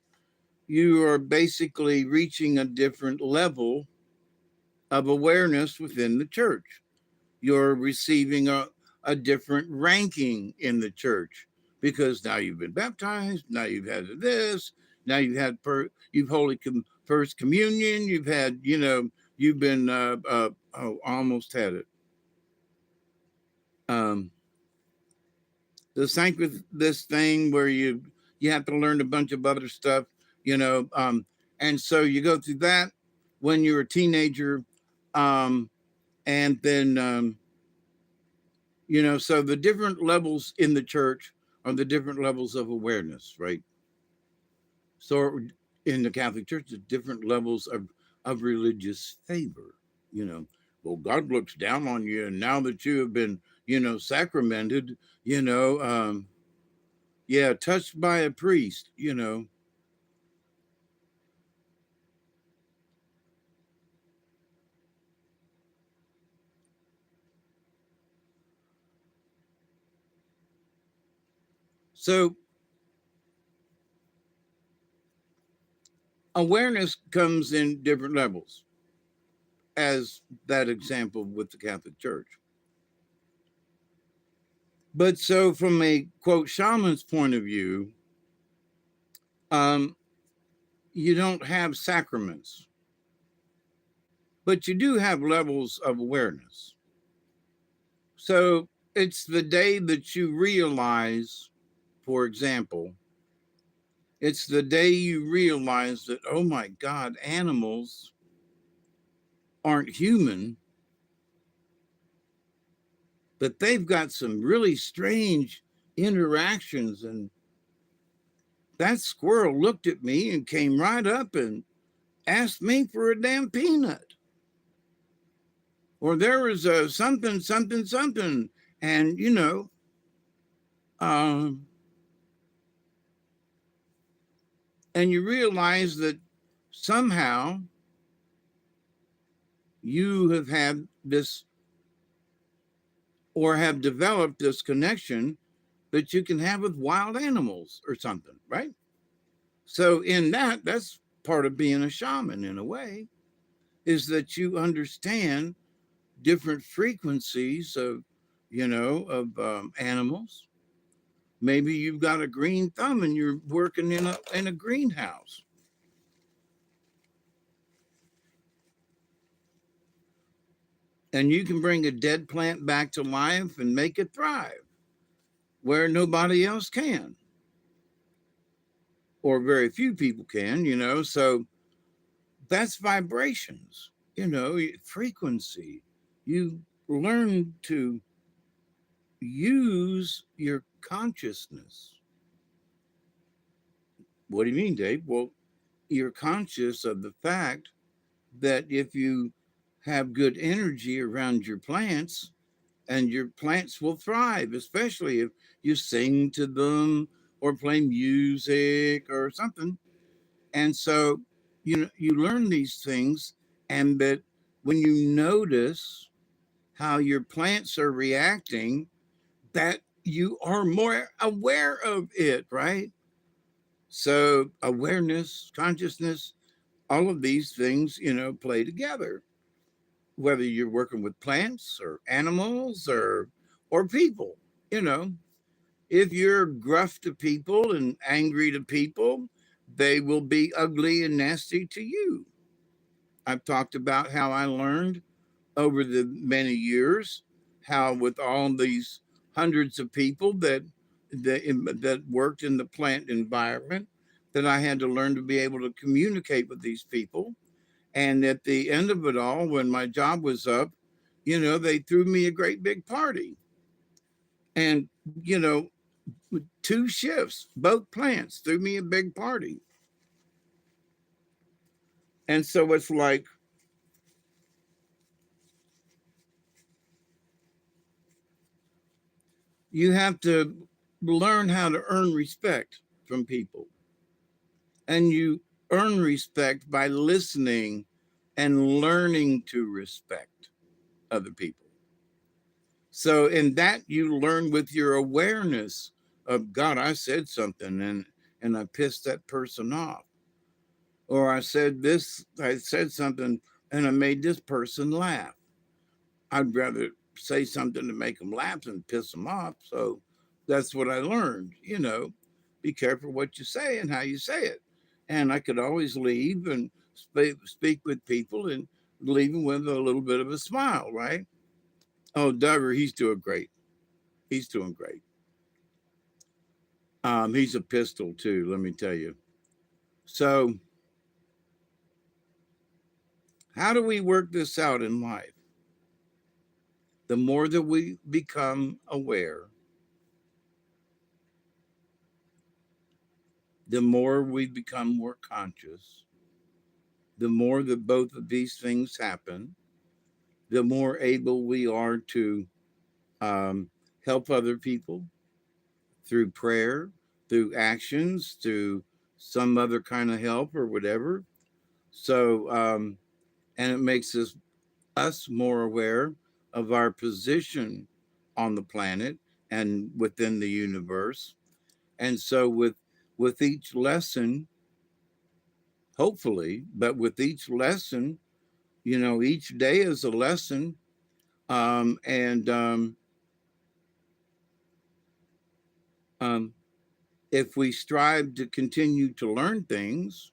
you are basically reaching a different level of awareness within the church. You're receiving a different ranking in the church because now you've been baptized, now you've had this, now you've first communion, you've had you've been almost had it. Um, the sacred this thing where you have to learn a bunch of other stuff, you know, um, and so you go through that when you're a teenager, um, and then so the different levels in the church are the different levels of awareness, right? So in the Catholic Church, the different levels of religious favor. You know, well, God looks down on you, and now that you have been, sacramented, yeah, touched by a priest, So awareness comes in different levels, as that example with the Catholic Church. But so, from a quote shaman's point of view, um, you don't have sacraments, but you do have levels of awareness. So, it's the day that you realize, for example, it's the day you realize that, oh my God, animals aren't human, but they've got some really strange interactions. And that squirrel looked at me and came right up and asked me for a damn peanut. Or there was a something, something, something. And, um, and you realize that somehow you have had this or have developed this connection that you can have with wild animals or something, right? So, in that, that's part of being a shaman in a way, is that you understand different frequencies of, animals. Maybe you've got a green thumb and you're working in a greenhouse. And you can bring a dead plant back to life and make it thrive where nobody else can, or very few people can. So that's vibrations, frequency. You learn to use your consciousness. What do you mean, Dave? Well, you're conscious of the fact that if you have good energy around your plants, and your plants will thrive, especially if you sing to them or play music or something. And so, you learn these things, and that when you notice how your plants are reacting, that you are more aware of it, right? So, awareness, consciousness, all of these things, play together, whether you're working with plants or animals or people, you know. If you're gruff to people and angry to people, they will be ugly and nasty to you. I've talked about how I learned over the many years how with all these hundreds of people that worked in the plant environment, that I had to learn to be able to communicate with these people. And at the end of it all, when my job was up, they threw me a great big party. And, two shifts, both plants threw me a big party. And so it's like, you have to learn how to earn respect from people. And you earn respect by listening and learning to respect other people. So in that, you learn with your awareness of, God, I said something and I pissed that person off. Or I said something and I made this person laugh. I'd rather say something to make them laugh than piss them off. So that's what I learned. Be careful what you say and how you say it. And I could always leave and speak with people and leave them with a little bit of a smile, right? Oh, Duggar, he's doing great. He's doing great. He's a pistol too, let me tell you. So, how do we work this out in life? The more that we become aware, the more we become more conscious, the more that both of these things happen, the more able we are to help other people through prayer, through actions, through some other kind of help or whatever. So, and it makes us more aware of our position on the planet and within the universe. And so, with each lesson, hopefully, but with each lesson, each day is a lesson. And Um, if we strive to continue to learn things,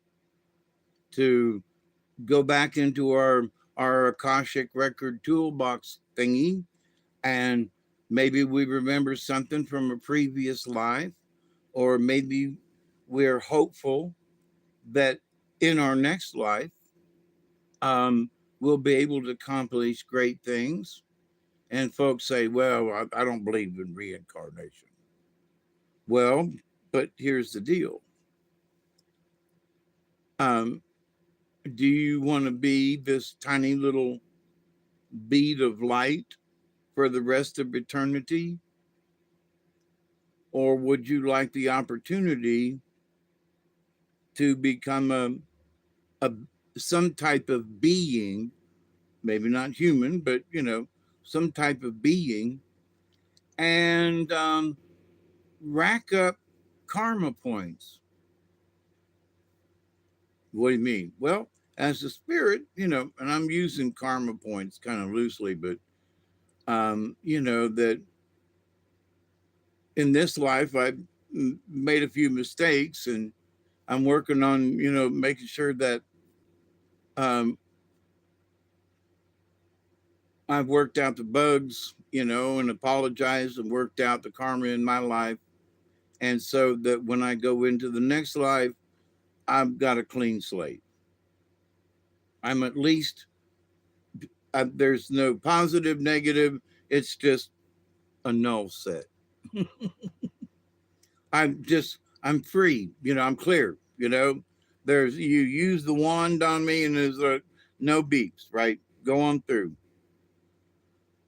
to go back into our Akashic record toolbox thingy, and maybe we remember something from a previous life, or maybe we're hopeful that in our next life we'll be able to accomplish great things. And folks say, well, I don't believe in reincarnation. Well, but here's the deal. Um, do you want to be this tiny little bead of light for the rest of eternity? Or would you like the opportunity to become a some type of being, maybe not human, but some type of being, and rack up karma points? What do you mean? Well, as a spirit, and I'm using karma points kind of loosely, but that in this life I've made a few mistakes, and I'm working on, making sure that um, I've worked out the bugs, and apologized and worked out the karma in my life. And so that when I go into the next life, I've got a clean slate. I'm at least, there's no positive, negative. It's just a null set. I'm free, I'm clear, you use the wand on me and there's no beeps, right? Go on through.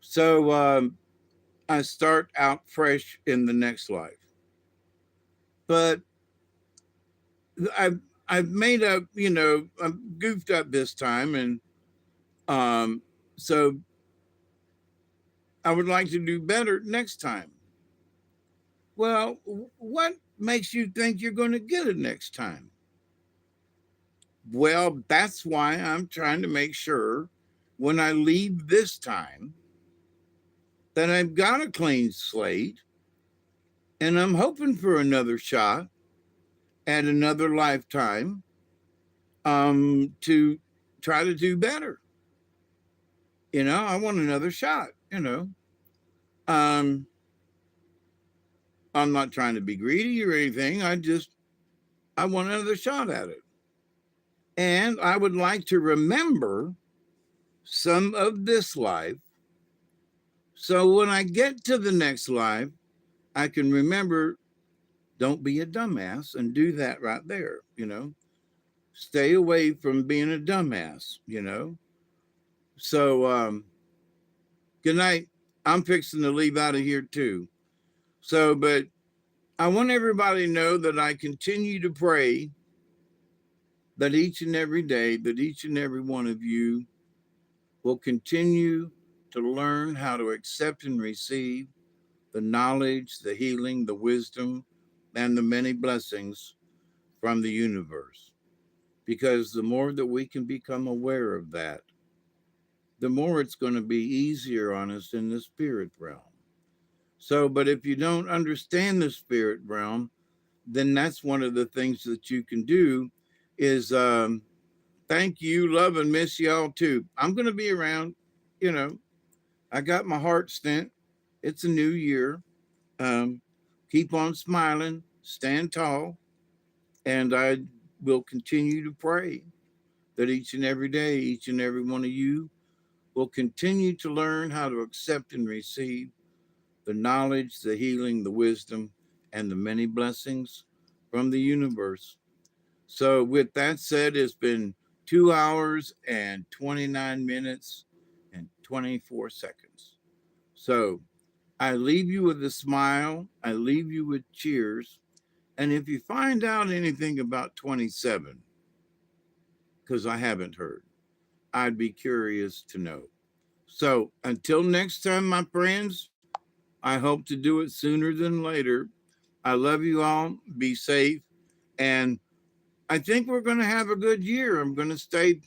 So I start out fresh in the next life. But I've I've made up, I'm goofed up this time, and um, so I would like to do better next time. Well, what makes you think you're going to get it next time? Well, that's why I'm trying to make sure when I leave this time that I've got a clean slate, and I'm hoping for another shot at another lifetime to try to do better. I want another shot. Um, I'm not trying to be greedy or anything. I want another shot at it. And I would like to remember some of this life. So when I get to the next life, I can remember, don't be a dumbass, and do that right there. Stay away from being a dumbass. So good night. I'm fixing to leave out of here too. So, but I want everybody to know that I continue to pray that each and every day, that each and every one of you will continue to learn how to accept and receive the knowledge, the healing, the wisdom, and the many blessings from the universe. Because the more that we can become aware of that, the more it's going to be easier on us in the spirit realm. So, but if you don't understand the spirit realm, then that's one of the things that you can do is thank you, love and miss y'all too. I'm going to be around. You know, I got my heart stent. It's a new year. Um, keep on smiling, stand tall, and I will continue to pray that each and every day, each and every one of you will continue to learn how to accept and receive the knowledge, the healing, the wisdom, and the many blessings from the universe. So, with that said, it's been 2 hours and 29 minutes and 24 seconds. So, I leave you with a smile. I leave you with cheers. And if you find out anything about 27, because I haven't heard, I'd be curious to know. So, until next time, my friends, I hope to do it sooner than later. I love you all. Be safe. And I think we're going to have a good year. I'm going to stay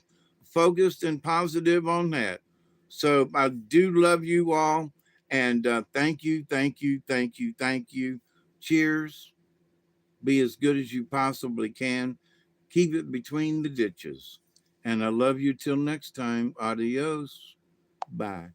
focused and positive on that. So I do love you all. And thank you, thank you, thank you, thank you Cheers. Be as good as you possibly can. Keep it between the ditches. And I love you till next time. Adios. Bye.